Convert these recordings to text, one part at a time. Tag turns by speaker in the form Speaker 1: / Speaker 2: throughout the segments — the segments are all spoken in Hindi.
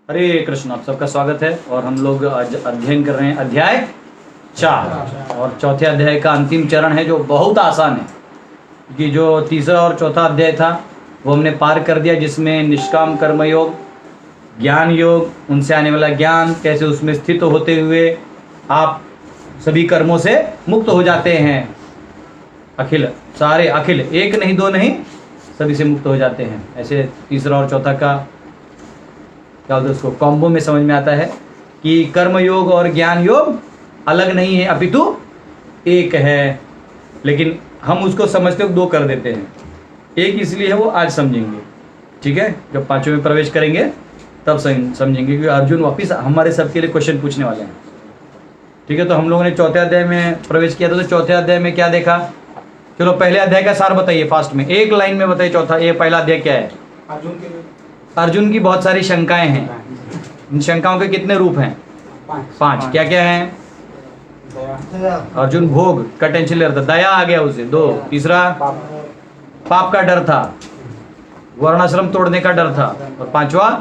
Speaker 1: हरे कृष्ण, आप सबका स्वागत है। और हम लोग आज अध्ययन कर रहे हैं अध्याय 4 और चौथे अध्याय का अंतिम चरण है जो बहुत आसान है, क्योंकि जो तीसरा और चौथा अध्याय था वो हमने पार कर दिया, जिसमें निष्काम कर्मयोग, ज्ञान योग, उनसे आने वाला ज्ञान, कैसे उसमें स्थित होते हुए आप सभी कर्मों से मुक्त हो जाते हैं। अखिल, सारे अखिल, एक नहीं दो नहीं, सभी से मुक्त हो जाते हैं। ऐसे तीसरा और चौथा का क्या बोलते हैं, उसको कॉम्बो में समझ में आता है कि कर्म योग और ज्ञान योग अलग नहीं है, अपितु एक है। लेकिन हम उसको समझते हुए दो कर देते हैं। एक इसलिए है, वो आज समझेंगे, ठीक है। जब पांचों में प्रवेश करेंगे तब समझेंगे, क्योंकि अर्जुन वापिस हमारे सबके लिए क्वेश्चन पूछने वाले हैं, ठीक है। तो हम लोगों ने चौथे अध्याय में प्रवेश किया था, तो चौथे अध्याय में क्या देखा? चलो पहले अध्याय का सार बताइए फास्ट में, एक लाइन में बताइए। चौथा, ये पहला अध्याय क्या है? अर्जुन की बहुत सारी शंकाएं हैं। इन शंकाओं के कितने रूप हैं? 5। क्या क्या हैं? अर्जुन भोग का टेंशन ले रहा था, दया आ गया उसे। 2, तीसरा पाप का डर था, वर्णाश्रम तोड़ने का डर था। और 5वां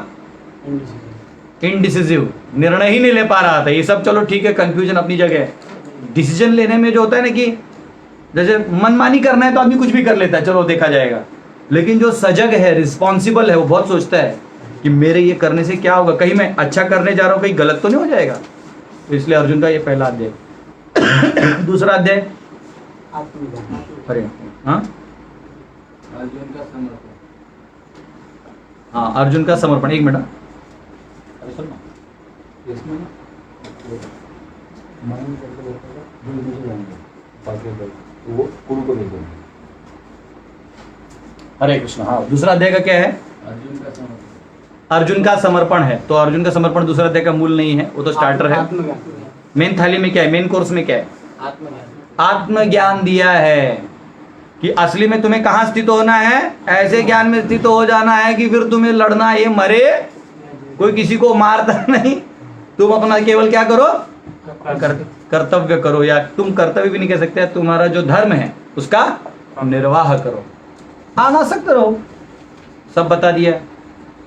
Speaker 1: इनडिसिसिव, निर्णय ही नहीं ले पा रहा था। ये सब चलो ठीक है, कंफ्यूजन अपनी जगह। डिसीजन लेने में जो होता है ना, कि जैसे मनमानी करना है तो आदमी कुछ भी कर लेता है, चलो देखा जाएगा। लेकिन जो सजग है, रिस्पॉन्सिबल है, वो बहुत सोचता है कि मेरे ये करने से क्या होगा, कहीं मैं अच्छा करने जा रहा हूँ, कहीं गलत तो नहीं हो जाएगा। तो इसलिए अर्जुन का ये पहला अध्याय। दूसरा अध्याय, अरे हाँ, अर्जुन का समर्पण। एक मिनट, हरे कृष्ण। हाँ, दूसरा अध्याय का क्या है? अर्जुन का समर्पण है। तो अर्जुन का समर्पण दूसरा अध्याय का मूल नहीं है, वो तो स्टार्टर है। मेन थाली में क्या है, मेन कोर्स में क्या है? आत्मज्ञान दिया है कि असली में तुम्हें कहाँ स्थित होना है। ऐसे ज्ञान में स्थित हो जाना है कि फिर तुम्हें लड़ना ये मरे, कोई किसी को मारता नहीं। तुम अपना केवल क्या करो, कर्तव्य करो, या तुम कर्तव्य भी नहीं कह सकते, तुम्हारा जो धर्म है उसका निर्वाह करो, अनासक्त रहो। सब बता दिया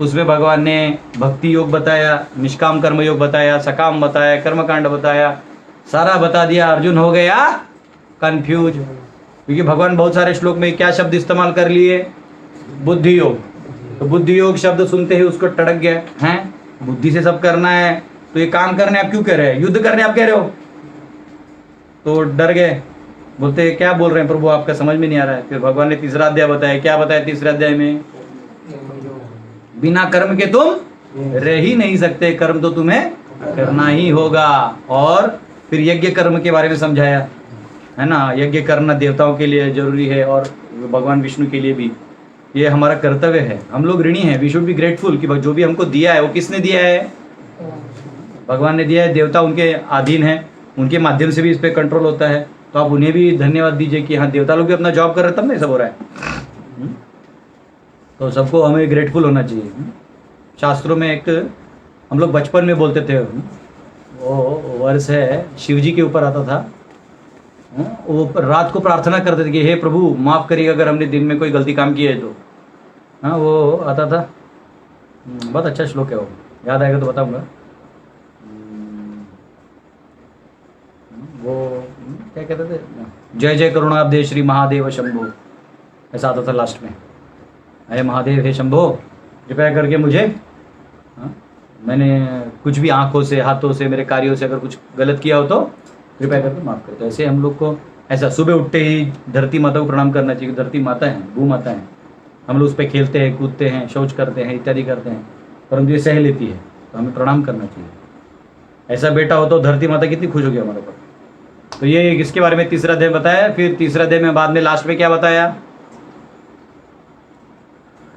Speaker 1: उसमें। भगवान ने भक्ति योग बताया, निष्काम कर्म योग बताया, सकाम बताया, कर्मकांड बताया, सारा बता दिया। अर्जुन हो गया कंफ्यूज, क्योंकि भगवान बहुत सारे श्लोक में क्या शब्द इस्तेमाल कर लिए? बुद्धि योग। तो बुद्धि योग शब्द सुनते ही उसको टड़क गया, हैं बुद्धि से सब करना है, तो ये काम करने आप क्यों कह रहे हैं, युद्ध करने आप कह रहे हो? तो डर गए, बोलते क्या बोल रहे हैं प्रभु, आपका समझ में नहीं आ रहा है। फिर भगवान ने तीसरा अध्याय बताया। क्या बताया तीसरे अध्याय में? बिना कर्म के तुम रह ही नहीं सकते, कर्म तो तुम्हें करना ही होगा। और फिर यज्ञ कर्म के बारे में समझाया, है ना। यज्ञ करना देवताओं के लिए जरूरी है और भगवान विष्णु के लिए भी। ये हमारा कर्तव्य है, हम लोग ऋणी हैं। वी शुड बी ग्रेटफुल कि जो भी हमको दिया है वो किसने दिया है? भगवान ने दिया है। देवता उनके अधीन है, उनके माध्यम से भी इस पर कंट्रोल होता है। तो आप उन्हें भी धन्यवाद दीजिए कि हाँ, देवता लोग भी अपना जॉब कर रहे हैं, तब नहीं सब हो रहा है। तो सबको हमें ग्रेटफुल होना चाहिए। शास्त्रों में एक हम लोग बचपन में बोलते थे, वो वर्ष है, शिव जी के ऊपर आता था। वो रात को प्रार्थना करते थे कि हे प्रभु माफ़ करिएगा अगर हमने दिन में कोई गलती काम की है तो। हाँ, वो आता था। बहुत अच्छा श्लोक है वो, याद आएगा तो बताऊंगा। वो क्या कहते थे? जय जय करुणाब्धे श्री महादेव शंभो, ऐसा आता था लास्ट में। अरे महादेव हे शंभो, कृपया करके मुझे, मैंने कुछ भी आंखों से, हाथों से, मेरे कार्यों से अगर कुछ गलत किया हो तो कृपया करके माफ़ कर। तो ऐसे हम लोग को ऐसा सुबह उठते ही धरती माता को प्रणाम करना चाहिए। धरती माता है, भू माता है। हम लोग उस पर खेलते हैं, कूदते हैं, शौच करते हैं, इत्यादि करते हैं, परंतु ये सह लेती है, तो हमें प्रणाम करना चाहिए। ऐसा बेटा हो तो धरती माता कितनी खुश होगी हमारे ऊपर। तो ये इसके बारे में तीसरा अध्याय बताया। फिर तीसरा अध्याय में बाद में लास्ट में क्या बताया?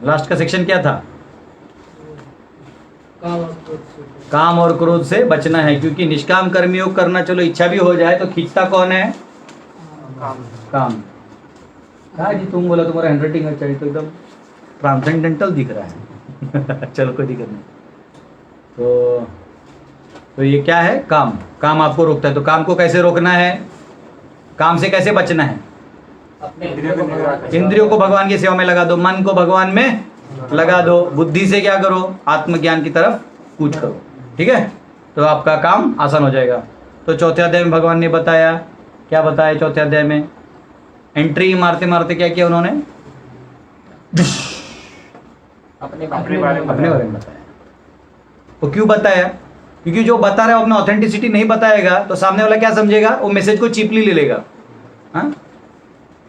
Speaker 1: लास्ट का सेक्शन क्या था? काम और क्रोध से बचना है, क्योंकि निष्काम कर्मयोग करना, चलो इच्छा भी हो जाए तो खींचता कौन है? काम। हाँ जी, तुम बोला तुम्हारा हैंडराइटिंग अच्छा है, तो एकदम ट्रांसेंडेंटल दिख रहा है। चलो कोई दिक्कत नहीं। तो ये क्या है? काम। काम आपको रोकता है, तो काम को कैसे रोकना है? काम से कैसे बचना है? इंद्रियों को भगवान की सेवा में लगा दो, मन को भगवान में लगा दो, बुद्धि से क्या करो? आत्मज्ञान की तरफ कूच करो, ठीक है, तो आपका काम आसान हो जाएगा। तो चौथे अध्याय में भगवान ने बताया, क्या बताया चौथे अध्याय में? एंट्री मारते मारते क्या किया उन्होंने? अपने बारे में बताया। वो क्यों बताया? क्योंकि जो बता रहा है अपना ऑथेंटिसिटी नहीं बताएगा तो सामने वाला क्या समझेगा, वो मैसेज को चीपली ले लेगा। हाँ,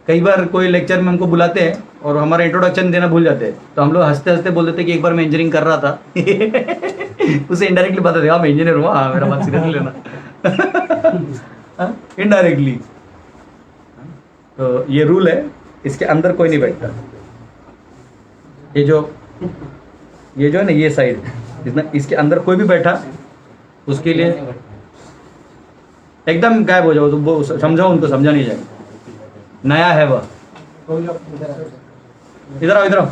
Speaker 1: कई बार कोई लेक्चर में हमको बुलाते हैं और हमारा इंट्रोडक्शन देना भूल जाते हैं, तो हम लोग हंसते हंसते बोल देते कि एक बार मैं इंजीनियरिंग कर रहा था। उसे इनडायरेक्टली बता दे, हाँ मैं इंजीनियर हूँ, हाँ मेरा बात सीरियसली लेना। इनडायरेक्टली। तो ये रूल है, इसके अंदर कोई नहीं बैठता। ये जो है ना, ये साइड इसके अंदर कोई भी बैठा उसके लिए एकदम गायब हो जाओ। तो वो समझाओ उनको, समझा नहीं जाएगा, नया है वह। इधर आओ, इधर आओ,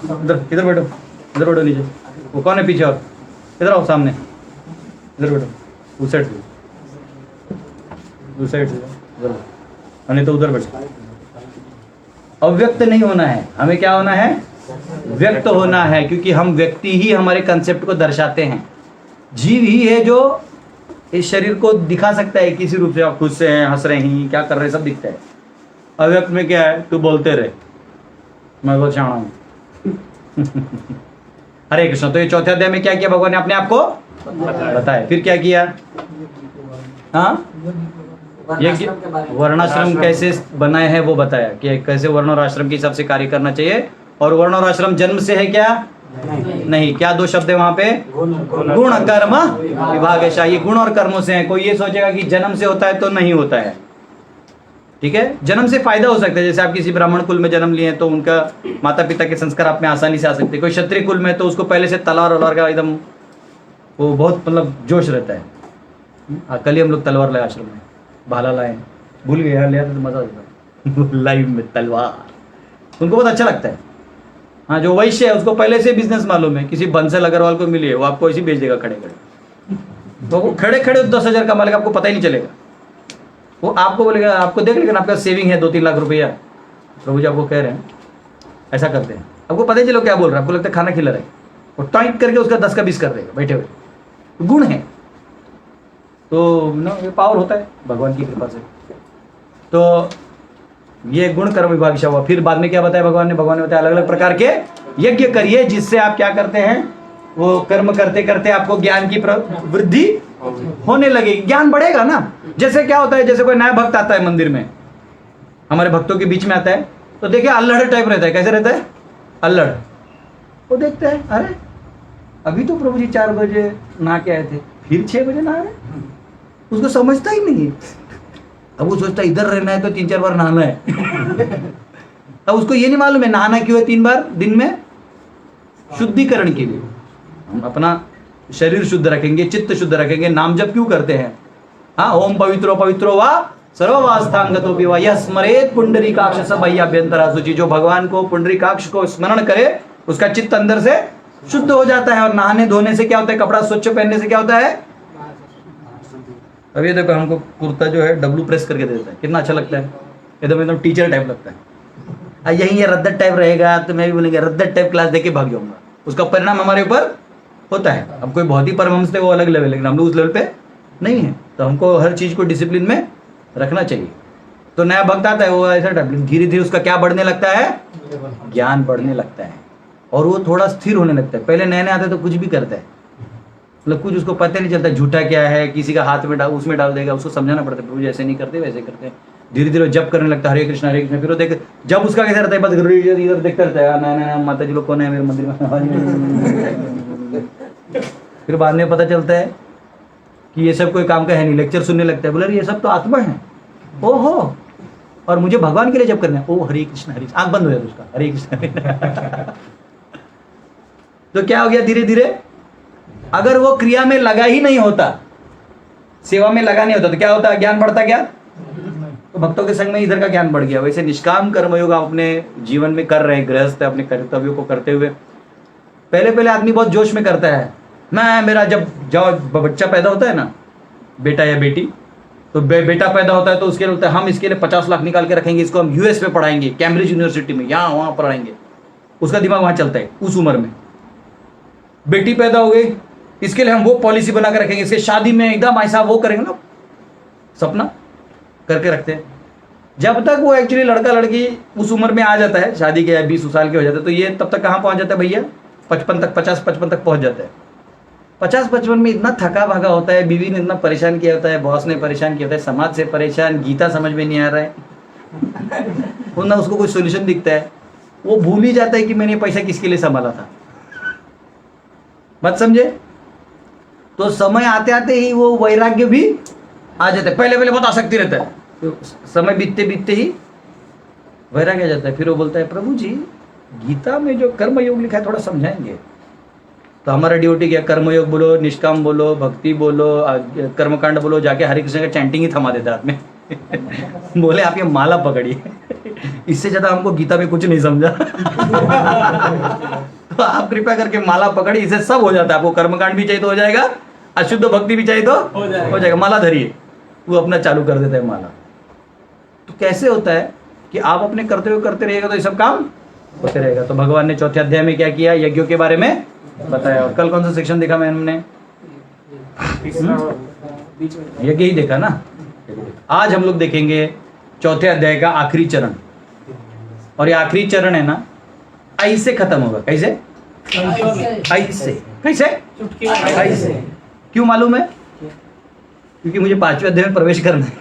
Speaker 1: इधर बैठो नीचे। वो कौन है पीछे? और इधर आओ सामने, इधर बैठो, उस साइड से, नहीं तो उधर बैठो। अव्यक्त नहीं होना है हमें, क्या होना है? व्यक्त होना है, क्योंकि हम व्यक्ति ही हमारे कंसेप्ट को दर्शाते हैं। जीव ही है जो इस शरीर को दिखा सकता है किसी रूप से। आप खुश से हैं, हंस रहे हैं, क्या कर रहे हैं, सब दिखता है। अव्यक्त में क्या है? तू बोलते रहे, मैं बहुत शाना हूं। हरे कृष्ण। तो ये चौथे अध्याय में क्या किया भगवान ने? अपने आप को बताया। फिर क्या किया? हाँ, ये वर्णाश्रम कैसे बनाए हैं वो बताया, कि कैसे वर्ण और आश्रम के हिसाब से कार्य करना चाहिए। और वर्ण और आश्रम जन्म से है क्या? नहीं। क्या दो शब्द है वहां पे? गुण कर्म विभागशः। ये गुण और कर्मों से है। कोई ये सोचेगा कि जन्म से होता है, तो नहीं होता है, ठीक है। जन्म से फायदा हो सकता है, जैसे आप किसी ब्राह्मण कुल में जन्म लिए तो उनका माता पिता के संस्कार आप में आसानी से आ सकते हैं। कोई क्षत्रिय कुल में तो उसको पहले से तलवार वलवार का एकदम वो बहुत मतलब जोश रहता है। कल ही हम लोग तलवार लाए आश्रम में, भाला लाए, भूल गए यार, लिया तो मजा आता है। लाइव में तलवार उनको बहुत अच्छा लगता है। हाँ, जो वैश्य है उसको पहले से बिजनेस मालूम है, किसी बंसल अग्रवाल को मिली है वो आपको ऐसे बेच देगा खड़े खड़े। तो वो खड़े खड़े 10,000 कमा लेगा, आपको पता ही नहीं चलेगा। वो आपको बोलेगा, आपको देख लेकिन आपका सेविंग है 2-3 लाख रुपया, प्रभु जी आपको कह रहे हैं ऐसा करते हैं, आपको पता ही चलो क्या बोल रहा है, आपको लगता है खाना खिला रहे, वो टाइट करके उसका 10 का 20 कर देगा बैठे हुए। गुण है, तो ना ये पावर होता है भगवान की कृपा से। तो ये गुण कर्म विभाग हुआ। फिर बाद में क्या बताया भगवान ने? भगवान ने बताया अलग अलग प्रकार के यज्ञ करिए, जिससे आप क्या करते हैं, वो कर्म करते करते आपको ज्ञान की वृद्धि होने लगेगी, ज्ञान बढ़ेगा ना। जैसे क्या होता है, जैसे कोई नया भक्त आता है मंदिर में, हमारे भक्तों के बीच में आता है, तो देखिए अल्लड़ टाइप रहता है। कैसे रहता है? अल्लड़। वो देखते हैं, अरे अभी तो प्रभु जी 4 बजे नहा के आए थे, फिर 6 बजे नहा रहे। उसको समझता ही नहीं है। अब वो सोचता है इधर रहना है तो 3-4 बार नहाना है। अब उसको ये नहीं मालूम है नहाना क्यों है 3 बार दिन में? शुद्धिकरण के लिए। हम अपना शरीर शुद्ध रखेंगे, चित्त शुद्ध रखेंगे। नाम जप क्यों करते हैं? हाँ, ओम पवित्रो पवित्रो वा सर्ववास्थांगतो विवा यह स्मरेत पुंडरीकाक्ष सभय्याभ्यंतरा शुचि। जो भगवान को पुंडरीकाक्ष को स्मरण करे उसका चित्त अंदर से शुद्ध हो जाता है। और नहाने धोने से क्या होता है? कपड़ा स्वच्छ पहनने से क्या होता है? अभी देखो हमको कुर्ता जो है डब्लू प्रेस करके देता है, कितना अच्छा लगता है, एकदम एकदम टीचर टाइप लगता है। यही ये रद्दत टाइप रहेगा तो मैं भी बोलेंगे रद्दत टाइप क्लास देके भाग जाऊंगा। उसका परिणाम हमारे ऊपर होता है। अब कोई बहुत ही परमहंस थे वो अलग लेवल, लेकिन हम लोग उस लेवल पे नहीं है। तो हमको हर चीज को डिसिप्लिन में रखना चाहिए। तो नया भक्त आता है वो ऐसा टाइप, धीरे धीरे उसका क्या बढ़ने लगता है? ज्ञान बढ़ने लगता है और वो थोड़ा स्थिर होने लगता है। पहले नए नए आते तो कुछ भी करता है, मतलब कुछ उसको पता नहीं चलता झूठा क्या है, किसी का हाथ में डाल उसमें डाल देगा, उसको समझाना पड़ता है प्रभु जी ऐसे नहीं करते वैसे करते हैं। धीरे धीरे जब करने लगता है हरे कृष्ण हरे कृष्ण। फिर वो देख जब उसका कैसा रहता है, बस इधर देखता रहता है, ना माता जी लोग कौन है मेरे मंदिर में। फिर बाद में पता चलता है कि ये सब कोई काम का है नहीं, लेक्चर सुनने लगता है, बोले ये सब तो आत्मा है, ओहो, और मुझे भगवान के लिए जब करना है, ओ हरे कृष्ण हरे, आंख बंद हो जाता उसका, हरे कृष्ण। तो क्या हो गया? धीरे धीरे अगर वो क्रिया में लगा ही नहीं होता, सेवा में लगा नहीं होता, तो क्या होता? ज्ञान बढ़ता क्या? तो भक्तों के संग में इधर का ज्ञान बढ़ गया। वैसे निष्काम कर्मयोग आप अपने जीवन में कर रहे हैं, गृहस्थ अपने कर्तव्यों को करते हुए, पहले पहले आदमी बहुत जोश में करता है। मैं मेरा जब बच्चा पैदा होता है ना, बेटा या बेटी, तो बेटा पैदा होता है तो उसके लिए होता है हम इसके लिए 50 लाख निकाल के रखेंगे, इसको हम यूएस में पढ़ाएंगे, कैम्ब्रिज यूनिवर्सिटी में, यहाँ वहाँ पढ़ाएंगे। उसका दिमाग वहाँ चलता है उस उम्र में। बेटी पैदा हो गई इसके लिए हम वो पॉलिसी बना कर रखेंगे, इसके शादी में एकदम ऐसा वो करेंगे ना, सपना करके रखते हैं। जब तक वो एक्चुअली लड़का लड़की उस उम्र में आ जाता है, शादी के 20 साल के हो जाते हैं, तो ये तब तक कहाँ पहुंच जाता है भैया? 55 तक, 50-55 तक पहुंच जाता है। 50-55 में इतना थका भागा होता है, बीवी ने इतना परेशान किया होता है, बॉस ने परेशान किया होता है, समाज से परेशान, गीता समझ में नहीं आ रहा है वो ना उसको कोई सोल्यूशन दिखता है, वो भूल ही जाता है कि मैंने पैसा किसके लिए संभाला था। बात समझे? तो समय आते आते ही वो वैराग्य भी आ जाता है। पहले पहले बहुत आसक्ति रहता है, तो समय बीतते बीतते ही वैराग्य आ जाता है। फिर वो बोलता है, प्रभु जी गीता में जो कर्मयोग लिखा है थोड़ा समझाएंगे। तो हमारा ड्यूटी क्या, कर्मयोग बोलो, निष्काम बोलो, भक्ति बोलो, कर्मकांड बोलो, जाके हरे कृष्ण का चैंटिंग ही थमा देता आदमी बोले आप ये माला पकड़िए इससे ज्यादा हमको गीता में कुछ नहीं समझा तो आप कृपया करके माला पकड़िए, इससे सब हो जाता है। आपको कर्मकांड भी चाहिए तो हो जाएगा, अशुद्ध भक्ति भी चाहिए तो हो जाएगा। माला धरिए, वो अपना चालू कर देता है माला। तो कैसे होता है कि आप अपने करते हुए करते रहिएगा तो ये सब काम होते रहेगा। तो भगवान ने चौथे अध्याय में क्या किया, यज्ञों के बारे में बताया। और कल कौन सा सेक्शन देखा मैंने? यज्ञ ही देखा ना। आज हम लोग देखेंगे चौथे अध्याय का आखिरी चरण। और ये आखिरी चरण है ना, ऐसे खत्म होगा। कैसे? ऐसे। कैसे? ऐसे। क्यों मालूम है? क्योंकि मुझे 5वें अध्याय में प्रवेश करना है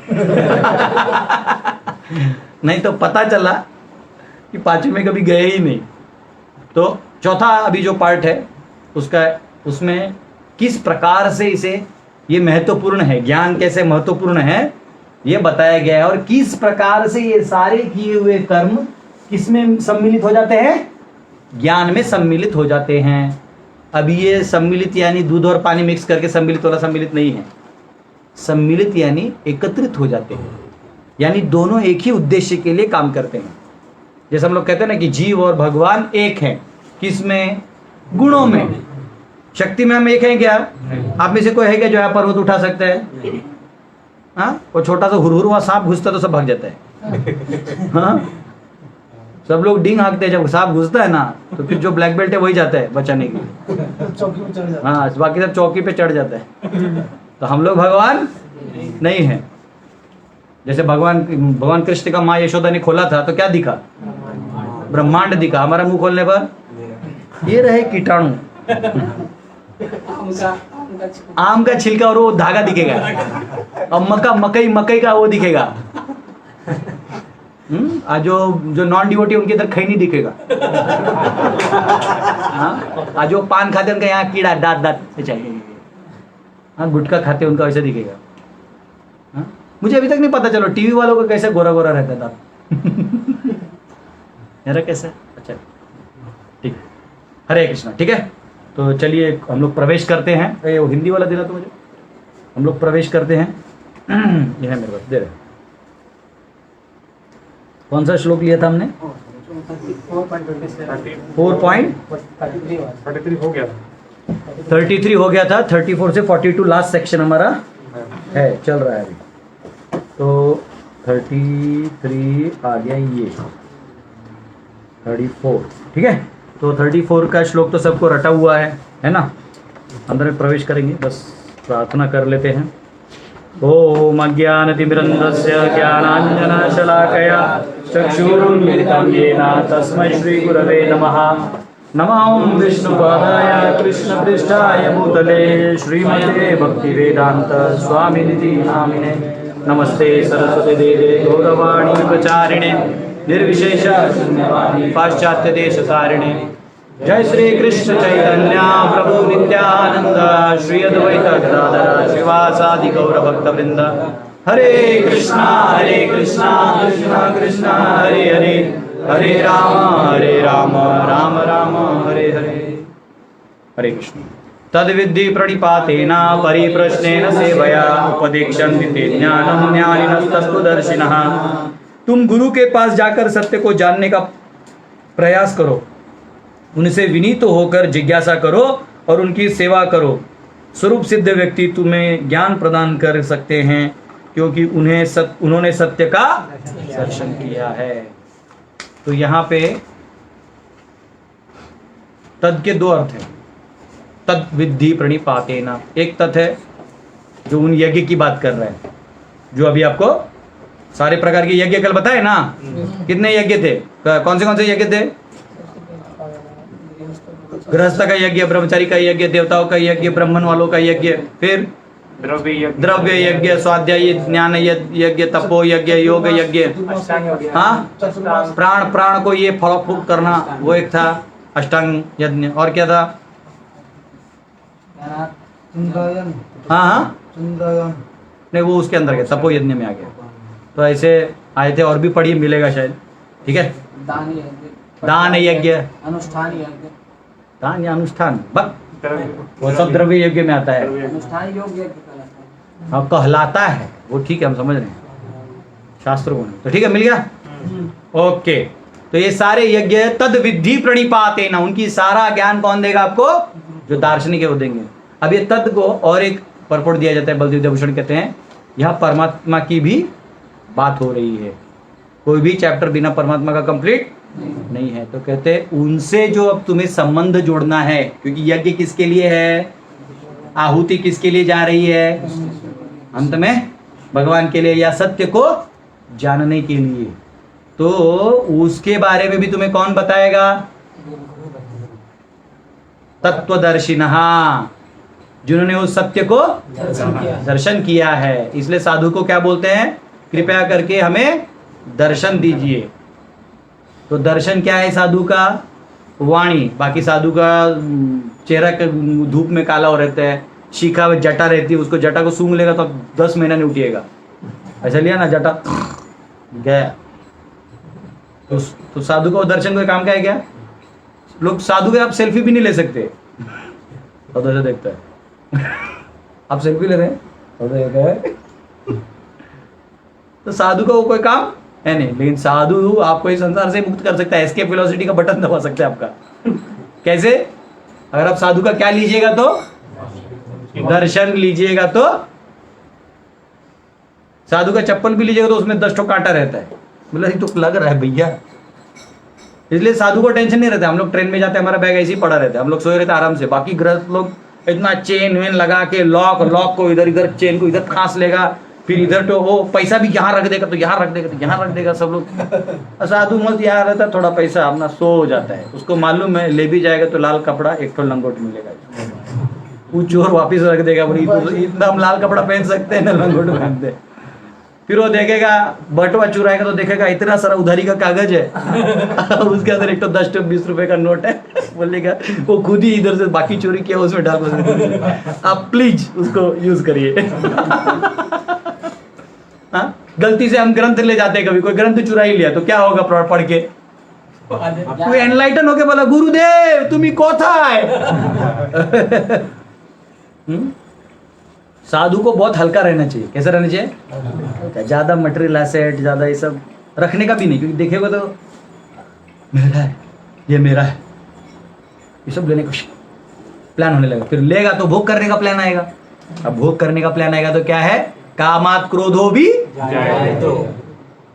Speaker 1: नहीं तो पता चला कि 5वें में कभी गए ही नहीं। तो चौथा अभी जो पार्ट है उसमें किस प्रकार से इसे, ये महत्वपूर्ण है, ज्ञान कैसे महत्वपूर्ण है ये बताया गया है। और किस प्रकार से ये सारे किए हुए कर्म किसमें सम्मिलित हो जाते हैं? ज्ञान में सम्मिलित हो जाते हैं। अब ये सम्मिलित यानी दूध और पानी मिक्स करके सम्मिलित वाला सम्मिलित नहीं है। सम्मिलित यानी एकत्रित हो जाते हैं, यानी दोनों एक ही उद्देश्य के लिए काम करते हैं। जैसे हम लोग कहते हैं ना कि जीव और भगवान एक हैं। किसमें? गुणों में। शक्ति में हम एक हैं क्या? आप में से कोई है क्या जो यहाँ पर्वत उठा सकता है? हाँ, वो छोटा सा हुरहुर हुआ सांप घुसता तो सब भाग जाता है। हाँ, सब लोग डिंग हाँकते हैं जब सांप घुसता है ना, तो फिर जो ब्लैक बेल्ट है वही जाता है बचाने के लिए। हाँ, बाकी सब चौकी पे चढ़ जाता है। तो हम लोग भगवान नहीं है। जैसे भगवान कृष्ण का माँ यशोदा ने खोला था तो क्या दिखा? ब्रह्मांड दिखा। हमारा मुंह खोलने पर ये रहे कीटाणु, आम का छिलका और वो धागा दिखेगा, और मकई का वो दिखेगा। आज जो नॉन डिवोटी उनके इधर खैनी दिखेगा। आज जो पान खाते उनका यहाँ कीड़ा दांत से चाहिए। हाँ, गुटखा खाते उनका वैसे दिखेगा। हाँ? मुझे अभी तक नहीं पता चलो टीवी वालों को कैसे गोरा गोरा रहता था मेरा कैसे? अच्छा ठीक, हरे कृष्णा। ठीक है, तो चलिए हम लोग प्रवेश करते हैं। वो हिंदी वाला देना तो मुझे। हम लोग प्रवेश करते हैं। ये है मेरे पास, दे रहे। कौन सा श्लोक लिया था हमने? 4.33 हो गया। 33 हो गया था। 34 से 42 लास्ट सेक्शन हमारा है, चल रहा है अभी। तो 33 आ गया, ये 34। ठीक है, तो 34 का श्लोक तो सबको रटा हुआ है ना? अंदर में प्रवेश करेंगे, बस प्रार्थना कर लेते हैं। ओम अज्ञानतिमिरन्धस्य ज्ञानाञ्जनशलाकया चक्षुरुन्मिलितं येन तस्मै श्रीगुरवे नमः। नमो विष्णुपादाय कृष्णपृष्ठाय भूतले श्रीमते भक्तिवेदांत स्वामिनिधि नामिने। नमस्ते सरस्वती देवे गौरवाणी प्रचारिणे निर्विशेष शून्यवादी पाश्चात्य देश तारिणे। जय श्री कृष्ण चैतन्य प्रभु नित्यानंद श्री अद्वैत गदाधर श्रीवासादि गौर भक्त वृंद। हरे कृष्णा कृष्णा कृष्णा हरे हरे, हरे राम राम राम हरे हरे। हरे कृष्ण। तद्विद्धि प्रणिपातेन परिप्रश्नेन सेवया उपदेक्षन्ति ते ज्ञानं ज्ञानिनस्तत्त्वदर्शिनः। तुम गुरु के पास जाकर सत्य को जानने का प्रयास करो, उनसे विनीत होकर जिज्ञासा करो और उनकी सेवा करो। स्वरूप सिद्ध व्यक्ति तुम्हें ज्ञान प्रदान कर सकते हैं, क्योंकि उन्होंने सत्य का दर्शन किया है। तो यहाँ पे तद के दो अर्थ हैं। तद विद्धि प्रणिपातेन। एक तत् है जो उन यज्ञ की बात कर रहे हैं, जो अभी आपको सारे प्रकार के यज्ञ कल बताए ना। कितने यज्ञ थे? कौन से यज्ञ थे? गृहस्थ का यज्ञ, ब्रह्मचारी का यज्ञ, देवताओं का यज्ञ, ब्राह्मण वालों का यज्ञ, फिर द्रव्य यज्ञ, स्वाध्याय ज्ञान यज्ञ, तपो यज्ञ, योग यज्ञ, हाँ प्राण को ये फल फूक करना, वो एक था अष्टांग यज्ञ। और क्या था? हाँ नहीं, वो उसके अंदर गया, तपो यज्ञ में आ गया। तो ऐसे आए थे, और भी पढ़िए, मिलेगा शायद। ठीक है, दान यज्ञ, दान या अनुष्ठान, वो सब द्रव्य यज्ञ में आता है। हाँ कहलाता है वो, ठीक है, हम समझ रहे हैं शास्त्रों में। तो ठीक है, मिल गया। ओके, तो ये सारे यज्ञ तद विद्धि प्रणिपातेन, उनकी सारा ज्ञान कौन देगा आपको? जो दार्शनिक है वो देंगे। अब ये तद को और एक परपोट दिया जाता है, बलदेव भूषण कहते हैं यह परमात्मा की भी बात हो रही है। कोई भी चैप्टर बिना परमात्मा का कंप्लीट नहीं है। तो कहते हैं उनसे जो अब तुम्हें संबंध जोड़ना है, क्योंकि यज्ञ किसके लिए है? आहुति किसके लिए जा रही है? अंत में भगवान के लिए, या सत्य को जानने के लिए। तो उसके बारे में भी तुम्हें कौन बताएगा? तत्वदर्शिनः, जिन्होंने उस सत्य को दर्शन किया है। इसलिए साधु को क्या बोलते हैं? कृपया करके हमें दर्शन दीजिए। तो दर्शन क्या है साधु का? वाणी। बाकी साधु का चेहरा धूप में काला हो रहता है, शिखा में जटा रहती है, उसको जटा को सूंघ लेगा तो 10 महीना नहीं उठिएगा। ऐसा लिया ना, जटा गया। तो साधु का दर्शन कोई काम का है क्या? लोग साधु के आप सेल्फी भी नहीं ले सकते, तो ऐसा देखता है आप सेल्फी ले रहे हैं तो साधु का वो कोई काम है नहीं। लेकिन साधु आपको इस संसार से मुक्त कर सकता है, एस्केप वेलोसिटी का बटन दबा सकता है आपका। कैसे? अगर आप साधु का क्या लीजिएगा तो दर्शन लीजिएगा, तो साधु का चप्पल भी लीजिएगा तो उसमें 10 ठो कांटा रहता है। बोला ये तो लग रहा है भैया। इसलिए साधु को टेंशन नहीं रहता। हम लोग ट्रेन में जाते हैं, हमारा बैग ऐसे ही पड़ा रहता है, हम लोग सोए रहते हैं आराम से। बाकी गृहस्थ लोग इतना चेन वेन लगा के लॉक को इधर चेन को इधर फांस लेगा, फिर इधर तो वो पैसा भी यहाँ रख देगा, तो यहाँ रख देगा, तो यहाँ रख देगा सब लोग। साधु मत यहाँ रहता है, थोड़ा पैसा अपना सो जाता है। उसको मालूम है ले भी जाएगा तो लाल कपड़ा एक ठो लंगोट मिलेगा, वो चोर वापिस रख देगा। बोली तो इतना हम लाल कपड़ा पहन सकते हैं ना, लंगोट पहनते। फिर वो देखेगा बटवा चुराएगा तो देखेगा इतना सारा उधारी का कागज है उसके अंदर एक तो 10-20 रुपए का नोट है। बोलेगा वो खुद ही इधर से बाकी चोरी किया उसमें डाल। आप प्लीज उसको यूज करिए। हाँ, गलती से हम ग्रंथ ले जाते हैं, कभी कोई ग्रंथ चुरा ही लिया तो क्या होगा? पढ़ के कोई एनलाइटन होके बोला गुरुदेव तुम्ही कोथाय। साधु को बहुत हल्का रहना चाहिए। कैसा रहना चाहिए? ज्यादा मटेरियल एसेट, ज्यादा ये सब रखने का भी नहीं, क्योंकि देखेगा तो मेरा है, ये मेरा है, ये सब लेने का प्लान होने लगेगा। फिर लेगा तो भोग करने का प्लान आएगा। अब भोग करने का प्लान आएगा तो क्या है? कामात क्रोधो भी जायते,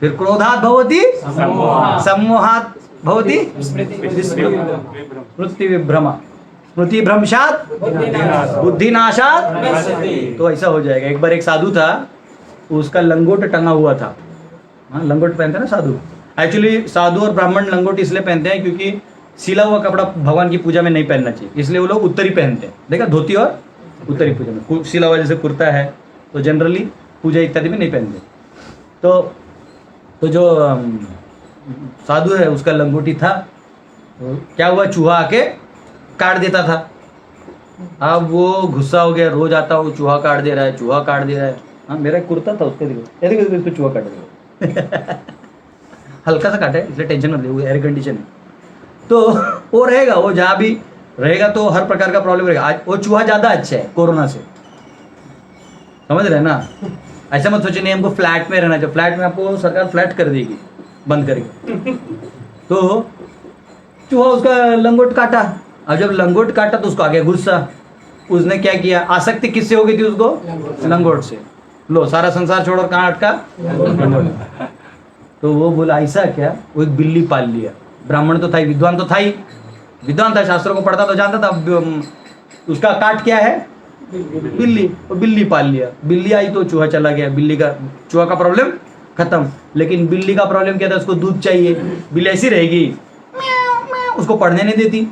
Speaker 1: फिर क्रोधात भवति सम्मोहात भवति स्मृति विभ्रमा, स्मृति भ्रंशात बुद्धिनाशात। तो ऐसा हो जाएगा। एक बार एक साधु था, उसका लंगोट टंगा हुआ था। हाँ, लंगोट पहनते हैं ना साधु। एक्चुअली साधु और ब्राह्मण लंगोट इसलिए पहनते हैं क्योंकि सिला हुआ कपड़ा भगवान की पूजा में नहीं पहनना चाहिए, इसलिए वो लोग उत्तरी पहनते हैं। देखा, धोती और उत्तरी पूजा में। सिला हुआ जैसे कुर्ता है तो जनरली पूजा इत्यादि में नहीं पहनते। तो जो साधु है उसका लंगोटी था, तो क्या हुआ, चूहा आके काट देता था। अब वो गुस्सा हो गया, रोज आता हूँ चूहा काट दे रहा है, चूहा काट दे रहा है। हाँ, मेरा एक कुर्ता था उसके, देखो इसको चूहा काट देगा। हल्का सा काटा है इसलिए टेंशन मत ले, एयर कंडीशन है तो वो रहेगा। वो जहाँ भी रहेगा तो हर प्रकार का प्रॉब्लम रहेगा। आज वो चूहा ज्यादा अच्छा है कोरोना से, समझ रहे हैं ना। ऐसा मत सोचिए नहीं हमको फ्लैट में रहना चाहिए। फ्लैट में आपको सरकार फ्लैट कर देगी बंद करके। तो चूहा उसका लंगोट काटा। अब जब लंगोट काटा तो उसको आ गया गुस्सा। उसने क्या किया, आसक्ति किससे हो गई थी उसको? लंगोट से। लो सारा संसार छोड़ और कहाँ अटका? लंगोट। तो वो बोला ऐसा क्या, वो एक बिल्ली पाल लिया। ब्राह्मण तो था ही, विद्वान तो था ही, विद्वान था, शास्त्रों को पढ़ता तो जानता था। उसका काट क्या है? बिल्ली। तो बिल्ली पाल लिया, बिल्ली आई तो चूहा चला गया, चूहा का प्रॉब्लम खत्म। लेकिन बिल्ली का प्रॉब्लम क्या था? उसको दूध चाहिए। बिल्ली ऐसी रहेगी, उसको पढ़ने नहीं देती,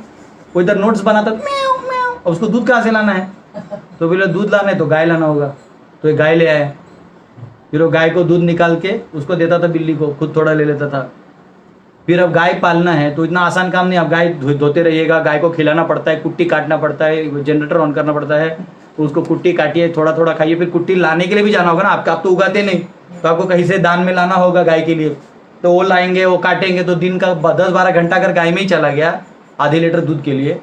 Speaker 1: वो इधर नोट्स बनाता, और उसको दूध कहाँ से लाना है? तो बोले दूध लाना है तो गाय लाना होगा। तो एक गाय ले आया, फिर वो गाय को दूध निकाल के उसको देता था बिल्ली को, खुद थोड़ा ले लेता था। फिर अब गाय पालना है तो इतना आसान काम नहीं, अब गाय धोते रहिएगा, गाय को खिलाना पड़ता है, कुट्टी काटना पड़ता है, जनरेटर ऑन करना पड़ता है, तो उसको कुट्टी काटिए, थोड़ा थोड़ा खाइए। फिर कुट्टी लाने के लिए भी जाना होगा ना, आप तो उगाते नहीं, तो आपको कहीं से दान में लाना होगा गाय के लिए, तो वो लाएंगे, वो काटेंगे। तो दिन का 10-12 घंटा अगर गाय में ही चला गया आधे लीटर दूध के लिए,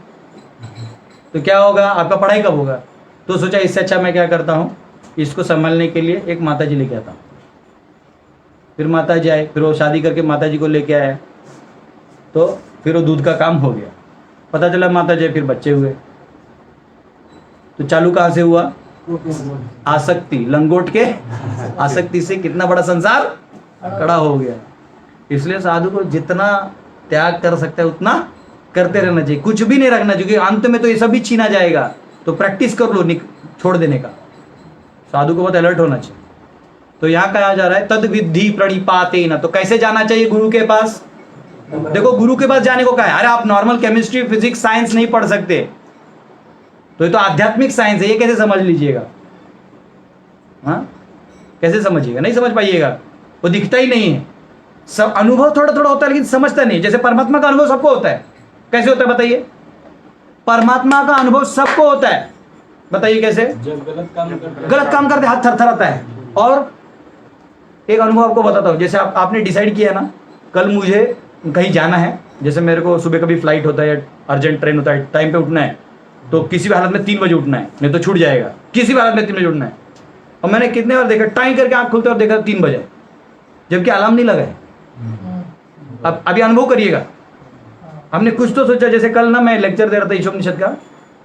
Speaker 1: तो क्या होगा? आपका पढ़ाई कब होगा? तो सोचा इससे अच्छा मैं क्या करता हूँ, इसको संभालने के लिए एक माता जी लेके आता हूँ। फिर माता जी आए, फिर वो शादी करके माता जी को लेके आया, तो फिर वो दूध का काम हो गया। पता चला माता जी फिर बच्चे हुए। तो चालू कहाँ से हुआ? आसक्ति, लंगोट के आसक्ति से कितना बड़ा संसार खड़ा हो गया। इसलिए साधु को जितना त्याग कर सकता है उतना करते रहना चाहिए, कुछ भी नहीं रखना चाहिए। अंत में तो ये सब भी छीना जाएगा, तो प्रैक्टिस कर लो छोड़ देने का। साधु को बहुत अलर्ट होना चाहिए। तो यहाँ कहा जा रहा है तद विद्धि प्रणिपातेन। तो कैसे जाना चाहिए गुरु के पास? देखो, गुरु के पास जाने को कहा है। अरे आप नॉर्मल केमिस्ट्री, फिजिक्स, साइंस नहीं पढ़ सकते, तो ये तो आध्यात्मिक साइंस है, ये कैसे समझ लीजिएगा? हाँ, कैसे समझिएगा? नहीं समझ पाइएगा, वो दिखता ही नहीं है। सब अनुभव थोड़ा थोड़ा होता है, लेकिन समझता नहीं। जैसे परमात्मा का अनुभव सबको होता है, कैसे होता है बताइए? परमात्मा का अनुभव सबको होता है, बताइए कैसे?
Speaker 2: जब
Speaker 1: गलत काम करते हाथ थरथराता है। और एक अनुभव आपको बताता हूँ, जैसे आपने डिसाइड किया ना कल मुझे कहीं जाना है, जैसे मेरे को सुबह कभी फ्लाइट होता है, अर्जेंट ट्रेन होता है, टाइम पे उठना है, तो किसी भी हालत में 3 बजे उठना है, नहीं तो छूट जाएगा। किसी भी हालत में 3 बजे उठना है। और मैंने कितने बार देखा, टाइम करके आँख खुलते और देखा 3 बजे, जबकि अलार्म नहीं लगा है। अब अभी अनुभव करिएगा, हमने कुछ तो सोचा। जैसे कल ना मैं लेक्चर दे रहा था ईशोपनिषद का,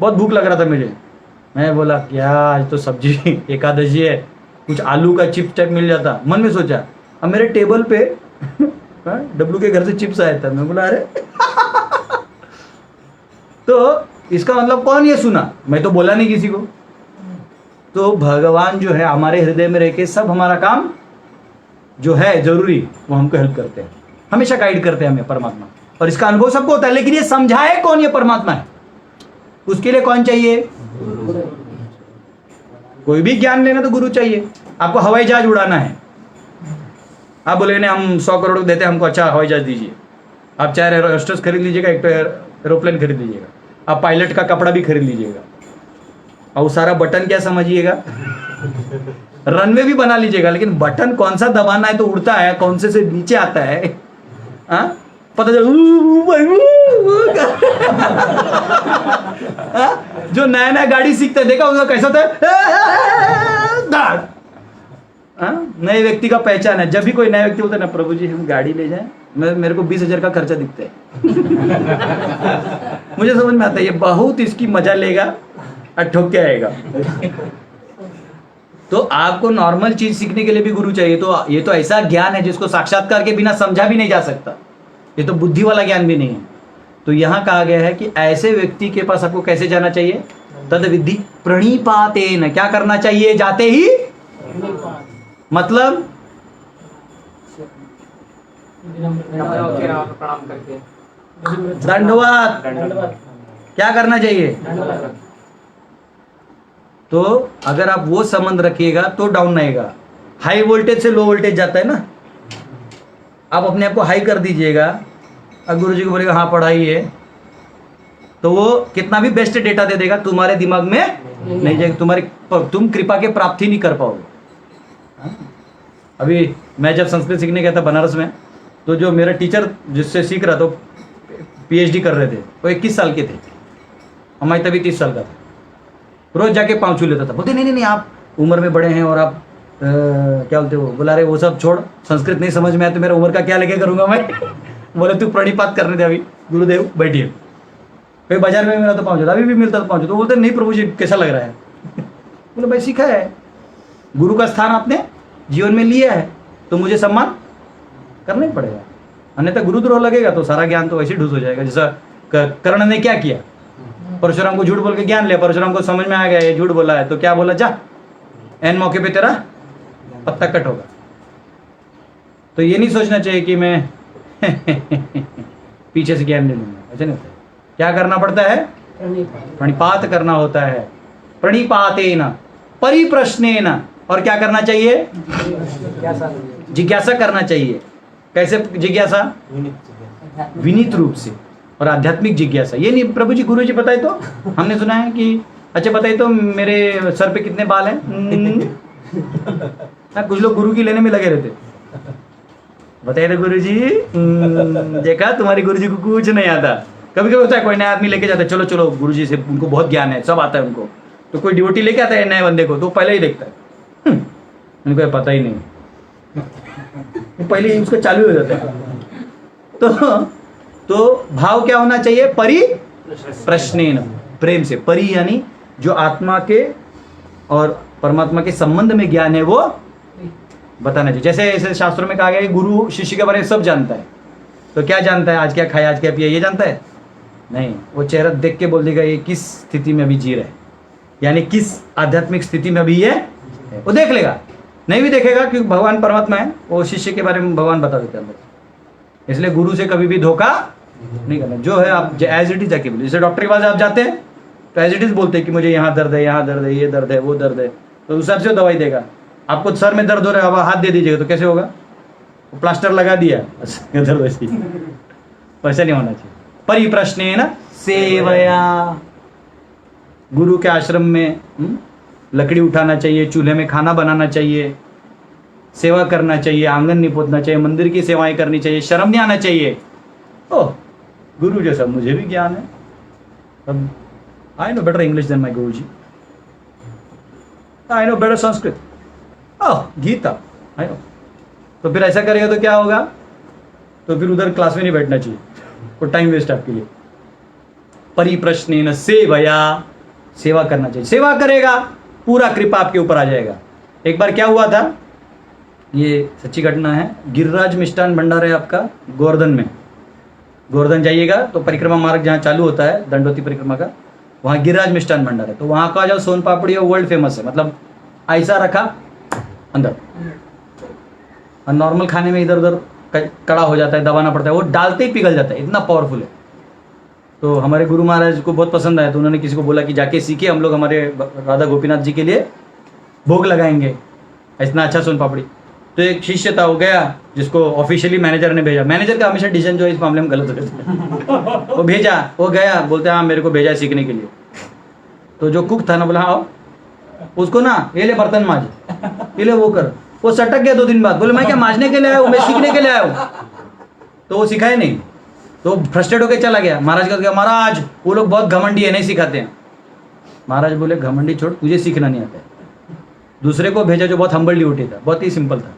Speaker 1: बहुत भूख लग रहा था मुझे। मैं बोला क्या आज तो सब्जी एकादशी है, कुछ आलू का चिप्स टाइप मिल जाता, मन में सोचा। अब मेरे टेबल पे डब्लू के घर से चिप्स आया था, मैं बोला अरे तो इसका मतलब कौन ये सुना? मैं तो बोला नहीं किसी को। तो भगवान जो है हमारे हृदय में रह के सब हमारा काम जो है जरूरी वो हमको हेल्प करते हैं, हमेशा गाइड करते हैं हमें परमात्मा। और इसका अनुभव सबको होता है, लेकिन ये समझाए कौन ये परमात्मा है, उसके लिए कौन चाहिए? कोई भी ज्ञान लेना तो गुरु चाहिए। आपको हवाई जहाज उड़ाना है, आप बोले नहीं हम 100 करोड़ देते हैं हमको, अच्छा हवाई जहाज दीजिए। आप चाहे एरोस्टेस खरीद लीजिएगा, एक तो एरोप्लेन खरीद लीजिएगा, आप पायलट का कपड़ा भी खरीद लीजिएगा, और वो सारा बटन क्या समझिएगा, रनवे भी बना लीजिएगा, लेकिन बटन कौन सा दबाना है तो उड़ता है, कौन से नीचे आता है, हाँ पता चल। जो नया नया गाड़ी सीखता है देखा उसका कैसा होता है, नए व्यक्ति का पहचान है। जब भी कोई नया व्यक्ति बोलता है ना प्रभु जी हम गाड़ी ले जाएं, मेरे को 20,000 का खर्चा दिखता है। मुझे समझ में आता है ये बहुत इसकी मजा लेगा और ठोक के आएगा। तो आपको नॉर्मल चीज सीखने के लिए भी गुरु चाहिए। तो ये तो ऐसा ज्ञान है जिसको साक्षात्कार के बिना समझा भी नहीं जा सकता, ये तो बुद्धि वाला ज्ञान भी नहीं है। तो यहाँ कहा गया है कि ऐसे व्यक्ति के पास आपको कैसे जाना चाहिए? तद विद्धि प्रणिपातेन। क्या करना चाहिए जाते ही? मतलब दंडवत। क्या करना चाहिए? तो अगर आप वो संबंध रखिएगा तो डाउन आएगा। हाई वोल्टेज से लो वोल्टेज जाता है ना, आप अपने आप को हाई कर दीजिएगा, अब गुरु जी को बोलेगा हाँ पढ़ाई है, तो वो कितना भी बेस्ट डेटा दे देगा तुम्हारे दिमाग में नहीं जाएगा, तुम कृपा के प्राप्ति नहीं कर पाओगे। अभी मैं जब संस्कृत सीखने गया था बनारस में, तो जो मेरा टीचर जिससे सीख रहा था PhD कर रहे थे, वो 21 साल के थे, हमारी तभी 30 साल का था। रोज जाके पाँव छू लेता था। बोलते नहीं आप उम्र में बड़े हैं और आप क्या बोलते हो, बोला रहे वो सब छोड़, संस्कृत नहीं समझ में आया तो मेरा उम्र का क्या लेके करूँगा मैं। बोले तू प्रणिपात करने दे अभी, गुरुदेव बैठिए। कहीं बाजार में मिला तो पाँव छूता, अभी भी मिलता तो पाँव छूता। तो बोलते नहीं प्रभु जी कैसा लग रहा है। बोले भाई सीखा है, गुरु का स्थान आपने जीवन में लिया है तो मुझे सम्मान करना ही पड़ेगा, अन्यथा गुरुद्रोह लगेगा तो सारा ज्ञान तो वैसे ढूस हो जाएगा। जैसा कर्ण ने क्या किया, परशुराम को झूठ बोल के ज्ञान लिया, परशुराम को समझ में आ गया ये झूठ बोला है, तो क्या बोला, जा एन मौके पे तेरा पत्ता कट होगा। तो ये नहीं सोचना चाहिए कि मैं पीछे से ज्ञान ले लूंगा, ऐसा नहीं होता है। क्या करना पड़ता है, प्रणिपात करना होता है, प्रणिपातेन परिप्रश्नेन, और क्या करना चाहिए, जिज्ञासा करना चाहिए। कैसे जिज्ञासा, विनीत रूप से, और आध्यात्मिक जिज्ञासा। ये नहीं प्रभु जी गुरु जी बताए तो, हमने सुना है कि अच्छा बताइए तो मेरे सर पे कितने बाल हैं। कुछ लोग गुरु की लेने में लगे रहते, बताइए तो गुरु जी, देखा तुम्हारी गुरु जी को कुछ नहीं आता। कभी कभी होता है कोई नया आदमी लेके जाता है, चलो चलो गुरु जी से, उनको बहुत ज्ञान है, सब आता है उनको। तो कोई डिवोटी लेके आता है नए बंदे को, तो पहले ही देखता है, उनको पता ही नहीं, वो पहले ही उसका चालू हो जाता है। तो भाव क्या होना चाहिए, परिप्रश्नेन, प्रेम से। परि यानी जो आत्मा के और परमात्मा के संबंध में ज्ञान है वो बताना चाहिए। जैसे ऐसे शास्त्रों में कहा गया कि गुरु शिष्य के बारे में सब जानता है, तो क्या जानता है, आज क्या खाया, आज क्या पिया, ये जानता है नहीं। वो चेहरा देख के बोल देगा ये किस स्थिति में अभी जी रहा है, यानी किस आध्यात्मिक स्थिति में अभी ये है, वो देख लेगा। नहीं भी देखेगा क्योंकि भगवान परमात्मा है, वो शिष्य के बारे में भगवान बता देते हैं अंदर। इसलिए गुरु से कभी भी धोखा नहीं करना, जो है आप एज इट इज जाके बोलिए। जैसे डॉक्टर के पास आप जाते हैं तो एज इट इज बोलते हैं कि मुझे यहाँ दर्द है, यहाँ दर्द है, ये दर्द है, वो दर्द है, तो उस हिसाब से दवाई देगा। आपको सर में दर्द हो रहा है, आप हाथ दे दीजिएगा तो कैसे होगा, प्लास्टर लगा दिया दर्द वैसे नहीं होना चाहिए। परिप्रश्नेन सेवया, गुरु के आश्रम में लकड़ी उठाना चाहिए, चूल्हे में खाना बनाना चाहिए, सेवा करना चाहिए, आंगन निपोतना चाहिए, मंदिर की सेवाएं करनी चाहिए, शर्म नहीं आना चाहिए। ओह गुरु जैसा मुझे भी ज्ञान है, अब I know better English than my guru ji, I know better Sanskrit, oh Gita I know. तो फिर ऐसा करेगा तो क्या होगा, तो फिर उधर क्लास में नहीं बैठना चाहिए, वो टाइम वेस्ट आपके लिए। परिप्रश्नेन सेवया, सेवा करना चाहिए, सेवा करेगा पूरा कृपा आपके ऊपर आ जाएगा। एक बार क्या हुआ था, ये सच्ची घटना है, गिरिराज मिष्ठान भंडार है आपका गोवर्धन में। गोवर्धन जाइएगा तो परिक्रमा मार्ग जहाँ चालू होता है दंडोती परिक्रमा का, वहाँ गिरिराज मिष्ठान भंडार है। तो वहाँ का जो सोन पापड़ी है वर्ल्ड फेमस है, मतलब ऐसा रखा अंदर, और नॉर्मल खाने में इधर उधर कड़ा हो जाता है, दबाना पड़ता है, वो डालते ही पिघल जाता है, इतना पावरफुल है। तो हमारे गुरु महाराज को बहुत पसंद आया, तो उन्होंने किसी को बोला कि जाके सीखे, हम लोग हमारे राधा गोपीनाथ जी के लिए भोग लगाएंगे, इतना अच्छा सोन पापड़ी। तो एक शिष्य था, वो गया, जिसको ऑफिशियली मैनेजर ने भेजा। मैनेजर का हमेशा डिसीजन जो है इस मामले में गलत होता है। वो भेजा, वो गया, बोलते हाँ मेरे को भेजा है सीखने के लिए। तो जो कुक था ना बोला हाँ, उसको ना ये ले बर्तन मांज, ये ले वो कर। वो सटक गया 2 दिन बाद, बोले मैं क्या मांजने के लिए आया हूँ, मैं सीखने के लिए आया हूँ। तो वो सिखाए नहीं, तो फ्रस्ट्रेट होकर चला गया। महाराज का गया, महाराज वो लोग बहुत घमंडी है, नहीं सिखाते हैं। महाराज बोले घमंडी छोड़, तुझे सीखना नहीं आता है। दूसरे को भेजा जो बहुत हम्बल ड्यूटी था, बहुत ही सिंपल था।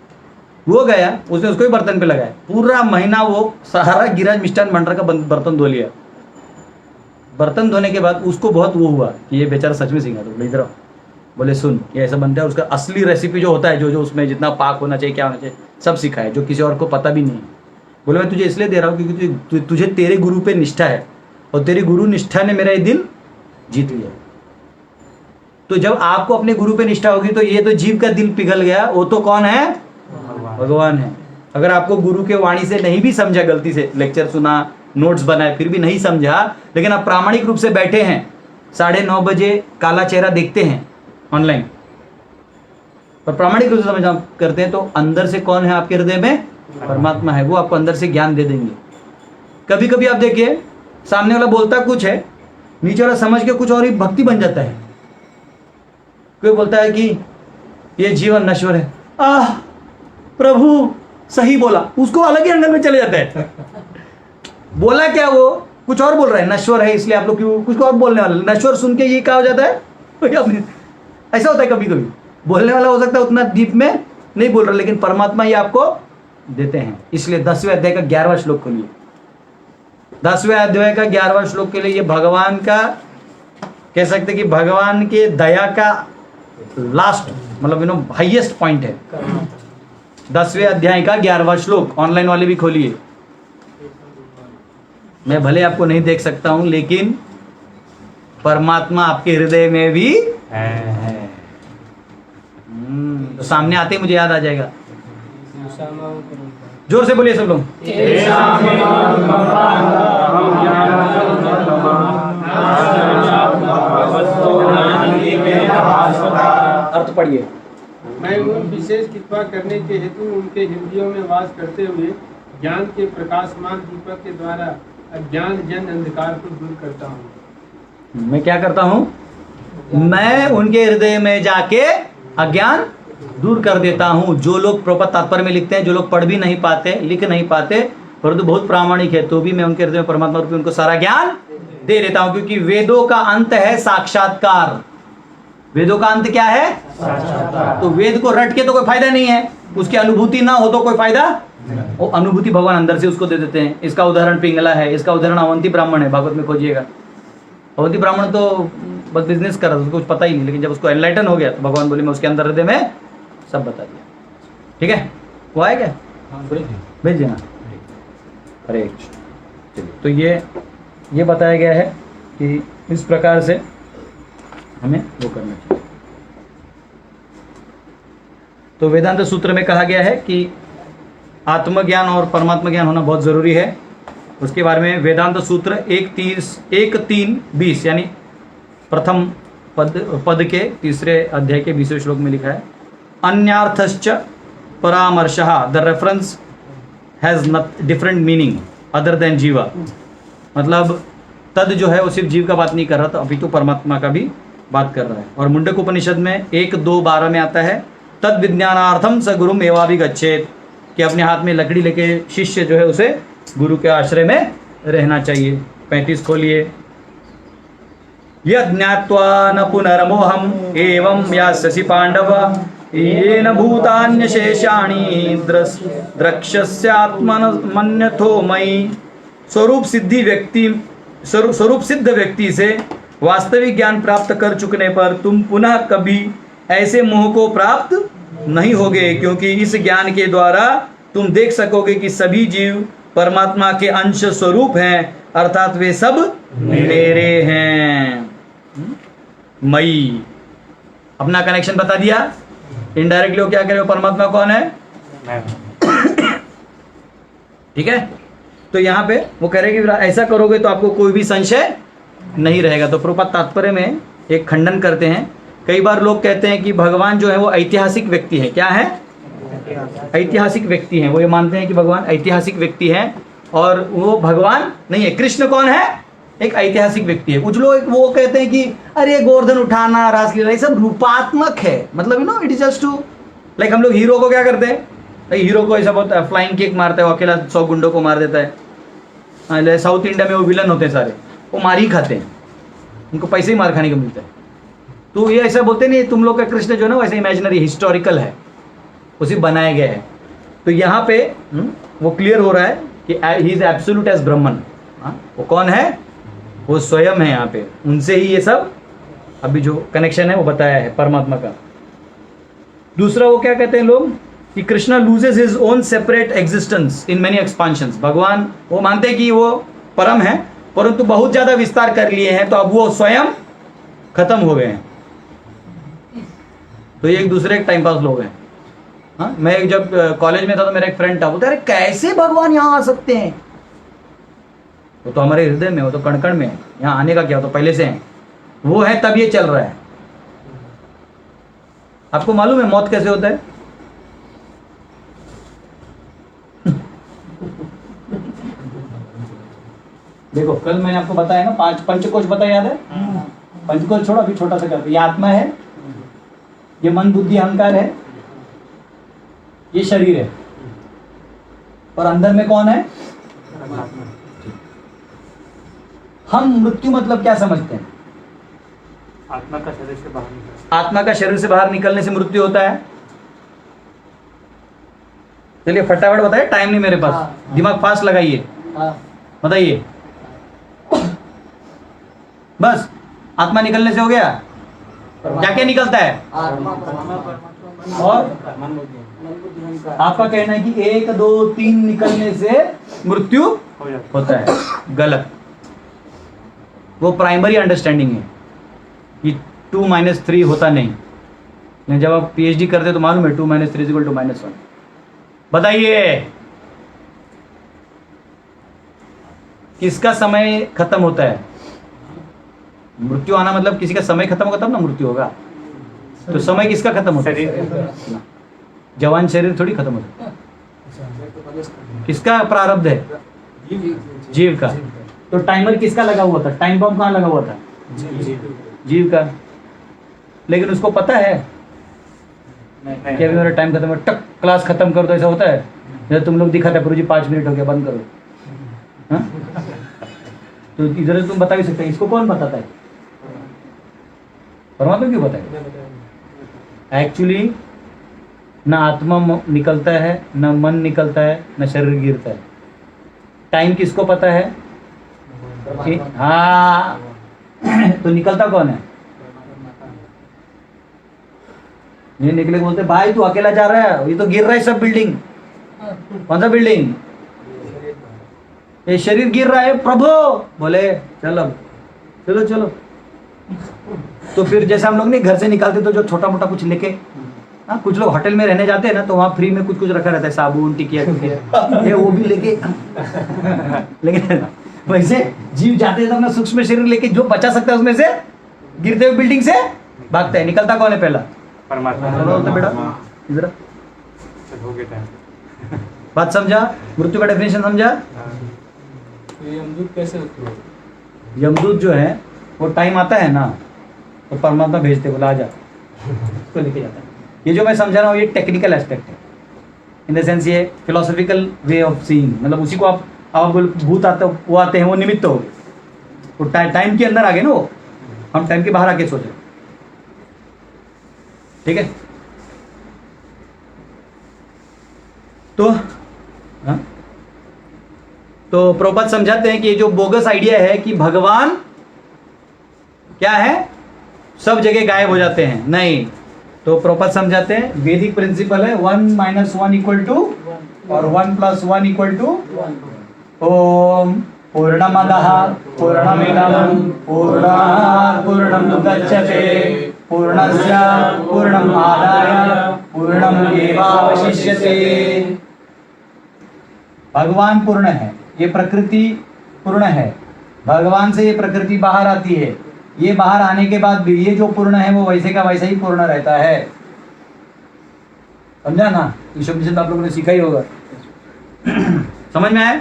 Speaker 1: वो गया, उसने उसको ही बर्तन पे लगाया, पूरा महीना वो सारा गिरिराज मिष्ठान भंडार का बर्तन धो लिया। बर्तन धोने के बाद उसको बहुत वो हुआ कि ये बेचारा सच में सीखा। तो इधर बोले सुन, ये ऐसा बनता है, उसका असली रेसिपी जो होता है, जो जो उसमें जितना पाक होना चाहिए, क्या होना चाहिए, सब सिखाया, जो किसी और को पता भी नहीं। बोले मैं तुझे इसलिए दे रहा हूँ क्योंकि तुझे तेरे गुरु पे निष्ठा है, और तेरी गुरु निष्ठा ने मेरा ये दिल जीत लिया। तो जब आपको अपने गुरु पे निष्ठा होगी तो ये तो जीव का दिल पिघल गया, वो तो कौन है, भगवान है। अगर आपको गुरु के वाणी से नहीं भी समझा, गलती से लेक्चर सुना, नोट्स बनाए, फिर भी नहीं समझा, लेकिन आप प्रामाणिक रूप से बैठे हैं, 9:30 बजे काला चेहरा देखते हैं ऑनलाइन, और प्रामाणिक रूप से समझ करते हैं, तो अंदर से कौन है आपके हृदय में, परमात्मा है। वो आपको अंदर से ज्ञान दे देंगे। कभी कभी आप देखिए, सामने वाला बोलता कुछ है, नीचे वाला समझ के कुछ और ही भक्ति बन जाता है। कोई बोलता है कि ये जीवन नश्वर है, आह प्रभु सही बोला, उसको अलग ही एंगल में चले जाता है। बोला क्या, वो कुछ और बोल रहा है, नश्वर है, इसलिए आप लोग क्यों कुछ और बोलने वाले। नश्वर सुन के ये क्या हो जाता है, ऐसा होता है। कभी कभी बोलने वाला हो सकता है उतना डीप में नहीं बोल रहा, लेकिन परमात्मा ये आपको देते हैं। इसलिए 10वें अध्याय का 11वां श्लोक खोलिए। 10वें अध्याय का 11वां श्लोक के लिए ये भगवान का, कह सकते कि भगवान के दया का लास्ट, मतलब हाईएस्ट पॉइंट है। 10वें अध्याय का 11वां श्लोक, ऑनलाइन वाले भी खोलिए। मैं भले आपको नहीं देख सकता हूं, लेकिन परमात्मा आपके हृदय में भी है। तो सामने आते ही मुझे याद आ जाएगा। जोर से बोलिए सब लोग। अर्थ पढ़िए।
Speaker 2: मैं उन विशेष कृपा करने के हेतु उनके हृदयों में वास करते हुए ज्ञान के प्रकाशमान दीपक के द्वारा अज्ञान जन अंधकार को दूर करता हूँ।
Speaker 1: मैं क्या करता हूँ? मैं उनके हृदय में जाके अज्ञान दूर कर देता हूँ। जो लोग प्रपद तात्पर्य में लिखते हैं, जो लोग पढ़ भी नहीं पाते, लिख नहीं पाते, परंतु बहुत प्रामाणिक है, तो भी मैं उनके हृदय में परमात्मा रूपी उनको सारा ज्ञान दे देता हूँ। क्योंकि वेदों का अंत है साक्षात्कार। वेदों का अंत क्या है? तो वेद को रट के तो कोई फायदा नहीं है, उसकी अनुभूति ना हो तो कोई फायदा। वो अनुभूति भगवान अंदर से उसको दे देते हैं। इसका उदाहरण पिंगला है, इसका उदाहरण अवंती ब्राह्मण है, भागवत में खोजिएगा। अवंती ब्राह्मण तो बस बिजनेस कर रहा था, उसको कुछ पता ही नहीं, लेकिन जब उसको एनलाइटन हो गया तो भगवान बोले मैं उसके अंदर हृदय में सब बता दिया। ठीक है, वो आया क्या? भेज देना। अरे चलिए, तो ये बताया गया है कि इस प्रकार से हमें वो करना चाहिए। तो वेदांत सूत्र में कहा गया है कि आत्मज्ञान और परमात्मा ज्ञान होना बहुत जरूरी है। उसके बारे में वेदांत सूत्र 1:3-20 यानी प्रथम पद के तीसरे अध्याय के 20वें श्लोक में लिखा है, अन्यार्थश्च परामर्शः, the reference has not different meaning other than jiva. मतलब तद जो है वो सिर्फ जीव का बात नहीं कर रहा था, अभी तो परमात्मा का भी बात कर रहा है। और मुंडक उपनिषद में 1:2-12 में आता है, तद विज्ञानार्थम स गुरुम एवाभिगच्छेत्, कि अपने हाथ में लकड़ी लेके शिष्य जो है उसे गुरु के आश्रय में रहना चाहिए। 35 खोलिए। यद ज्ञात्वा न पुनर्मोहम एवं यास्यसि पांडव येन भूतान्य शेषाणि द्रक्ष्यस्यात्मन्यथो मयि। स्वरूप सिद्ध व्यक्ति से वास्तविक ज्ञान प्राप्त कर चुकने पर तुम पुनः कभी ऐसे मोह को प्राप्त नहीं होगे, क्योंकि इस ज्ञान के द्वारा तुम देख सकोगे कि सभी जीव परमात्मा के अंश स्वरूप हैं, अर्थात वे सब मेरे हैं। मई अपना कनेक्शन बता दिया। इनडायरेक्टली वो क्या कह रहे हो, परमात्मा कौन है? ठीक है, तो यहाँ पे वो कह रहे कि ऐसा करोगे तो आपको कोई भी संशय नहीं रहेगा। तो प्रभुपाद तात्पर्य में एक खंडन करते हैं। कई बार लोग कहते हैं कि भगवान जो है वो ऐतिहासिक व्यक्ति है। क्या है? ऐतिहासिक व्यक्ति है। वो ये मानते हैं कि भगवान ऐतिहासिक व्यक्ति है और वो भगवान नहीं है। कृष्ण कौन है? एक ऐतिहासिक व्यक्ति है। कुछ लोग वो कहते हैं कि अरे गोवर्धन उठाना, रासलीला, ये सब रूपात्मक है। मतलब you know it is just to like हम लोग हीरो को क्या करते हैं, हीरो को ऐसा बहुत फ्लाइंग किक मारता है, वो अकेला 100 गुंडों को मार देता है। साउथ इंडिया में वो विलन होते हैं सारे, वो मार ही खाते हैं, उनको पैसे ही मार खाने को मिलता है। तो ये ऐसा बोलते नहीं, तुम लोग का कृष्ण जो है ना वैसे इमेजिनरी हिस्टोरिकल है, उसी बनाया गया है। तो यहाँ पे वो क्लियर हो रहा है कि ही इज एब्सोल्यूट एज ब्रह्मन। वो कौन है? वो स्वयं है। यहाँ पे उनसे ही ये सब अभी जो कनेक्शन है वो बताया है परमात्मा का। दूसरा वो क्या कहते हैं लोग कि Krishna loses his own separate existence in many expansions. भगवान वो मानते हैं कि वो परम है, परंतु बहुत ज्यादा विस्तार कर लिए हैं, तो अब वो स्वयं खत्म हो गए हैं। तो ये एक दूसरे के टाइम पास लोग हैं। हाँ, मैं जब कॉलेज में था तो मेरा एक फ्रेंड था, बोलता अरे कैसे भगवान यहाँ आ सकते हैं? वो तो हमारे हृदय में, वो तो कण कण में है, यहाँ आने का क्या, तो पहले से है। वो है तब ये चल रहा है। आपको मालूम है मौत कैसे होता है? देखो कल मैंने आपको बताया ना 5 पंचकोश बताया, याद है? पंचकोश छोड़ो, अभी छोटा सा करते। ये आत्मा है, ये मन बुद्धि अहंकार है, ये शरीर है, और अंदर में कौन है? हम मृत्यु मतलब क्या समझते हैं?
Speaker 2: आत्मा का शरीर से बाहर निकलना।
Speaker 1: आत्मा का शरीर से बाहर निकलने से मृत्यु होता है। चलिए फटाफट बताइए, टाइम नहीं मेरे पास, दिमाग फास्ट लगाइए, बताइए। बस आत्मा निकलने से हो गया। क्या क्या निकलता है? और आपका कहना है कि 1 2 3 निकलने से मृत्यु होता है। गलत। वो प्राइमरी अंडरस्टैंडिंग है कि 2 - 3 होता नहीं। लेकिन जब आप PhD करते तो मालूम है 2 - 3 = -1। बताइए किसका समय खत्म होता है? मृत्यु आना मतलब किसी का समय खत्म होगा तब ना मृत्यु होगा। तो समय किसका खत्म होता है? जवान शरीर थोड़ी खत्म होता है। किसका प्रारब्ध है? जीव का। तो टाइमर किसका लगा हुआ था? टाइम बम कहाँ लगा हुआ था? जीव का। लेकिन उसको पता है कि अभी मेरा टाइम खत्म है, टक क्लास खत्म कर दो, ऐसा होता है? जब तुम लोग दिखाते प्रभु जी 5 मिनट हो गया, बंद करो। हाँ? तो इधर तुम बता भी सकते हैं, इसको कौन बताता है? परमात्मा क्यों बताएगा? एक्चुअली ना आत्मा निकलता है, ना मन निकलता है, ना शरीर गिरता है। टाइम किसको पता है? हाँ तो निकलता कौन है? ये निकले बोलते भाई तू अकेला जा रहा है, ये तो गिर रहा है सब बिल्डिंग। कौन सा बिल्डिंग? ये शरीर गिर रहा है प्रभु। बोले चलो चलो चलो। तो फिर जैसे हम लोग नहीं घर से निकालते तो जो छोटा मोटा कुछ लेके, हाँ कुछ लोग होटल में रहने जाते हैं ना, तो वहाँ फ्री में कुछ कुछ रखा रहता है, साबुन टिकिया ये वो भी लेके। लेकिन वैसे जीव जाते हैं तो अपना सूक्ष्म शरीर लेके जो बचा सकता है उसमें से गिरते हुए बिल्डिंग से भागता है। निकलता कौन है पहला? परमात्मा। बेटा इधर बात समझा? मृत्यु का डेफिनेशन समझा?
Speaker 2: यमदूत कैसे?
Speaker 1: यमदूत जो है वो टाइम आता है ना तो परमात्मा भेजते, बोला आ जा, उसको लेके जाता है। ये जो मैं समझा रहा हूँ ये टेक्निकल एस्पेक्ट है, इन द सेंस ये फिलोसॉफिकल वे ऑफ सीइंग। मतलब उसी को आप भूत आते वो आते हैं, वो निमित्त हो गए, वो टाइम के अंदर आ गए ना, वो हम टाइम के बाहर आके सोचे। ठीक है? तो हाँ? तो प्रभुपाद समझाते हैं कि ये जो बोगस आइडिया है कि भगवान क्या है, सब जगह गायब हो जाते हैं, नहीं। तो प्रभुपाद समझाते हैं वैदिक प्रिंसिपल है 1 - 1 = 2 और 1 + 1 = ओम पूर्णमदः पूर्णमिदं पूर्णात् पूर्णमुदच्यते पूर्णस्य पूर्णमादाय पूर्णमेवावशिष्यते। भगवान पूर्ण है, ये प्रकृति पूर्ण है, भगवान से ये प्रकृति बाहर आती है, ये बाहर आने के बाद भी ये जो पूर्ण है वो वैसे का वैसा ही पूर्ण रहता है। समझा ना? ईश्वर आप लोगों ने सीखा ही होगा। समझ में आए?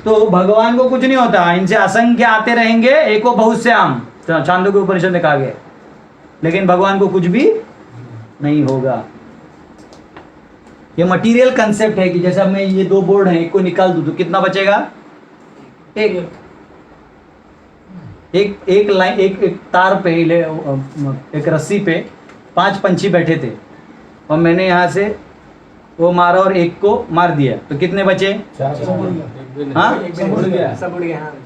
Speaker 1: तो भगवान को कुछ नहीं होता, इनसे असंख्य आते रहेंगे, एको बहुश्याम, चांदों के उपनिषद में कहा गया। लेकिन भगवान को कुछ भी नहीं होगा। ये मटेरियल कंसेप्ट है कि जैसे अब मैं ये 2 बोर्ड हैं, एक को निकाल दूं तो कितना बचेगा? एक लाइन, एक तार पे, एक रस्सी पे 5 पंछी बैठे थे और मैंने यहाँ से वो मारा और एक को मार दिया, तो कितने बचे? 4। हाँ,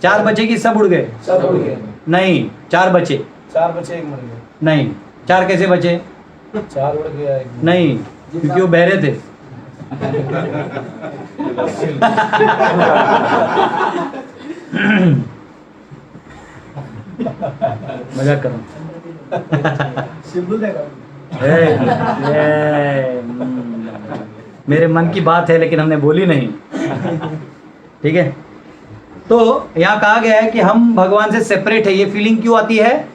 Speaker 1: 4 बचे कि सब उड़ गए? सब उड़ गए। नहीं, 4 बचे।
Speaker 3: 4 बचे, 1 मर गया।
Speaker 1: नहीं, 4 कैसे बचे?
Speaker 3: 4 उड़ गया, 1
Speaker 1: नहीं, क्योंकि वो बहरे थे। मजाक कर रहा हूँ। मेरे मन की बात है लेकिन हमने बोली नहीं। ठीक है? तो यहाँ कहा गया है कि हम भगवान से सेपरेट है। ये फीलिंग क्यों आती है?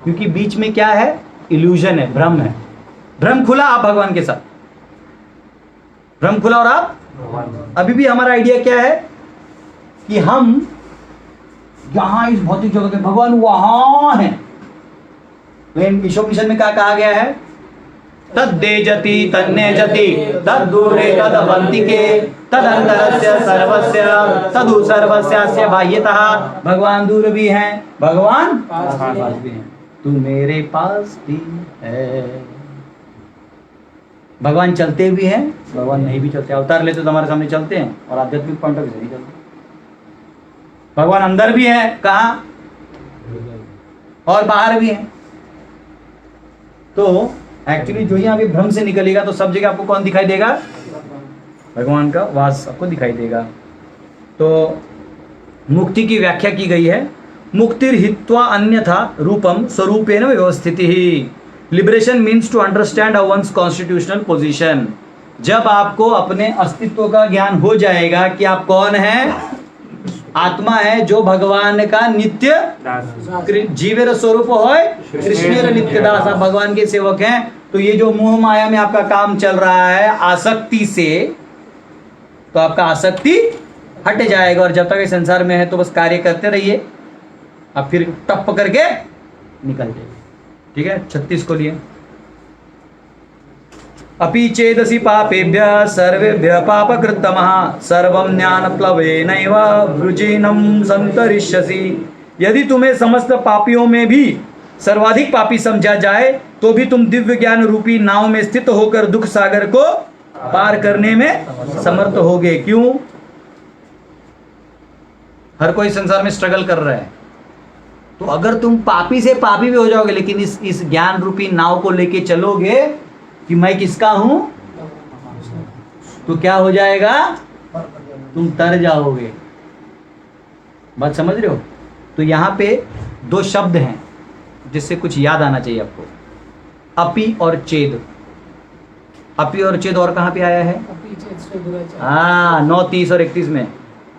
Speaker 1: क्योंकि बीच में क्या है? इल्यूजन है, भ्रम है। भ्रम खुला आप भगवान के साथ, भ्रम खुला और आप अभी भी। हमारा आइडिया क्या है कि हम यहां इस भौतिक जगत में, भगवान वहां है। लेकिन ईशोपनिषद में क्या कहा गया है? तद्देजति तन्नेजति तद्दूरे तदवंतिके तदंतरस्य सर्वस्य तदु सर्वस्यास्य बाह्यतः। भगवान दूर भी हैं, भगवान पास भी हैं। तू मेरे पास भी है। भगवान चलते भी हैं, भगवान नहीं भी चलते। अवतार लेते तो हमारे सामने चलते हैं और आध्यात्मिक पॉइंट ऑफ व्यू से नहीं चलते। भगवान अंदर भी है, कहाँ? और बाहर भी है। तो एक्चुअली जो यहाँ अभी भ्रम से निकलेगा तो सब जगह आपको कौन दिखाई देगा? भगवान का वास आपको दिखाई देगा। तो मुक्ति की व्याख्या की गई है मुक्तिर हित्वा अन्यथा रूपम स्वरूपेण व्यवस्थितिः। Liberation means to understand once constitutional position. जब आपको अपने अस्तित्व का ज्ञान हो जाएगा कि आप कौन हैं, आत्मा है जो भगवान का नित्य जीवेर स्वरूप होय कृष्णेर नित्य दास, आप भगवान के सेवक हैं, तो ये जो मोह माया में आपका काम चल रहा है आसक्ति से, तो आपका आसक्ति हट जाएगा। और जब तक इस संसार में है तो बस कार्य करते रहिए, अब फिर टप करके निकल जाइए। ठीक है, 36 को लिए। अपि चेदसि पापेभ्यः सर्वेभ्यः पापकृत्तमः सर्वं ज्ञानप्लवेनैव वृजिनं संतरिष्यसि। यदि तुम्हें समस्त पापियों में भी सर्वाधिक पापी समझा जाए तो भी तुम दिव्य ज्ञान रूपी नाव में स्थित होकर दुख सागर को पार करने में समर्थ होगे। क्यों? हर कोई संसार में स्ट्रगल कर रहा है, तो अगर तुम पापी से पापी भी हो जाओगे, लेकिन इस ज्ञान रूपी नाव को लेके चलोगे कि मैं किसका हूं, तो क्या हो जाएगा? तुम तर जाओगे। बात समझ रहे हो? तो यहां पे 2 शब्द हैं जिससे कुछ याद आना चाहिए आपको, अपि और चेद। अपि और चेद और कहां पे आया है? 9, 30 और 31 में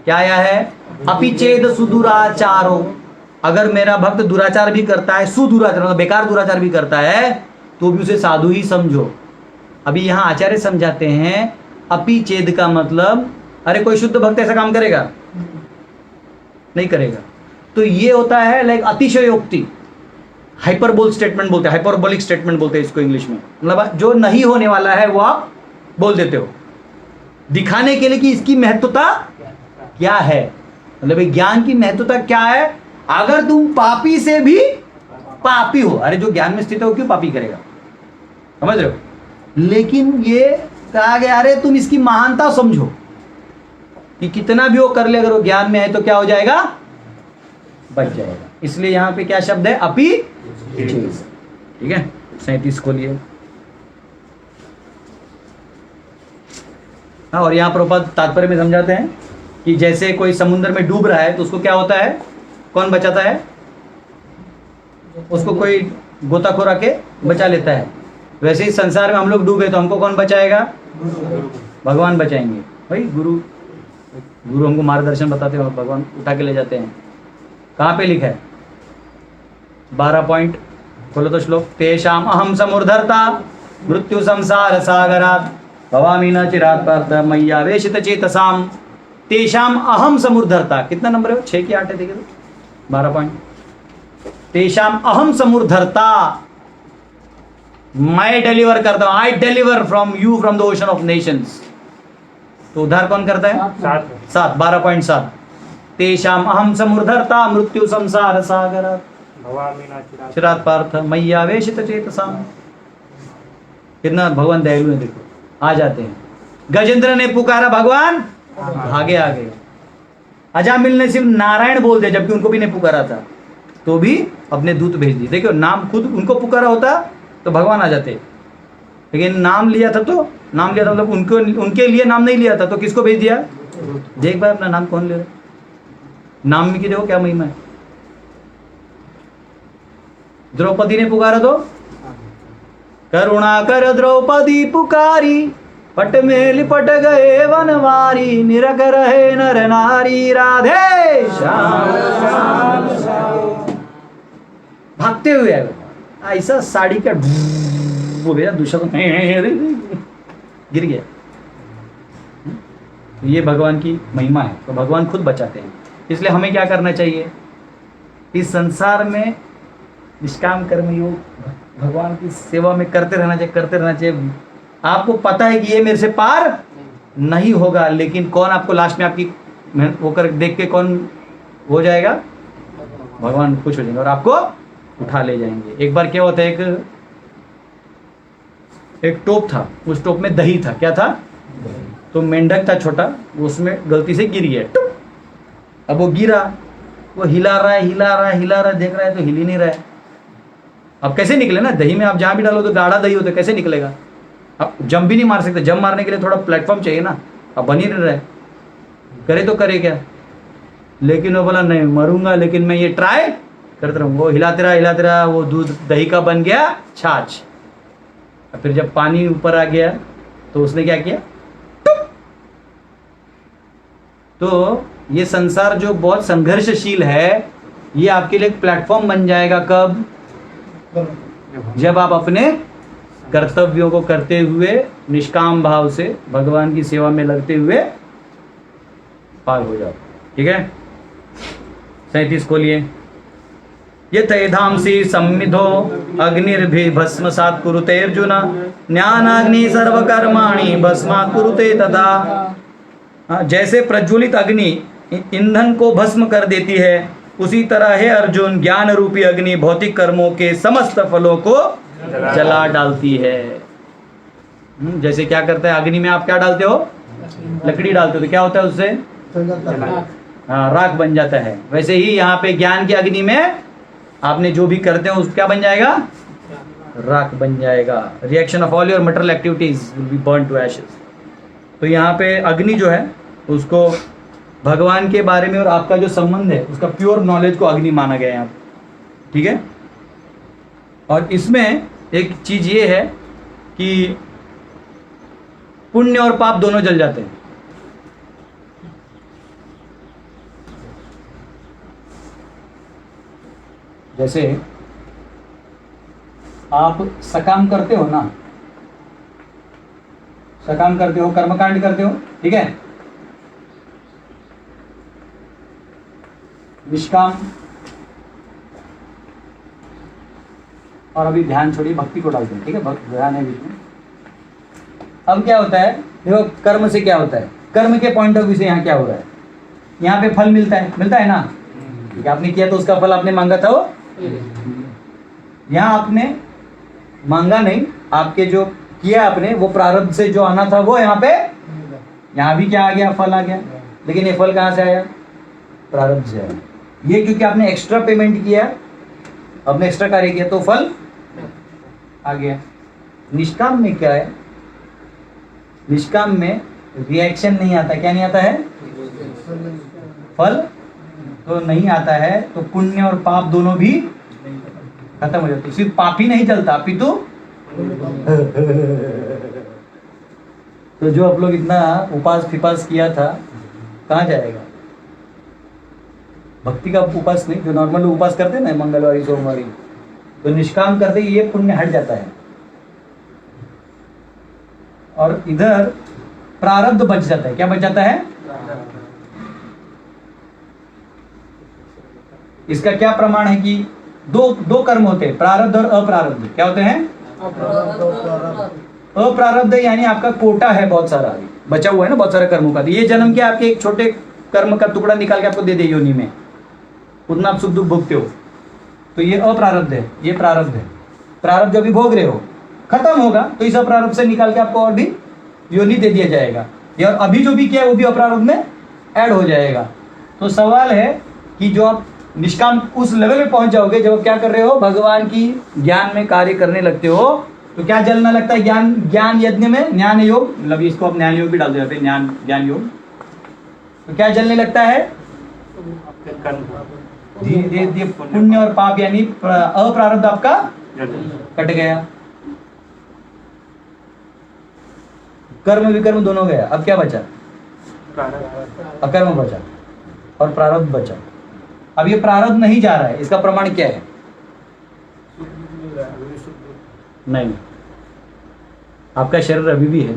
Speaker 1: क्या आया है? अपि चेद सुदुराचारो। अगर मेरा भक्त दुराचार भी करता है, सुदुराचार मतलब बेकार दुराचार भी करता है, तो भी उसे साधु ही समझो। अभी यहाँ आचार्य समझाते हैं अपि चेद का मतलब, अरे कोई शुद्ध भक्त ऐसा काम करेगा? नहीं करेगा। तो ये होता है लाइक अतिशयोक्ति, हाइपरबोल स्टेटमेंट बोलते हैं, हाइपरबोलिक स्टेटमेंट बोलते हैं इसको इंग्लिश में। मतलब जो नहीं होने वाला है वो आप बोल देते हो दिखाने के लिए कि इसकी महत्वता क्या है, मतलब ज्ञान की महत्वता क्या है। अगर तुम पापी से भी पापी हो, अरे जो ज्ञान में स्थित हो क्यों पापी करेगा, समझ रहे हो? लेकिन ये कहा गया अरे तुम इसकी महानता समझो कि कितना भी वो कर ले, अगर वो ज्ञान में है तो क्या हो जाएगा? बच जाएगा। इसलिए यहां पे क्या शब्द है? अपि चेद। ठीक है, 37 को लिए। हाँ, और यहाँ प्रभुपाद तात्पर्य में समझाते हैं कि जैसे कोई समुद्र में डूब रहा है तो उसको क्या होता है? कौन बचाता है? उसको कोई गोताखोर आके बचा लेता है। वैसे ही संसार में हम लोग डूबे तो हमको कौन बचाएगा? भगवान बचाएंगे। भाई गुरु हमको मार्गदर्शन बताते हैं और भगवान उठा के ले जाते हैं। कहाँ पे लिखा है? 12 पॉइंट खोलो तो श्लोक। तेषाम अहम समुद्धरता मृत्यु संसार सागरात भवामि न चिरात् पार्थ मय्यावेशित चेतसाम। तेषाम अहम समुद्धरता, कितना नंबर है? 6 की 8 है, देखिए तो 12 पॉइंट। तेषाम अहम समुद्धरता, मैं डिलीवर करता हूं, I deliver from you from the ocean of Nations. तो उद्धार कौन करता है? 7, 12.7। तेषाम अहम समुद्धरता मृत्यु संसार सागर चिरात् पार्थ मय्यावेशित चेतसाम। कितना भगवान दयालु है, देखो आ जाते हैं। गजेंद्र ने पुकारा, भगवान भागे आ गए। अजामिल ने सिर्फ नारायण बोल दिया जबकि उनको भी नहीं पुकारा था, तो भी अपने दूत भेज दिए। देखो नाम खुद उनको पुकारा होता तो भगवान आ जाते, लेकिन नाम लिया था तो नाम लिया था मतलब उनके लिए नाम नहीं लिया था, तो किसको भेज दिया? देख भाई अपना नाम कौन ले रहा, नाम में की देखो क्या महिमा है। द्रौपदी ने पुकारा तो करुणा कर द्रौपदी पुकारी, पट में लिपट गए वनवारी, निरख रहे नर नारी राधे श्याम। भागते हुए ऐसा साड़ी का वो भेजा, दूसरा तो गिर गया। तो ये भगवान की महिमा है, तो भगवान खुद बचाते हैं। इसलिए हमें क्या करना चाहिए? इस संसार में निष्काम कर्म योग भगवान की सेवा में करते रहना चाहिए। आपको पता है कि ये मेरे से पार नहीं होगा, लेकिन कौन आपको लास्ट में आपकी वो कर देख के कौन हो जाएगा? भगवान खुश हो जाएंगे और आपको उठा ले जाएंगे। एक बार क्या होता है, एक टोप था, उस टोप में दही था। क्या था? तो मेंढक था छोटा, उसमें गलती से गिर गया। अब वो गिरा, वो हिला रहा है, देख रहा है तो हिल ही नहीं रहा है। अब कैसे निकले ना, दही में आप जहां भी डालो तो गाढ़ा दही होता है, कैसे निकलेगा? अब जंप भी नहीं मार सकते, जंप मारने के लिए थोड़ा प्लेटफॉर्म चाहिए ना, अब बन ही नहीं रहा है, करे तो करे क्या? लेकिन वो बोला नहीं मरूंगा, लेकिन मैं ये ट्राई करते रहूंगा। वो हिलाते रहा, वो दूध दही का बन गया छाछ। फिर जब पानी ऊपर आ गया तो उसने क्या किया, तो ये संसार जो बहुत संघर्षशील है, ये आपके लिए एक प्लेटफॉर्म बन जाएगा। कब? जब आप अपने कर्तव्यों को करते हुए निष्काम भाव से भगवान की सेवा में लगते हुए पार हो जाओ। ठीक है, 37 खोलिए। ये तैधांसी सम्मिधो अग्निर्भि भस्मसात् कुरुते अर्जुन, ज्ञानाग्नि सर्वकर्माणि भस्मात् कुरुते तथा। जैसे प्रज्वलित अग्नि ईंधन को भस्म कर देती है, उसी तरह है अर्जुन ज्ञान रूपी अग्नि भौतिक कर्मों के समस्त फलों को जला डालती है। जैसे क्या करता है अग्नि में, आप क्या डालते हो, लकड़ी डालते हो, तो क्या होता है उससे, हाँ राख बन जाता है। वैसे ही यहाँ पे ज्ञान की अग्नि में आपने जो भी करते हो उस क्या बन जाएगा, राख बन जाएगा। Reaction of all your material activities will be burn to ashes. तो यहाँ पे अग्नि जो है उसको भगवान के बारे में और आपका जो संबंध है उसका प्योर नॉलेज को अग्नि माना गया है यहाँ। ठीक है, और इसमें एक चीज ये है कि पुण्य और पाप दोनों जल जाते हैं। जैसे आप सकाम करते हो ना, सकाम करते हो, कर्मकांड करते हो, ठीक है, निष्काम, और अभी ध्यान छोड़िए, भक्ति को डालते हैं। ठीक है, भक्त ध्यान है बीच में। अब क्या होता है, देखो कर्म से क्या होता है, कर्म के पॉइंट ऑफ व्यू से यहाँ क्या हो रहा है, यहाँ पे फल मिलता है ना, ठीक है, आपने किया तो उसका फल आपने मांगा था, वो यहाँ आपने मांगा नहीं, आपके जो किया आपने वो प्रारब्ध से जो आना था वो यहाँ पे, यहाँ भी क्या आ गया, फल आ गया। लेकिन ये फल कहाँ से आया, प्रारब्ध से आया। ये क्योंकि आपने एक्स्ट्रा पेमेंट किया, आपने एक्स्ट्रा कार्य किया तो फल आ गया। निष्काम में क्या है, निष्काम में रिएक्शन नहीं आता। क्या नहीं आता है, फल तो नहीं आता है, तो पुण्य और पाप दोनों भी खत्म हो जाते। सिर्फ पाप ही नहीं चलता, अपितु तो जो आप लोग इतना उपास फिपास किया था कहाँ जाएगा, भक्ति का उपास नहीं, जो नॉर्मल उपास करते हैं ना मंगलवारी सोमवारी, तो निष्काम करते ये पुण्य हट जाता है और इधर प्रारब्ध बच जाता है। क्या बच जाता है, इसका क्या प्रमाण है कि दो कर्म होते हैं, प्रारब्ध और अप्रारब्ध। क्या होते हैं, अप्रारब्ध यानी आपका कोटा है बहुत सारा, बचा हुआ है ना बहुत सारे कर्मों का, तो ये जन्म के आपके एक छोटे कर्म का टुकड़ा निकाल के आपको दे दे योनि में, उतना आप सुख दुख भोगते हो, तो ये अप्रारब्ध है, ये प्रारब्ध है। प्रारब्ध अभी भोग रहे हो, खत्म होगा तो इस अप्रारब्ध से निकाल के आपको और भी योनि दे दिया जाएगा, और अभी जो भी किया है वो भी अप्रारब्ध में ऐड हो जाएगा। तो सवाल है कि जो आप निष्काम उस लेवल पे पहुंच जाओगे जब आप क्या कर रहे हो, भगवान की ज्ञान में कार्य करने लगते हो, तो क्या जलना लगता है, ज्ञान यज्ञ में ज्ञान योग, मतलब इसको आप ज्ञान योग भी डाल देते हैं, ज्ञान योग, तो क्या जलने लगता है, धीरे धीरे पुण्य और पाप यानी अप्रारब्ध आपका कट गया, कर्म विकर्म दोनों गया। अब क्या बचा, अकर्म बचा और प्रारब्ध बचा। अब ये प्रारब्ध नहीं जा रहा है, इसका प्रमाण क्या है, नहीं, आपका शरीर अभी भी है,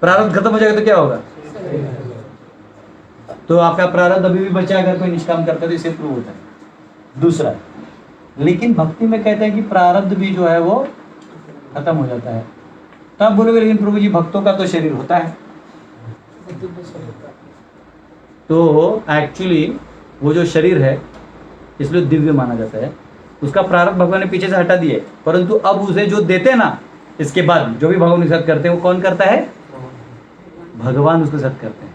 Speaker 1: प्रारब्ध खत्म हो जाएगा तो क्या होगा, तो आपका प्रारब्ध अभी भी बचा, अगर कोई निष्काम करता है तो इसे प्रूव होता है। दूसरा, लेकिन भक्ति में कहते हैं कि प्रारब्ध भी जो है वो खत्म हो जाता है। तब बोलोगे लेकिन प्रभु जी भक्तों का तो शरीर होता है, तो एक्चुअली वो जो शरीर है इसलिए दिव्य माना जाता है, उसका प्रारब्ध भगवान ने पीछे से हटा दिया है, परंतु अब उसे जो देते हैं ना, इसके बाद जो भी भगवान के साथ करते हैं वो कौन करता है, भगवान उसके साथ करते हैं।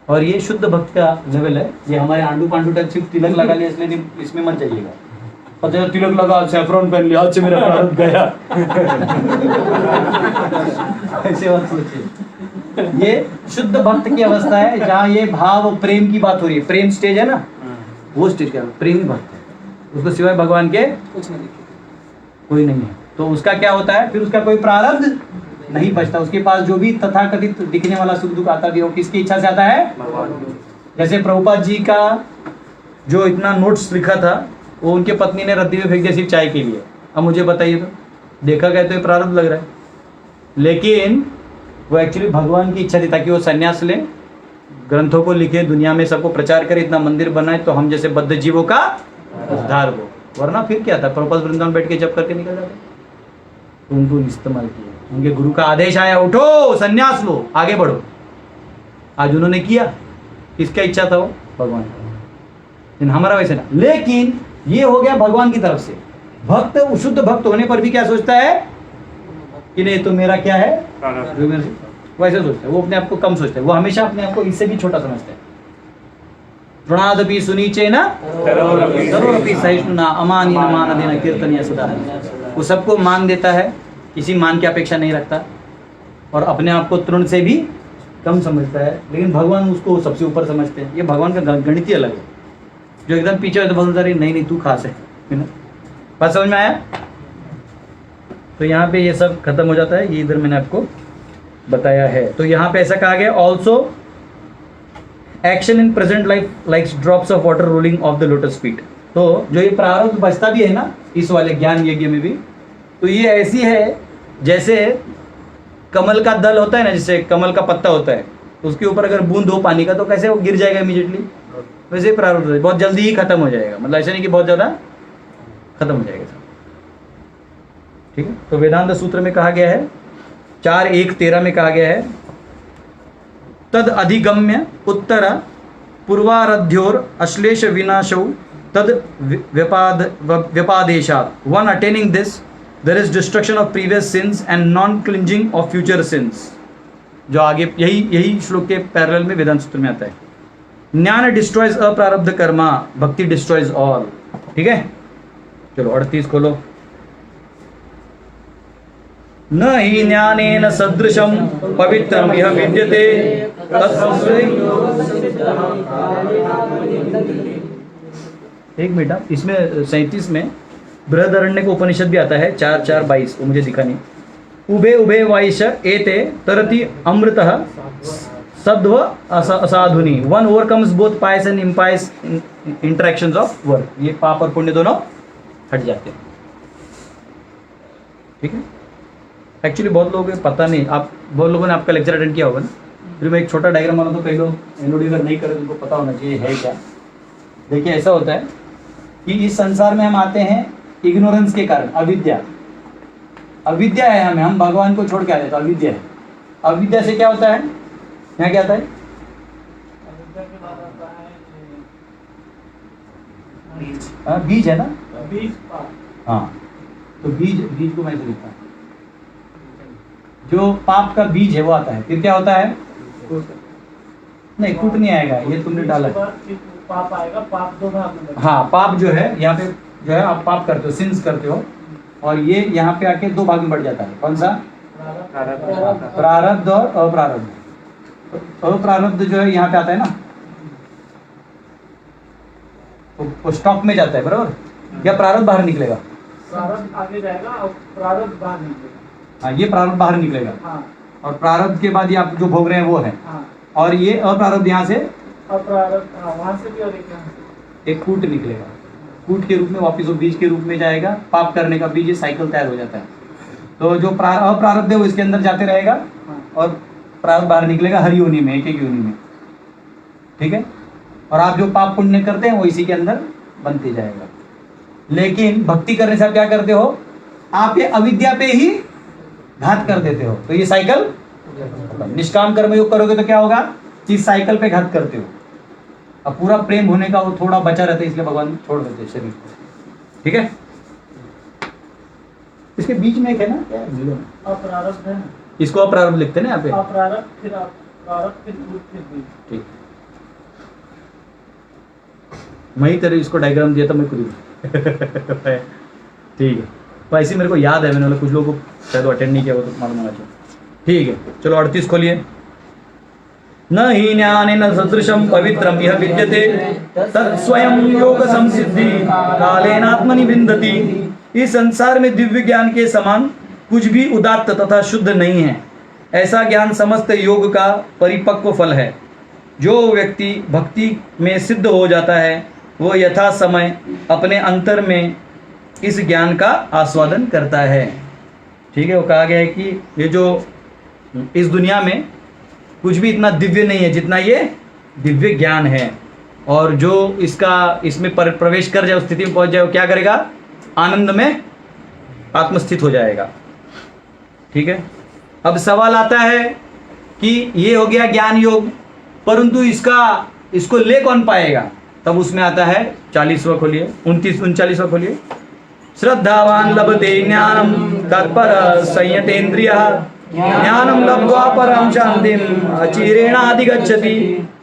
Speaker 1: और ये शुद्ध भक्त का लेवल है। ये हमारे आंडू पांडू टाइप सिर्फ तिलक लगा लिया इसलिए इसमें मत जाइएगा, पता तिलक लगा, सैफरॉन पहन लिया, आज से मेरा प्रारब्ध गया ऐसे मत सोचिए। ये शुद्ध भक्त की अवस्था है जहाँ ये भाव प्रेम की बात हो रही है। प्रेम स्टेज है ना, वो स्टेज क्या, प्रेम ही भक्त है, उसको सिवाय भगवान के कोई नहीं है। तो उसका क्या होता है फिर, उसका कोई प्रारब्ध नहीं बचता, उसके पास जो भी तथाकथित दिखने वाला सुख दुख आता भी हो किसकी इच्छा से आता है। जैसे प्रभुपाद जी का जो इतना नोट्स लिखा था वो उनके पत्नी ने रद्दी में फेंक दिया सिर्फ चाय के लिए। अब मुझे बताइए तो, देखा गया तो ये प्रारब्ध लग रहा है, लेकिन वो एक्चुअली भगवान की इच्छा थी ताकि वो संन्यास ले, ग्रंथों को लिखे, दुनिया में सबको प्रचार करे, इतना मंदिर बनाए तो हम जैसे बद्ध जीवों का उद्धार हो। वरना फिर क्या था, प्रभुपाद वृंदावन बैठ के जप करके निकल जाते। तो उनको इस्तेमाल किया, उनके गुरु का आदेश आया उठो संन्यास लो आगे बढ़ो। आज उन्होंने किया, किसका इच्छा था वो, भगवान का। लेकिन हमारा वैसे ना, लेकिन ये हो गया भगवान की तरफ से। भक्त शुद्ध भक्त होने पर भी क्या सोचता है कि नहीं तो मेरा क्या है, वैसे सोचता है वो, अपने आप को कम सोचता है, वो हमेशा अपने आप को इससे भी छोटा समझता है। तृणादपि सुनीचे ना सर्वरपि सहिष्णुना अमानी न मान देना कीर्तनीय सदा। वो सबको मान देता है, किसी मान की अपेक्षा नहीं रखता, और अपने आप को तृण से भी कम समझता है। लेकिन भगवान उसको सबसे ऊपर समझते हैं। ये भगवान का गणित ही अलग है। जो एकदम पीछे हो तो बोलता रही नहीं तू खास है ना। बात समझ में आया। तो यहाँ पे ये सब खत्म हो जाता है, ये इधर मैंने आपको बताया है। तो यहाँ पे ऐसा कहा गया, also action in present life likes drops of water rolling of the lotus feet. तो जो ये प्रारब्ध बचता भी है ना इस वाले ज्ञान यज्ञ में भी, तो ये ऐसी है जैसे कमल का दल होता है ना, जैसे कमल का पत्ता होता है, तो उसके ऊपर अगर बूंद हो पानी का तो कैसे वो गिर जाएगा इमीडिएटली, वैसे प्रारब्ध बहुत जल्दी ही खत्म हो जाएगा। मतलब ऐसा नहीं कि बहुत ज़्यादा खत्म हो जाएगा। ठीक है। तो वेदांत सूत्र में कहा गया है 4:1-13 में कहा गया है, तद अधिगम्य उत्तर पूर्वारध्योर अश्लेष विनाशौ तद व्यपादेशात्। One attaining this there is destruction of previous sins and non clinging of future sins. जो आगे यही श्लोक के पैरेलल में वेदांत सूत्र में आता है। ज्ञान डिस्ट्रॉयज अप्रारब्ध कर्मा, भक्ति डिस्ट्रॉयज ऑल। ठीक है, चलो 38 खोलो। न हि ज्ञानेन सदृशं पवित्रम इह विद्यते एक मिनट, इसमें 37 में बृहदारण्यक उपनिषद भी आता है 4:4-22, वो मुझे दिखा नहीं। उभे उभे वाइश एते तरति अमृतः सद्व असाधुनी। One overcomes both pious and impious interactions of work. ये पाप और पुण्य दोनों हट जाते हैं। ठीक है। एक्चुअली बहुत लोगों को पता नहीं, आप बहुत लोगों ने आपका लेक्चर अटेंड किया होगा ना, फिर मैं एक छोटा डायग्राम बना तो कई लोग एनओडी अगर नहीं करे तो उनको पता होना चाहिए है क्या। देखिए ऐसा होता है कि इस संसार में हम आते हैं इग्नोरेंस के कारण, अविद्या। अविद्या है हमें, हम भगवान को छोड़ के आते हैं तो अविद्या है। अविद्या से क्या होता है, यहाँ क्या आता है, बीज है ना, हाँ। तो बीज को मैं से लिखता हूँ, जो पाप का बीज है वो आता है। फिर क्या होता है, नहीं कूट नहीं आएगा, ये तुमने डाला है।
Speaker 3: पाप आएगा, पाप दो भाग में।
Speaker 1: हाँ, पाप जो है यहाँ पे जो है आप पाप करते हो, सिंस करते हो, और ये यहाँ पे आके दो भाग में बढ़ जाता है। कौन सा, प्रारब्ध और अप्रारब्ध। अप्रारब्ध जो है यहाँ पे आता है ना, तो स्टॉक में जाता है, बराबर। या प्रारब्ध बाहर निकलेगा,
Speaker 3: प्रारब्ध आगे जाएगा और प्रारब्ध बाहर निकलेगा।
Speaker 1: हाँ, ये प्रारब्ध बाहर निकलेगा।
Speaker 3: हाँ।
Speaker 1: और प्रारब्ध के बाद ये आप जो भोग रहे हैं वो है।
Speaker 3: हाँ।
Speaker 1: और ये अप्रारब्ध यहाँ से,
Speaker 3: अप्रारब्ध वहाँ से भी और एक यहाँ से।
Speaker 1: एक कूट निकलेगा, कूट के रूप में वापिस वो बीज के रूप में जाएगा। पाप करने का बीज, ये साइकिल तैयार हो जाता है। तो जो अप्रारब्ध है वो इसके अंदर जाते रहेगा, और प्रारब्ध बाहर निकलेगा हर योनि में, एक एक योनि में। ठीक है। और आप जो पाप पुण्य करते हैं वो इसी के अंदर बनते जाएगा। लेकिन भक्ति करने से आप क्या करते हो, आप ये अविद्या पे ही घात कर देते हो, तो ये साइकिल। निष्काम कर्म योग करोगे तो क्या होगा, इस साइकिल पे घात करते हो। अब पूरा प्रेम होने का वो थोड़ा बचा रहता है, इसलिए भगवान छोड़ देते हैं शरीर को। ठीक है। इसके बीच में एक है ना, क्या है,
Speaker 3: अप्रारब्ध है,
Speaker 1: इसको अप्रारब्ध लिखते हैं ना यहाँ पे।
Speaker 3: अप्रारब्ध फिर प्रारब्ध फिर कूट फिर बीज।
Speaker 1: ठीक, मैं ही तेरे इसको डायग्राम दिया था, मैं खुद ही ठीक है। तो ऐसे मेरे को याद है, मैंने कुछ लोगों को शायद अटेंड नहीं किया वो तो मालूम होना चाहिए। ठीक है, चलो 38 खोलिए। न ही ज्ञानेन सदृशं पवित्रम यह विद्यते तत् स्वयं योग संसिद्धि कालेनात्मनि विन्दति। इस संसार में दिव्य ज्ञान के समान कुछ भी उदात्त तथा शुद्ध नहीं है। ऐसा ज्ञान समस्त योग का परिपक्व फल है। जो व्यक्ति भक्ति में सिद्ध हो जाता है वो यथा समय अपने अंतर में इस ज्ञान का आस्वादन करता है। ठीक है, वो कहा गया है कि ये जो इस दुनिया में कुछ भी इतना दिव्य नहीं है जितना ये दिव्य ज्ञान है, और जो इसमें प्रवेश कर जाए, उस स्थिति में पहुंच जाए, वो क्या करेगा? आनंद में आत्मस्थित हो जाएगा। ठीक है, अब सवाल आता है कि ये हो गया ज्ञान योग, परंतु इसको ले कौन पाएगा? तब उसमें आता है 40वां खोलिए, 39वां खोलिए। श्रद्धावान लभते ज्ञानम तत्पर संयतेन्द्रियः ज्ञानम लब्ध्वा परम शांतिम अचिरेणाधिगच्छति।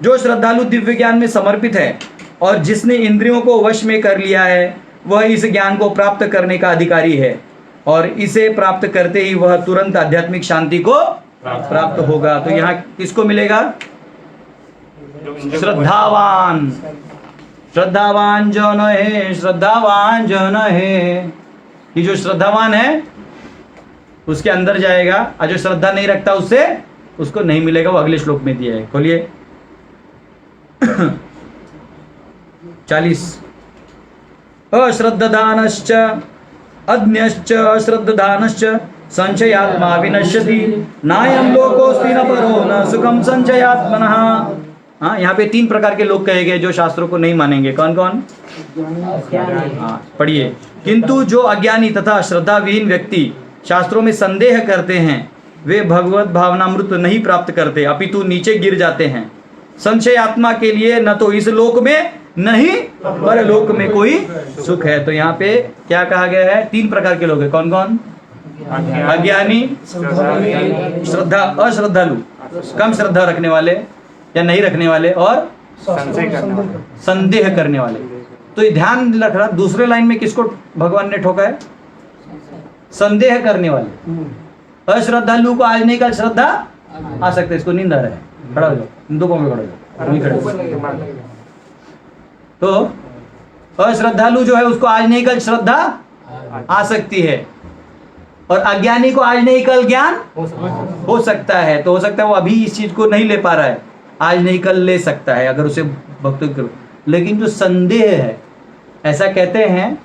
Speaker 1: जो श्रद्धालु दिव्य ज्ञान में समर्पित है और जिसने इंद्रियों को वश में कर लिया है वह इस ज्ञान को प्राप्त करने का अधिकारी है, और इसे प्राप्त करते ही वह तुरंत आध्यात्मिक शांति को प्राप्त होगा। तो यहाँ किसको मिलेगा? श्रद्धावान। श्रद्धावान जन है, श्रद्धावान जन है। कि जो श्रद्धावान है उसके अंदर जाएगा, और जो श्रद्धा नहीं रखता उसको नहीं मिलेगा। वो अगले श्लोक में दिया है, खोलिए 40। अश्रद्धानश्च अज्ञश्च अश्रद्धानश्च संशयात्मा विनश्यति नायं लोकोऽस्ति न परो न सुखम संशयात्मनः। हाँ, यहाँ पे 3 प्रकार के लोग कहे गए जो शास्त्रों को नहीं मानेंगे। कौन कौन? हाँ, पढ़िए। किंतु जो अज्ञानी तथा श्रद्धाविहीन व्यक्ति शास्त्रों में संदेह करते हैं वे भगवत भावनामृत नहीं प्राप्त करते, अपितु नीचे गिर जाते हैं। संशय आत्मा के लिए न तो इस लोक में नहीं परलोक में कोई सुख है। तो यहाँ पे क्या कहा गया है? 3 प्रकार के लोग हैं। कौन कौन? अज्ञानी, श्रद्धा अश्रद्धालु, कम श्रद्धा रखने वाले या नहीं रखने वाले, और संदेह करने वाले। तो ये ध्यान रखना, दूसरे लाइन में किसको भगवान ने ठोका है? संदेह करने वाले। अश्रद्धालु को आज नहीं कल श्रद्धा आ सकते। इसको नींद आ रहा है, खड़ा हो जाओ, 2 पांव में खड़ा हो जाओ। तो अश्रद्धालु जो है उसको आज नहीं कल श्रद्धा आ सकती है, और अज्ञानी को आज नहीं कल ज्ञान हो सकता है। तो हो सकता है वो अभी इस चीज को नहीं ले पा रहा है, आज नहीं कल ले सकता है अगर उसे भक्ति करो। लेकिन जो संदेह है, ऐसा कहते हैं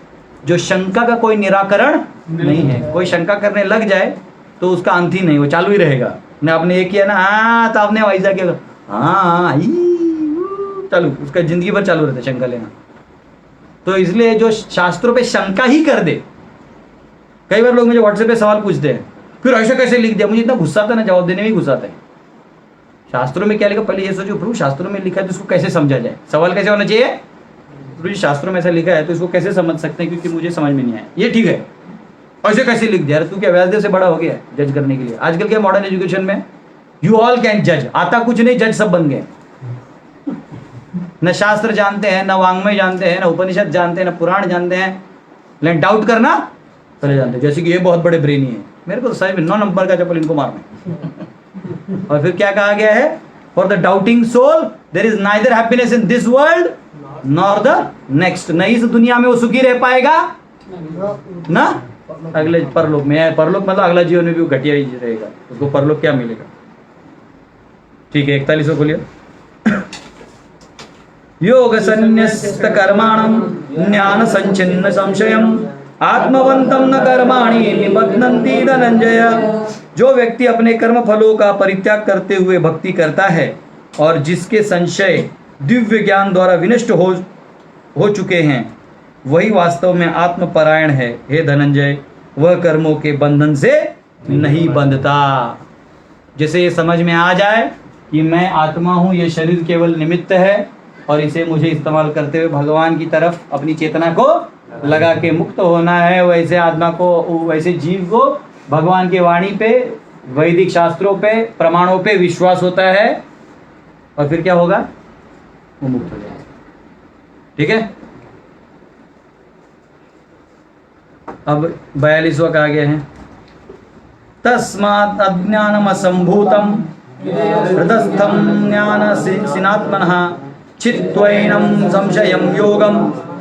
Speaker 1: जो शंका का कोई निराकरण नहीं है। कोई शंका करने लग जाए तो उसका अंत ही नहीं, वो चालू ही रहेगा। ने आपने ये किया ना, हाँ तो आपने वैसा किया, हाँ चालू, उसका जिंदगी भर चालू रहता है शंका लेना। तो इसलिए जो शास्त्रों पे शंका ही कर दे, कई बार लोग मुझे व्हाट्सएप पे सवाल पूछते हैं, फिर ऐसा कैसे लिख दिया? मुझे इतना गुस्सा आता है ना, जवाब देने में ही गुस्सा आता है। शास्त्रों में क्या लिखा, पहले ये सोचो प्रभु शास्त्रों में लिखा है तो इसको कैसे समझा जाए? सवाल कैसे होना चाहिए? प्रभु शास्त्रों में ऐसा लिखा है तो इसको कैसे समझ सकते हैं, क्योंकि मुझे समझ में नहीं आया। ये ठीक है, ऐसे कैसे लिख दिया? तू क्या व्यासदेव से बड़ा हो गया जज करने के लिए? आजकल क्या मॉडर्न एजुकेशन में यू ऑल कैन जज, आता कुछ नहीं, जज सब बन गए। न शास्त्र जानते हैं, न वांग्मय जानते हैं, न उपनिषद जानते हैं, न पुराण जानते हैं, लेकिन डाउट करना चले जानते हैं। जैसे कि ये बहुत बड़े ब्रेनी है, मेरे को तो सही में 9 नंबर का चप्पल इनको मारना। और फिर क्या कहा गया है? For the doubting soul there is neither happiness in this world nor the next. नहीं इस दुनिया में वो सुखी रह पाएगा ना अगले परलोक में। परलोक मतलब अगला जीवन में भी वो घटिया ही रहेगा, उसको परलोक क्या मिलेगा? ठीक है, 41 खोलिए। योग संन्यस्त कर्माणम ज्ञान संचिन्न संशयम आत्मवंतम न कर्माणि निबध्नन्ति धनंजय। जो व्यक्ति अपने कर्म फलों का परित्याग करते हुए भक्ति करता है और जिसके संशय दिव्य ज्ञान द्वारा विनष्ट हो चुके हैं, वही वास्तव में आत्मपरायण है। हे धनंजय, वह कर्मों के बंधन से नहीं बंधता। जैसे ये समझ में आ जाए कि मैं आत्मा हूँ, ये शरीर केवल निमित्त है और इसे मुझे इस्तेमाल करते हुए भगवान की तरफ अपनी चेतना को लगा के मुक्त होना है, वैसे आत्मा को, वैसे जीव को भगवान के वाणी पे, वैदिक शास्त्रों पे, प्रमाणों पे विश्वास होता है, और फिर क्या होगा? वो मुक्त हो जाएगा। ठीक है, अब 42वां कहा गया है, तस्मात् अज्ञानम असंभूतम हृदस्थं ज्ञानसिनात्मनः चित्त्वैनं संशयं योगम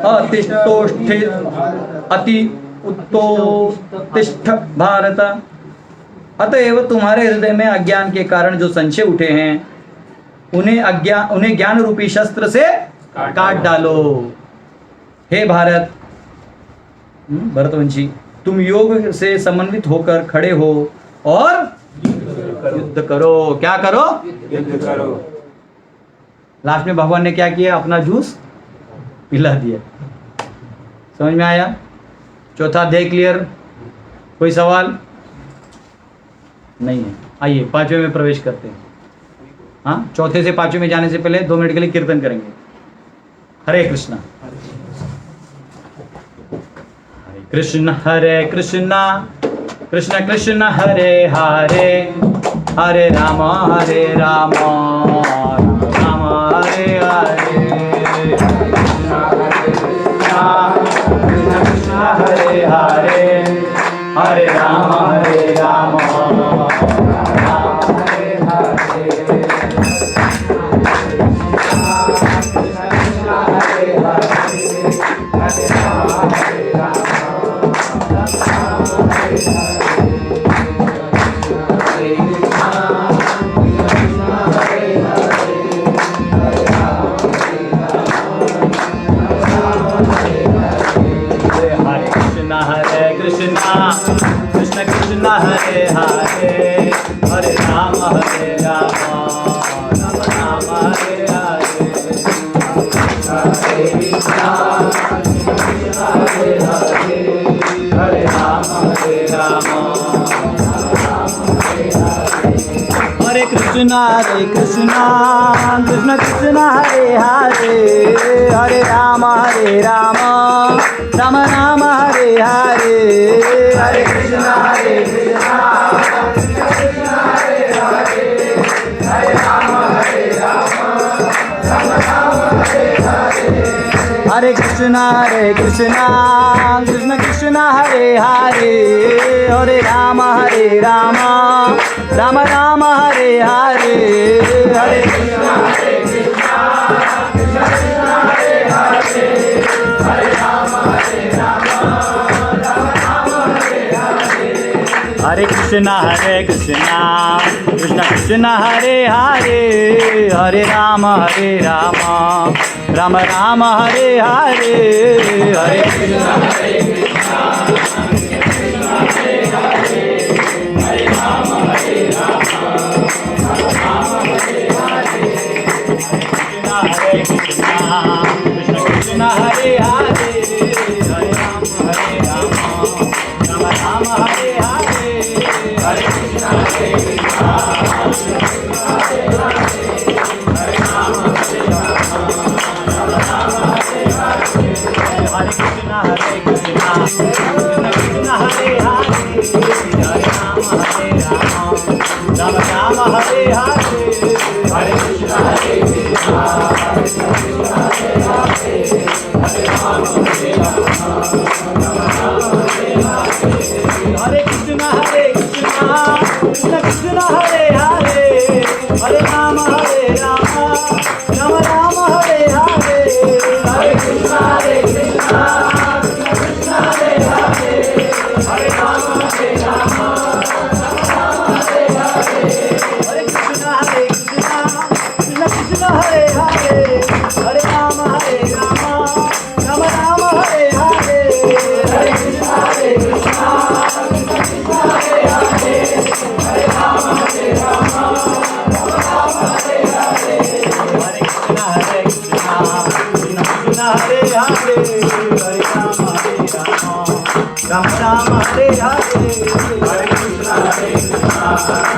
Speaker 1: अतिष्ठोष्ठे अति उत्तोतिष्ठ भारत। अतएव तुम्हारे हृदय में अज्ञान के कारण जो संशय उठे हैं उन्हें ज्ञान रूपी शस्त्र से काट डालो। हे भारत, भरतवंशी, तुम योग से समन्वित होकर खड़े हो और युद्ध करो। क्या करो?
Speaker 2: युद्ध करो।
Speaker 1: लास्ट में भगवान ने क्या किया? अपना जूस पिला दिया। समझ में आया? चौथा अध्याय क्लियर? कोई सवाल नहीं है? आइए पांचवें में प्रवेश करते हैं। हाँ, चौथे से पांचवें में जाने से पहले 2 मिनट के लिए कीर्तन करेंगे। हरे कृष्णा हरे कृष्णा कृष्ण कृष्ण हरे हरे, हरे राम राम राम हरे हरे। कृष्ण कृष्ण हरे हरे, हरे राम राम राम हरे हरे। कृष्ण कृष्ण हरे हरे, हरे राम राम राम हरे हरे। हरे कृष्णा हरे हरे, हरे राम राम हरे कृष्णा कृष्ण कृष्ण हरे हरे, हरे राम राम राम राम हरे हरे। हरे कृष्णा कृष्ण कृष्ण हरे हरे, हरे राम राम राम राम हरे हरे। हरे कृष्णा कृष्ण कृष्ण हरे हरे, हरे राम राम राम राम हरे हरे। हरे कृष्णा कृष्ण कृष्ण हरे हरे, हरे राम राम राम राम हरे हरे। हरे कृष्णा कृष्ण कृष्ण हरे हरे, हरे राम राम राम राम हरे हरे। हरे कृष्णा कृष्ण कृष्ण हरे हरे, हरे राम राम राम हरे हरे। हरे कृष्णा कृष्ण कृष्ण हरे हरे, हरे राम राम राम हरे हरे। हरे कृष्णा कृष्ण कृष्ण हरे हरे, हरे राम राम हरे हरे। हरे कृष्णा कृष्ण कृष्ण हरे हरे, हरे राम राम हरे हरे। हरे कृष्णा कृष्ण कृष्ण हरे हरे, हरे राम हरे हरे। हरे कृष्णा कृष्ण कृष्ण हरे हरे, हरे राम राम राम हरे हरे। हरे कृष्णा कृष्ण कृष्ण हरे हरे, हरे राम राम राम हरे हरे। हरे कृष्णा कृष्ण कृष्ण हरे हरे, हरे राम राम राम हरे हरे। हरे कृष्णा कृष्ण कृष्ण हरे हरे, हरे राम राम राम हरे हरे। हरे कृष्णा कृष्ण कृष्ण हरे हरे, हरे राम राम राम हरे हरे। हरे कृष्णा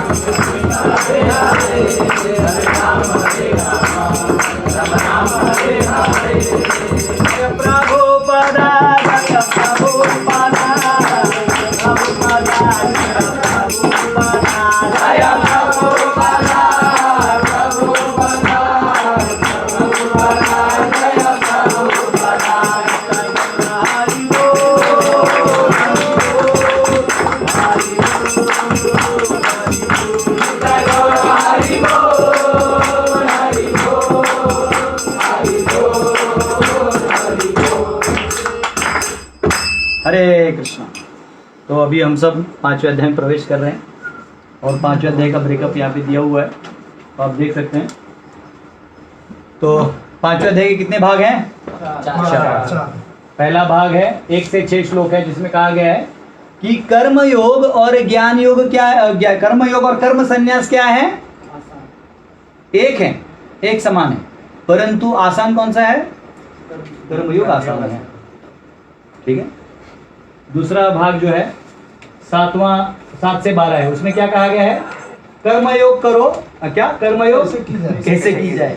Speaker 1: कृष्ण कृष्ण हरे हरे, हरे राम राम हरे हरे। प्रभुपदा प्रभुपदा प्रभुपदा प्रभुपदा, जय प्रभुपदा प्रभुपदा प्रभुपदा, जय प्रभुपदा। हरि बोल हरि बोल हरि बोल हरि बोल। तो अभी हम सब 5वें अध्याय में प्रवेश कर रहे हैं और 5वें अध्याय का ब्रेकअप यहाँ पे दिया हुआ है, तो आप देख सकते हैं। तो 5वें अध्याय के कितने भाग हैं? 4। पहला भाग है 1 से 6 श्लोक है, जिसमें कहा गया है कि कर्म योग और ज्ञान योग क्या, कर्म योग और कर्म संन्यास क्या है? एक है, एक समान है, परंतु आसान कौन सा है? कर्मयोग आसान है। ठीक है। दूसरा भाग जो है 7 से 12 है, उसमें क्या कहा गया है? कर्मयोग करो, क्या कर्मयोग कैसे की जाए,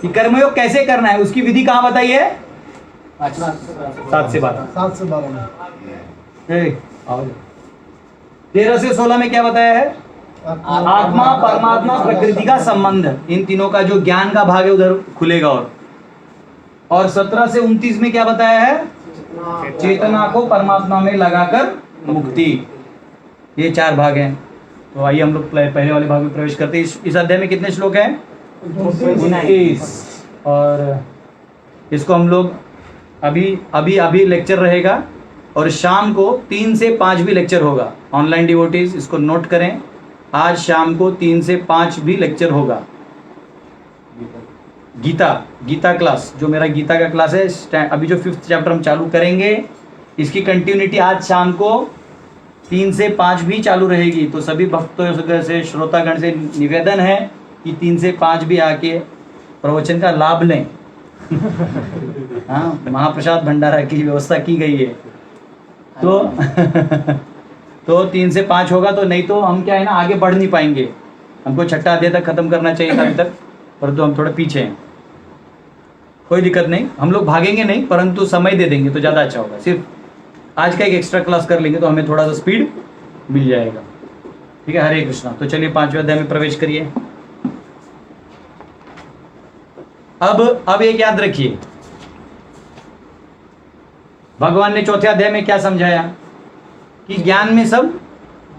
Speaker 1: कि कर्मयोग कैसे करना है उसकी विधि कहाँ बताई है? 7 से 12 13 से 16 में क्या बताया है? आत्मा परमात्मा प्रकृति का संबंध, इन तीनों का जो ज्ञान का भाग है उधर खुलेगा। और 17 से 29 में क्या बताया है? चेतना को परमात्मा में लगाकर मुक्ति। ये 4 भाग हैं। तो आइए हम लोग पहले वाले भाग में प्रवेश करते हैं। इस अध्याय में कितने श्लोक हैं? 29। और इसको हम लोग अभी लेक्चर रहेगा और शाम को 3 से 5 भी लेक्चर होगा। ऑनलाइन डिवोटीज इसको नोट करें, आज शाम को 3 से 5 भी लेक्चर होगा। गीता क्लास, जो मेरा गीता का क्लास है, अभी जो 5th चैप्टर हम चालू करेंगे, इसकी कंटिन्यूटी आज शाम को 3 से 5 भी चालू रहेगी। तो सभी भक्तों से, श्रोतागण से निवेदन है कि 3 से 5 भी आके प्रवचन का लाभ लें। हाँ, महाप्रसाद भंडारा की व्यवस्था की गई है। तो 3 से 5 होगा, तो नहीं तो हम क्या है ना, आगे बढ़ नहीं पाएंगे। हमको 6ठा अध्याय तक खत्म करना चाहिए था अभी तक, परंतु हम थोड़े पीछे हैं। कोई दिक्कत नहीं, हम लोग भागेंगे नहीं, परंतु समय दे देंगे तो ज़्यादा अच्छा होगा। सिर्फ आज का एक एक्स्ट्रा क्लास कर लेंगे तो हमें थोड़ा सा स्पीड मिल जाएगा। ठीक है, हरे कृष्णा। तो चलिए 5वें अध्याय में प्रवेश करिए। अब एक याद रखिए, भगवान ने 4थे अध्याय में क्या समझाया कि ज्ञान में सब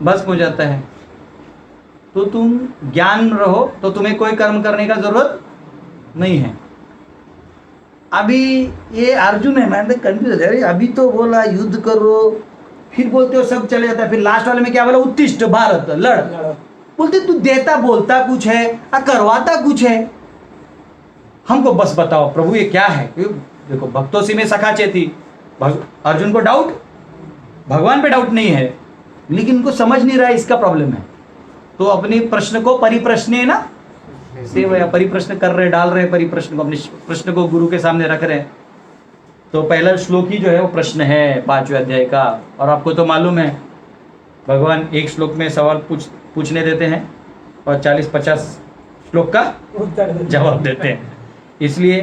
Speaker 1: भस्म हो जाता है। तो तुम ज्ञान रहो तो तुम्हें कोई कर्म करने का जरूरत नहीं है। अभी ये अर्जुन है, मैं कंफ्यूज है। अभी तो बोला युद्ध करो, फिर बोलते हो सब चले जाता है, फिर लास्ट वाले में क्या बोला? उत्तिष्ठ भारत, लड़। बोलते तू देता बोलता कुछ है, करवाता कुछ है, हमको बस बताओ प्रभु ये क्या है। देखो, भक्तों से में सखा चेती। अर्जुन को डाउट, भगवान पे डाउट नहीं है, लेकिन उनको समझ नहीं रहा है, इसका प्रॉब्लम है। तो अपने प्रश्न को परिप्रश्न है ना, सेव या परिप्रश्न कर रहे, डाल रहे परिप्रश्न को, अपने प्रश्न को गुरु के सामने रख रहे हैं। तो पहला श्लोक ही जो है वो प्रश्न है 5वें अध्याय का। और आपको तो मालूम है भगवान एक श्लोक में सवाल पूछने देते हैं और 40-50 श्लोक का जवाब देते हैं। इसलिए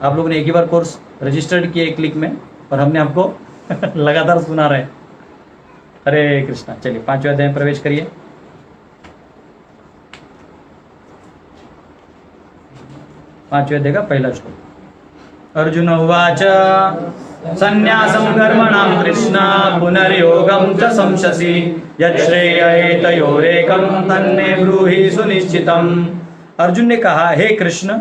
Speaker 1: आप लोगों ने एक ही बार कोर्स रजिस्टर्ड किया एक क्लिक में, और हमने आपको लगातार सुना रहे। हरे कृष्णा। चलिए 5वें अध्याय में प्रवेश करिए। पांचवें अध्याय का पहला श्लोक। अर्जुन उवाच संन्यासं कर्मणां कृष्ण पुनर्योगं च संशसि यच्छ्रेयैतयोरेकं तन्मे ब्रूहि सुनिश्चितम्। अर्जुन ने कहा, हे कृष्ण,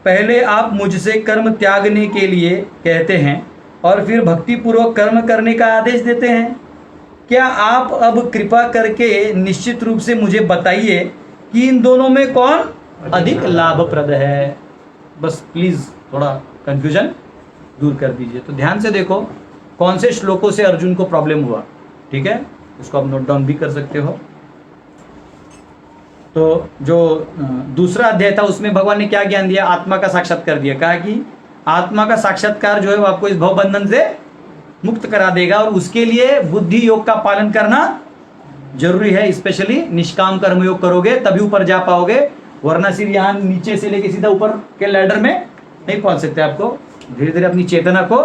Speaker 1: पहले आप मुझसे कर्म त्यागने के लिए कहते हैं और फिर भक्ति पूर्वक कर्म करने का आदेश देते हैं। क्या आप अब कृपा करके निश्चित रूप से मुझे बताइए कि इन दोनों में कौन अधिक लाभप्रद है? बस प्लीज थोड़ा कंफ्यूजन दूर कर दीजिए। तो ध्यान से देखो कौन से श्लोकों से अर्जुन को प्रॉब्लम हुआ। ठीक है, इसको आप नोट डाउन भी कर सकते हो। तो जो दूसरा अध्याय था उसमें भगवान ने क्या ज्ञान दिया? आत्मा का साक्षात्कार दिया। कहा कि आत्मा का साक्षात्कार जो है वो आपको इस भवबंधन से मुक्त करा देगा, और उसके लिए बुद्धि योग का पालन करना जरूरी है। स्पेशली निष्काम कर्म योग करोगे तभी ऊपर जा पाओगे, वरना सिर्फ यहाँ नीचे से लेके सीधा ऊपर के लैडर में नहीं पहुंच सकते। आपको धीरे धीरे अपनी चेतना को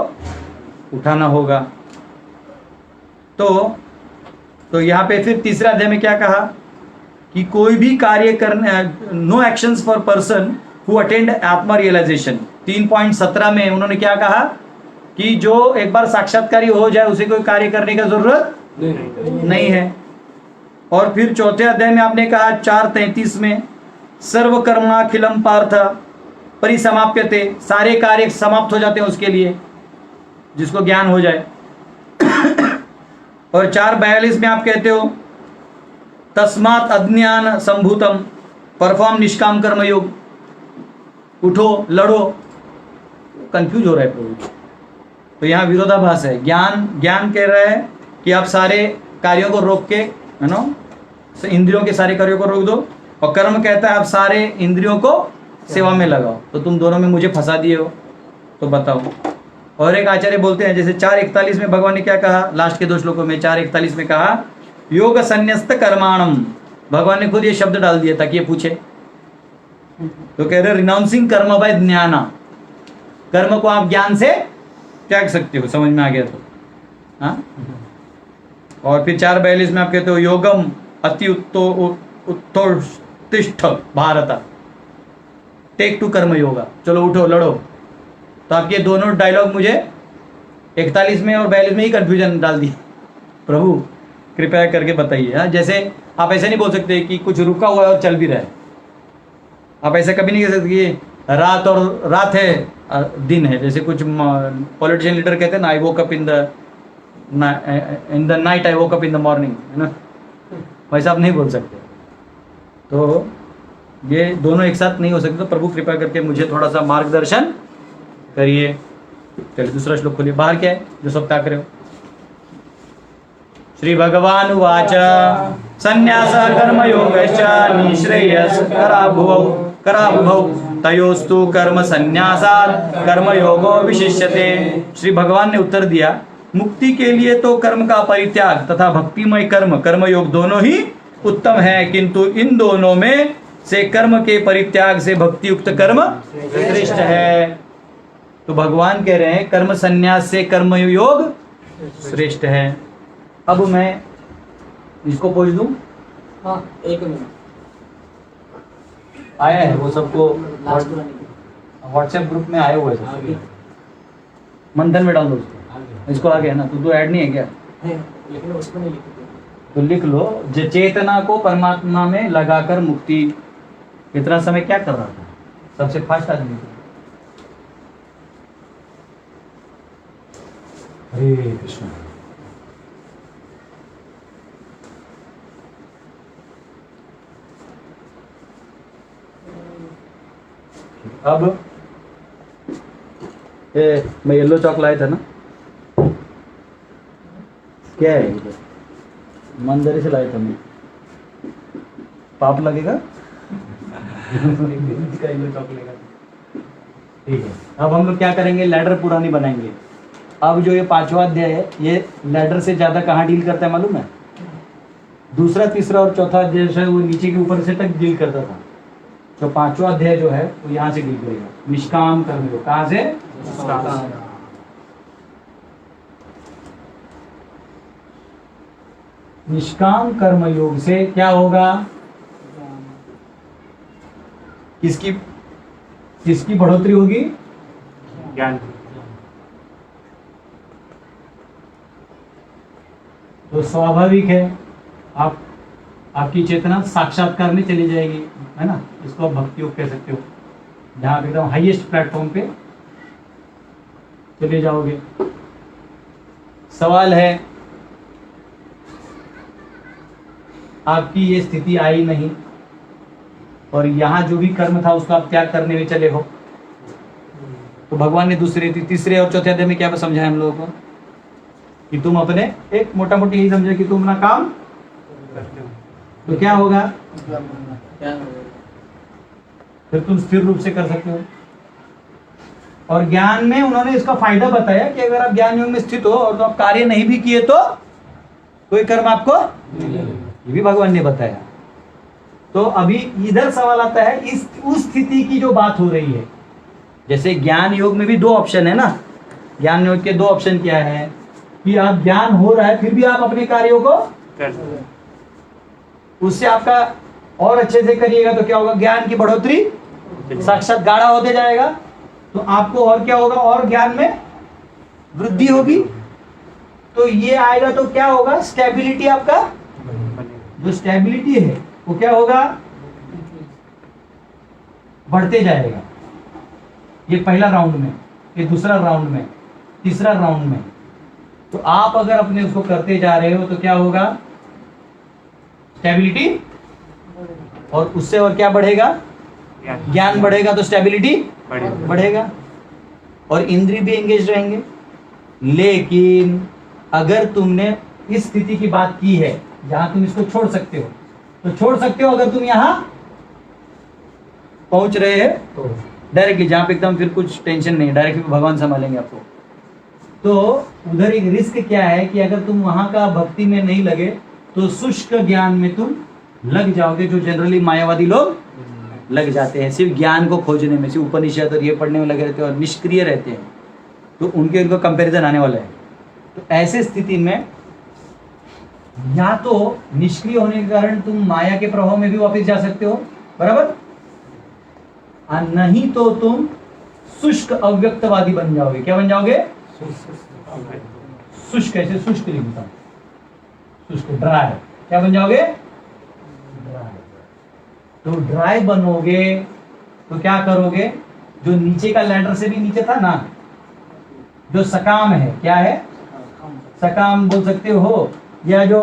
Speaker 1: उठाना होगा। तो यहाँ पे फिर तीसरा अध्याय में क्या कहा कि कोई भी कार्य करने, no actions for person who attend atma realization. 3.17 में उन्होंने क्या कहा कि जो एक बार साक्षात्कारी हो जाए उसे कोई कार्य करने का जरूरत नहीं है। और फिर चौथे अध्याय में आपने कहा 4:33 में सर्वकर्माखिलम पार्थ परिसमाप्यते, सारे कार्य समाप्त हो जाते हैं उसके लिए जिसको ज्ञान हो जाए। और 4:42 में आप कहते हो तस्मात् अज्ञान संभूतम, परफॉर्म निष्काम कर्म योग, उठो लड़ो। कंफ्यूज हो रहा है प्रभु। तो यहाँ विरोधाभास है। ज्ञान कह रहा है कि आप सारे कार्यों को रोक के, है ना, इंद्रियों के सारे कार्यों को रोक दो, और कर्म कहता है आप सारे इंद्रियों को सेवा में लगाओ। तो तुम दोनों में मुझे फंसा दिए हो, तो बताओ। और एक आचार्य बोलते हैं, जैसे 4:41 में भगवान ने क्या कहा, लास्ट के 2 श्लोकों में 4:41 में कहा योग संन्यस्त कर्माणम। भगवान ने खुद ये शब्द डाल दिया ताकि ये पूछे। तो कह रहे रिनाउंसिंग कर्म बाय ज्ञाना, कर्म को आप ज्ञान से त्याग सकते हो। समझ में आ गया तो? हाँ। और फिर 4:42 में आप कहते हो योगम अति उत्तिष्ठ भारत, टेक टू कर्म योगा, चलो उठो लड़ो। तो आप ये दोनों डायलॉग मुझे 41 में और 42 में ही कंफ्यूजन डाल दिए। प्रभु कृपया करके बताइए। हाँ, जैसे आप ऐसे नहीं बोल सकते कि कुछ रुका हुआ है और चल भी रहा है। आप ऐसे कभी नहीं कह सकते कि रात और रात है दिन है। जैसे कुछ पॉलिटिशियन लीडर कहते हैं ना, I woke up in the night, I woke up in the morning, है ना, वैसा आप नहीं बोल सकते। तो ये दोनों एक साथ नहीं हो सकते। तो प्रभु कृपा करके मुझे थोड़ा सा मार्गदर्शन करिए। चलिए दूसरा श्लोक खोलिए। बाहर क्या है जो सब ताक रहे हो? श्री भगवान उवाच संन्यास कर्मयोगश्च निःश्रेयस कराभुवौ तयोस्तु कर्म संन्यासात् कर्मयोगो विशिष्यते। श्री भगवान ने उत्तर दिया, मुक्ति के लिए तो कर्म का परित्याग तथा भक्तिमय कर्म कर्मयोग दोनों ही उत्तम है, किंतु इन दोनों में से कर्म के परित्याग से भक्ति युक्त कर्म श्रेष्ठ है। तो भगवान कह रहे हैं कर्म संन्यास से कर्मयोग श्रेष्ठ है। अब मैं इसको पूछ दूं?
Speaker 4: हाँ, 1 मिनट
Speaker 1: आया है वो सबको व्हाट्सएप ग्रुप में आए हुए हैं। मंथन में डाल दो इसको आगे, है ना? तो ऐड नहीं है क्या?
Speaker 4: लेकिन उसको नहीं लिखते।
Speaker 1: तो लिख लो, चेतना को परमात्मा में लगाकर मुक्ति। इतना समय क्या कर रहा था? सबसे फास्ट आदमी था। हरे कृष्ण। अब मैं येलो चॉक लाया था ना, क्या है इधर? मंदिर से लाया था मैं। पाप लगेगा? ठीक है। अब हम लोग क्या करेंगे, लैडर पूरा नहीं बनाएंगे। अब जो ये 5वां अध्याय है, ये लैडर से ज्यादा कहाँ डील करता है मालूम है? दूसरा, तीसरा और चौथा अध्याय जो है वो नीचे के ऊपर से तक डील करता था। तो 5वां अध्याय जो है वो यहाँ से डील करेगा। निष्काम कर्मयोग। कहाँ से? निष्काम कर्मयोग से क्या होगा? किसकी बढ़ोतरी होगी? ज्ञान। तो स्वाभाविक है आपकी चेतना साक्षात्कार में चली जाएगी, है ना? इसको आप भक्ति योग कह सकते हो। जहां आप एकदम हाईएस्ट प्लेटफॉर्म पे चले जाओगे। सवाल है, आपकी ये स्थिति आई नहीं और यहाँ जो भी कर्म था उसका आप त्याग करने में चले हो, तो भगवान ने दूसरे, तीसरे और चौथे अध्याय में क्या समझाया हम लोगों को? कि तुम अपने, एक मोटा मोटी यही समझे कि तुम अपना काम करते हो तो क्या होगा? फिर तुम स्थिर रूप से कर सकते हो। और ज्ञान में उन्होंने इसका फायदा बताया कि अगर आप ज्ञान योग में स्थित हो और तो आप कार्य नहीं भी किए तो कोई कर्म आपको, ये भी भगवान ने बताया। तो अभी इधर सवाल आता है, उस स्थिति की जो बात हो रही है, जैसे ज्ञान योग में भी 2 ऑप्शन है ना। ज्ञान योग के 2 ऑप्शन क्या है कि आप ज्ञान हो रहा है फिर भी आप अपने कार्यों को उससे आपका और अच्छे से करिएगा तो क्या होगा? ज्ञान की बढ़ोतरी, साक्षात गाढ़ा होते जाएगा तो आपको और क्या होगा? और ज्ञान में वृद्धि होगी। तो ये आएगा तो क्या होगा? स्टेबिलिटी, आपका जो स्टेबिलिटी है वो क्या होगा? बढ़ते जाएगा। ये पहला राउंड में, ये दूसरा राउंड में, तीसरा राउंड में। तो आप अगर अपने उसको करते जा रहे हो तो क्या होगा, स्टेबिलिटी, और उससे और क्या बढ़ेगा, ज्ञान बढ़ेगा, तो स्टेबिलिटी बढ़ेगा और इंद्रिय भी एंगेज रहेंगे। लेकिन अगर तुमने इस स्थिति की बात की है जहां तुम इसको छोड़ सकते हो, तो छोड़ सकते हो अगर तुम यहां पहुंच रहे हैं तो डायरेक्टली, जहां पे एकदम फिर कुछ टेंशन नहीं, डायरेक्टली भगवान संभालेंगे आपको। तो उधर एक रिस्क क्या है कि अगर तुम वहां का भक्ति में नहीं लगे तो शुष्क ज्ञान में तुम लग जाओगे, जो जनरली मायावादी लोग लग जाते हैं, सिर्फ ज्ञान को खोजने में, सिर्फ उपनिषद और ये पढ़ने में लगे रहते हैं और निष्क्रिय रहते हैं। तो उनको कंपैरिजन आने वाला है। तो ऐसे स्थिति में या तो निष्क्रिय होने के कारण तुम माया के प्रभाव में भी वापस जा सकते हो, बराबर, और नहीं तो तुम शुष्क अव्यक्तवादी बन जाओगे। क्या बन जाओगे, शुष्क, ऐसे शुष्क लिखता हूं, शुष्क, ड्राई, क्या बन जाओगे, ड्राई। तो ड्राई बनोगे तो क्या करोगे, जो नीचे का लैडर से भी नीचे था ना, जो सकाम है, क्या है, सकाम बोल सकते हो, या जो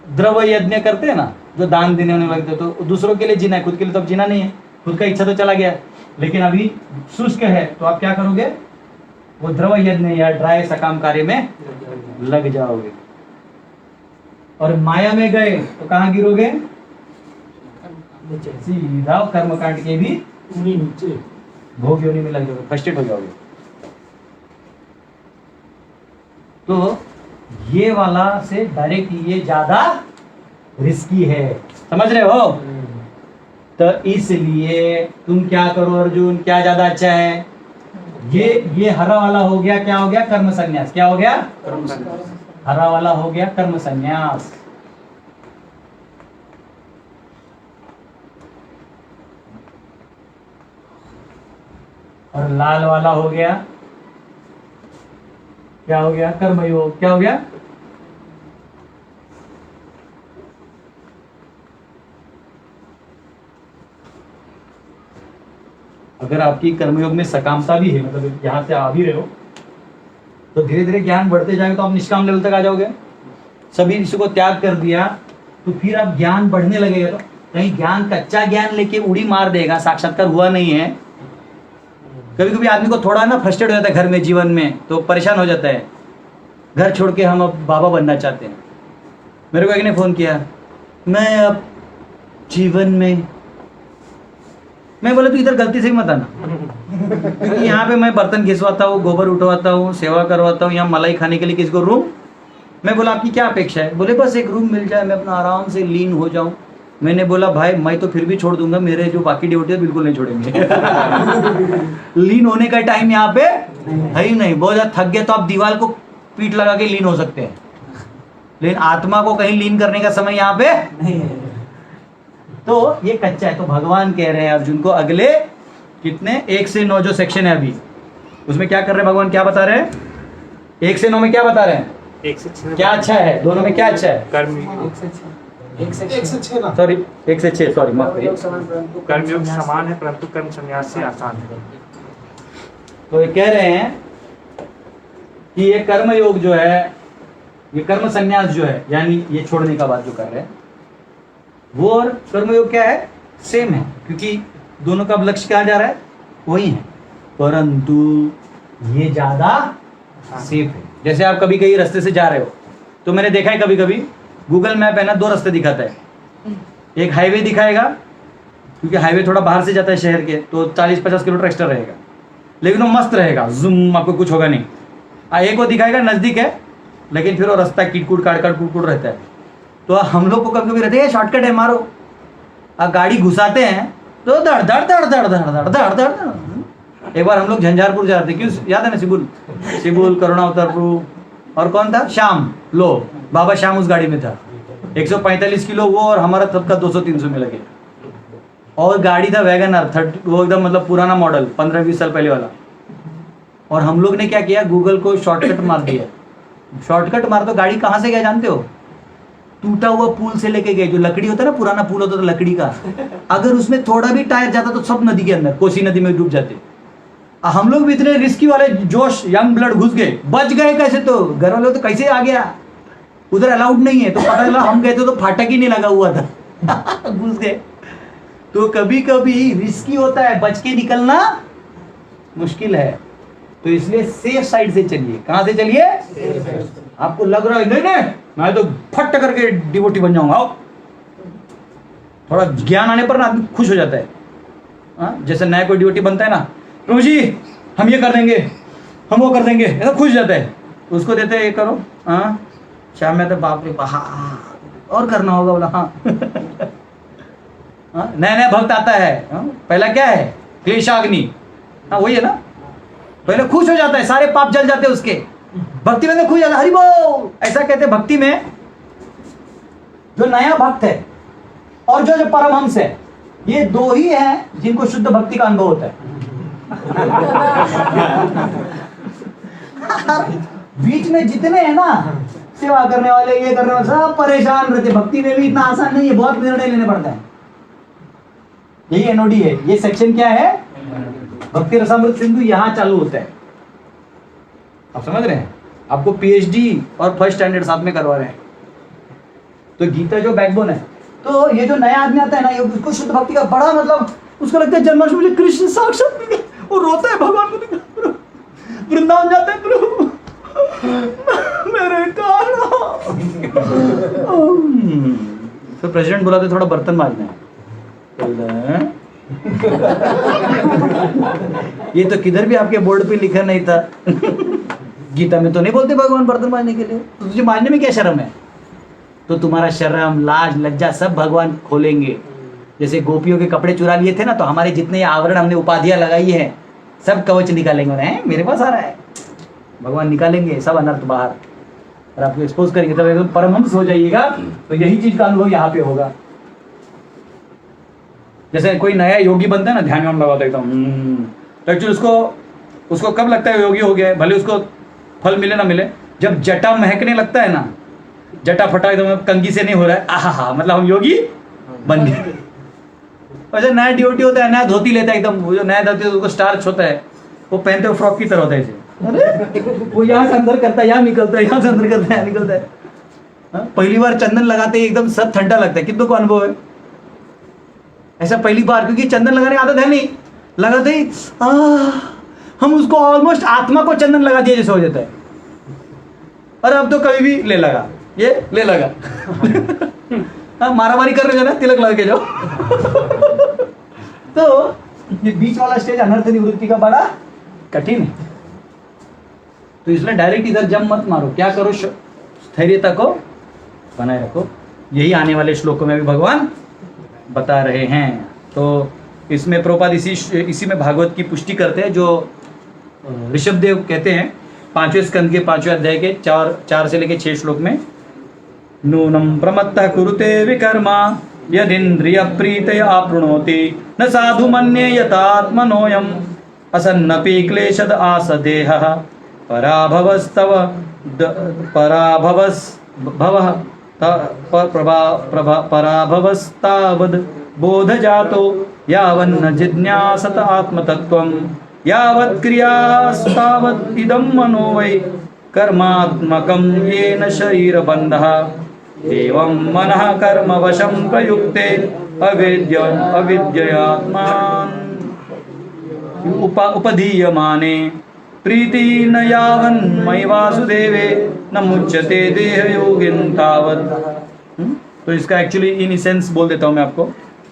Speaker 1: द्रव यज्ञ करते हैं ना, जो दान देने होने लगते, तो दूसरों के लिए जीना है, खुद के लिए तो अब जीना नहीं है, खुद का इच्छा तो चला गया, लेकिन अभी शुष्क है, तो आप क्या करोगे, वो द्रव यज्ञ या ड्राई सकाम कार्य में लग जाओगे। और माया में गए तो कहां गिरोगे, सीधा कर्मकांड के भी नीचे भोग योनि में लग जाओगे, फ्रस्ट्रेट हो जाओगे। तो ये वाला से डायरेक्ट ये ज्यादा रिस्की है, समझ रहे हो। तो इसलिए तुम क्या करो अर्जुन, क्या ज्यादा अच्छा है, ये हरा वाला हो गया, क्या हो गया, कर्म संन्यास, क्या हो गया, कर्म संन्यास, हरा वाला हो गया कर्म संन्यास। और लाल वाला हो गया, क्या हो गया, कर्मयोग, क्या हो गया, अगर आपकी कर्मयोग में सकामता भी है, मतलब यहां से आ भी रहे हो, तो धीरे धीरे ज्ञान बढ़ते जाएगा तो आप निष्काम लेवल तक आ जाओगे। सभी इसी को त्याग कर दिया तो फिर आप ज्ञान बढ़ने लगेगा। तो कहीं ज्ञान, कच्चा ज्ञान लेके उड़ी मार देगा, साक्षात्कार हुआ नहीं है। कभी कभी आदमी को थोड़ा ना फ्रस्ट्रेट हो जाता है घर में, जीवन में, तो परेशान हो जाता है, घर छोड़ के हम अब बाबा बनना चाहते हैं। मेरे को एक ने फोन किया, मैं अब जीवन में, मैं बोला तू इधर गलती से ही मत आना, क्योंकि यहाँ पे मैं बर्तन घिसवाता हूँ, गोबर उठवाता हूँ, सेवा करवाता हूँ, यहाँ मलाई खाने के लिए किसको रूम। मैं बोला आपकी क्या अपेक्षा है, बोले बस एक रूम मिल जाए, मैं अपना आराम से लीन हो जाऊँ। मैंने बोला भाई मैं तो फिर भी छोड़ दूंगा, मेरे जो बाकी ड्यूटी है बिल्कुल नहीं छोड़ेंगे। लीन होने का टाइम यहाँ पे है ही नहीं, बहुत ज्यादा थक गए तो आप दीवार को पीठ लगा के लीन हो सकते हैं, लेकिन आत्मा को कहीं लीन करने का समय यहाँ पे नहीं है। तो ये कच्चा है। तो भगवान कह रहे हैं अर्जुन को, अगले कितने 1 से 9 जो सेक्शन है अभी, उसमें क्या कर रहे हैं भगवान, क्या बता रहे हैं, 1 से 9 में क्या बता रहे हैं,
Speaker 3: 1 से 6
Speaker 1: क्या अच्छा है, दोनों में क्या अच्छा है,
Speaker 3: कर्म
Speaker 4: 1 से 6 ना,
Speaker 1: सॉरी 1 से 6, सॉरी माफ करिए।
Speaker 3: कर्मयोग समान है परंतु कर्म संन्यास से आसान है।
Speaker 1: तो ये कह रहे हैं कि ये कर्म योग जो है, ये कर्म संन्यास जो है, यानी ये छोड़ने का बात जो कर रहे हैं, वो और कर्मयोग क्या है, सेम है, क्योंकि दोनों का लक्ष्य क्या जा रहा है, वही है, परंतु ये ज्यादा सेफ है। जैसे आप कभी कहीं रास्ते से जा रहे हो, तो मैंने देखा है कभी कभी गूगल मैप है ना, 2 रास्ते दिखाता है, एक हाईवे दिखाएगा, क्योंकि हाईवे थोड़ा बाहर से जाता है शहर के, तो 40-50 किलोमीटर एक्स्ट्रा रहेगा, लेकिन वो मस्त रहेगा, जूम, आपको कुछ होगा नहीं। एक वो दिखाएगा नजदीक है, लेकिन फिर वो रास्ता किटकुट काट कुट रहता है। तो हम लोग को कभी कभी रहते हैं शॉर्टकट है मारो, अब गाड़ी घुसाते हैं तो धड़ धड़ धड़ धड़ धड़ धड़ धड़ धड़। एक बार हम लोग झंझारपुर जा रहे थे, क्यों याद है ना, सिबुल करुणावतारपुर, और कौन था, श्याम, लो बाबा श्याम उस गाड़ी में था, 145 किलो वो, और हमारा सबका 200-300 में लगे, और गाड़ी था वैगनर 30, वो एकदम मतलब पुराना मॉडल, 15-20 साल पहले वाला। और हम लोग ने क्या किया, गूगल को शॉर्टकट मार दिया। शॉर्टकट मार तो गाड़ी कहाँ से गया जानते हो, टूटा हुआ पुल से लेके गए, जो लकड़ी होता है ना, पुराना पुल होता था लकड़ी का, अगर उसमें थोड़ा भी टायर जाता तो सब नदी के अंदर, कोसी नदी में डूब जाते। हम लोग भी इतने रिस्की वाले जोश यंग ब्लड घुस गए, बच गए कैसे? तो घर वाले तो कैसे आ गया, उधर अलाउड नहीं है, तो पता चला हम गए थे तो फाटक ही नहीं लगा हुआ था घुस गए। तो कभी कभी रिस्की होता है, बच के निकलना मुश्किल है, तो इसलिए सेफ साइड से चलिए। कहां से चलिए? आपको लग रहा है नहीं नहीं मैं तो फट करके डिवोटी बन जाऊंगा, थोड़ा ज्ञान आने पर ना आदमी खुश हो जाता है। जैसे नया कोई डिवोटी बनता है ना, प्रभु जी हम ये कर देंगे, हम वो कर देंगे, ऐसा खुश जाता है। उसको देते हैं ये करो, हाँ शाम में तो बाप रे और करना होगा, बोला हाँ नया नया भक्त आता है, पहला क्या है? क्लेशाग्नि, हाँ वही है ना, पहले खुश हो जाता है, सारे पाप जल जाते हैं उसके, भक्ति में तो खुश जाता है, हरि बोल। ऐसा कहते हैं भक्ति में जो नया भक्त है और जो परमहंस है, ये दो ही हैं जिनको शुद्ध भक्ति का अनुभव होता है। बीच में जितने हैं ना, सेवा करने वाले, ये करने वाले, सब परेशान रहते। भक्ति में भी इतना आसान नहीं है, बहुत निर्णय लेने पड़ता है। यही एनओडी है, ये सेक्शन क्या है? भक्ति रसामृत सिंधु, यहां चालू होता है। आप समझ रहे हैं? आपको पीएचडी और फर्स्ट स्टैंडर्ड साथ में करवा रहे हैं। तो गीता जो बैकबोन है, तो ये जो नया आदमी आता है ना, ये उसको शुद्ध भक्ति का बड़ा मतलब, उसको लगता है जन्माष्टमी मुझे कृष्ण साक्षात मिले, वो रोता है भगवान को देखकर, वृंदावन जाता है, प्रभु मेरे तो प्रेसिडेंट बुलाते थोड़ा बर्तन मांजना है। ये तो किधर भी आपके बोर्ड पे लिखा नहीं था। गीता में तो नहीं बोलते भगवान बर्तन मांजने के लिए, तो तुझे मांजने में क्या शर्म है? तो तुम्हारा शर्म लाज लज्जा सब भगवान खोलेंगे। जैसे गोपियों के कपड़े चुरा लिए थे ना, तो हमारे जितने आवरण हमने उपाधियां लगाई है सब कवच निकालेंगे, हैं मेरे पास आ रहा है, भगवान निकालेंगे सब अनर्थ बाहर, और आपको एक्सपोज करेंगे, तब एकदम परमहंस हो जाइएगा। तो यही चीज का अनुभव यहाँ पे होगा। जैसे कोई नया योगी बनता है ना, ध्यान में लगाता है एकदम, तो एक्चुअली उसको कब लगता है योगी हो गया है? भले उसको फल मिले ना मिले, जब जटा महकने लगता है ना, जटा फटा एकदम कंगी से नहीं हो रहा है, आहा मतलब हम योगी बन गए। वैसे नया ड्यूटी होता है, नया धोती लेता है एकदम, वो जो नया धोती उसको स्टार्च होता है, वो पहनते हुए फ्रॉक की तरह होता है ऐसे, वो यहाँ से अंदर करता है, यहाँ निकलता है, यहाँ से अंदर करता है, यहाँ निकलता है। पहली बार चंदन लगाते ही एकदम सब ठंडा लगता है। कितनों को अनुभव है ऐसा पहली बार? क्योंकि चंदन लगाने की आदत है नहीं, लगाते ही हम उसको ऑलमोस्ट आत्मा को चंदन लगा दिया जैसे हो जाता है। और अब तो कभी भी ले लगा, ये ले लगा मारामारी कर रहे हो ना, तिलक लगा के जाओ। तो ये बीच वाला स्टेज अनर्थ निवृत्ति का बड़ा कठिन है। तो इसलिए डायरेक्ट इधर जम मत मारो, क्या करो, स्थैर्यता को बनाए रखो। यही आने वाले श्लोकों में भी भगवान बता रहे हैं। तो इसमें प्रभुपाद इसी में भागवत की पुष्टि करते हैं, जो ऋषभदेव कहते हैं 5वें स्कंद के 5वें अध्याय के 4 से लेके 6 श्लोक में, नूनम प्रमत्तः कुरुते विकर्मा यदिन्द्रिय प्रीतया आपृणोति न साधु मन्ये यतात्मनोऽयम् असन्नपि क्लेशद आसदेहः पराभवस्तव पराभवस्तावद् बोधजातो यावन्न जिज्ञासत आत्मतत्त्वम् यावत् क्रियास्तावत् इदं मनो वै कर्मात्मकं येन शरीरबन्धः एवं मनः कर्मवशं प्रयुक्ते अविद्ययात्मान् उपधीयमाने प्रीति न यावन्मयि वासुदेवे न मुच्यते देहयोगिन तावत्। तो इसका एक्चुअली इन सेंस बोल देता हूँ मैं आपको।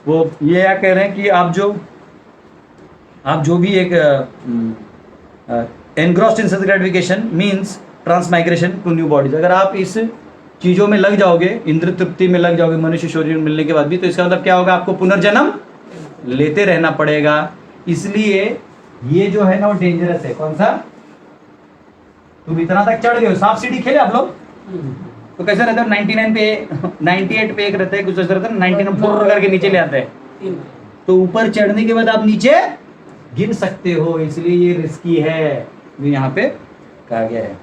Speaker 1: वो ये क्या कह रहे हैं कि आप जो भी एक engrossed in sense gratification means transmigration to new bodies, अगर आप इस चीज़ों में लग जाओगे, इंद्र तृप्ति में लग जाओगे मनुष्य शरीर मिलने के बाद भी, तो इसका मतलब क्या होगा? आपको पुनर्जन्म लेते रहना पड़ेगा। इसलिए ये जो है ना वो डेंजरस है। कौन सा? तुम इतना तक चढ़ गए हो, सांप सीढ़ी खेले आप लोग तो कैसे रहता है? 99 पे 98 पे एक रहता है, कुछ ऐसा रहता है, 99 फोर करके नीचे ले आता है। तो ऊपर चढ़ने के बाद आप नीचे गिर सकते हो, इसलिए ये रिस्की है, जो यहाँ पे कहा गया है।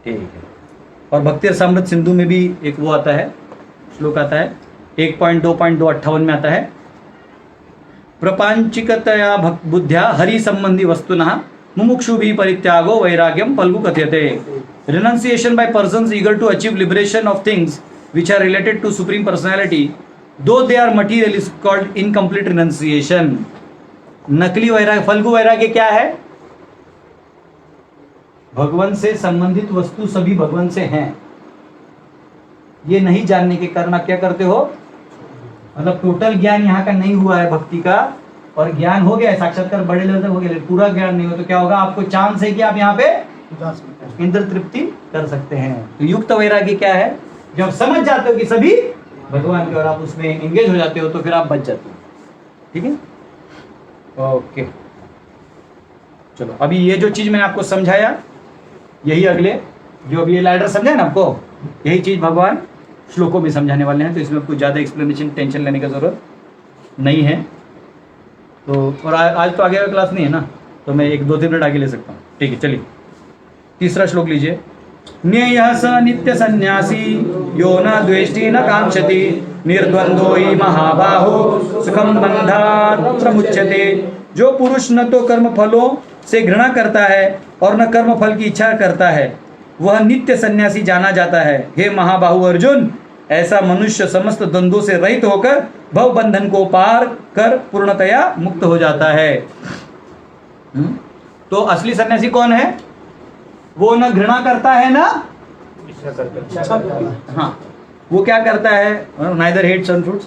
Speaker 1: ठीक है। और भक्ति रसामृत सिंधु में भी एक वो आता है, श्लोक आता है 1.2.258 में आता है, प्रपंचिकतया बुद्ध्या हरि संबंधी वस्तुनः मुमुक्षु भी परित्यागो वैराग्यम फल्गु कथ्यते। Renunciation by persons eager to achieve liberation of things which are related to supreme personality, though they are material, is called incomplete renunciation. नकली वैराग्य, फल्गु वैराग्य क्या है? भगवान से संबंधित वस्तु सभी भगवान से हैं, ये नहीं जानने के कारण आप क्या करते हो? मतलब टोटल ज्ञान यहाँ का नहीं हुआ है भक्ति का, और ज्ञान हो गया है, साक्षात्कार बड़े लेवल तक हो गया, पूरा ज्ञान नहीं हो तो क्या होगा? आपको चांस है कि आप यहाँ पे इंद्र तृप्ति कर सकते हैं। तो युक्त वैराग्य क्या है? जब समझ जाते हो कि सभी भगवान के और आप उसमें एंगेज हो जाते हो तो फिर आप बच जाते हो। ठीक है, ओके। चलो अभी ये जो चीज मैंने आपको समझाया, यही अगले जो अभी ये लैडर समझा ना आपको, यही चीज भगवान श्लोकों में समझाने वाले हैं। तो इसमें कुछ ज्यादा एक्सप्लेनेशन टेंशन लेने की जरूरत नहीं है। तो और आज तो आगे का क्लास नहीं है ना, तो मैं 1-2-3 मिनट आगे ले सकता हूँ। ठीक है, चलिए तीसरा श्लोक लीजिए। ज्ञेयः स नित्य सन्यासी यो न द्वेष्टि न कांक्षति निर्द्वंद्वो हि महाबाहो सुखम बंधात् प्रमुच्यते। जो पुरुष न तो कर्म फलों से घृणा करता है और न कर्म फल की इच्छा करता है, वह नित्य सन्यासी जाना जाता है। हे महाबाहु अर्जुन, ऐसा मनुष्य समस्त द्वंद्वों से रहित होकर भव बंधन को पार कर पूर्णतया मुक्त हो जाता है। तो असली सन्यासी कौन है? वो न घृणा करता है ना, हाँ, वो क्या करता है? Neither hates and fruits.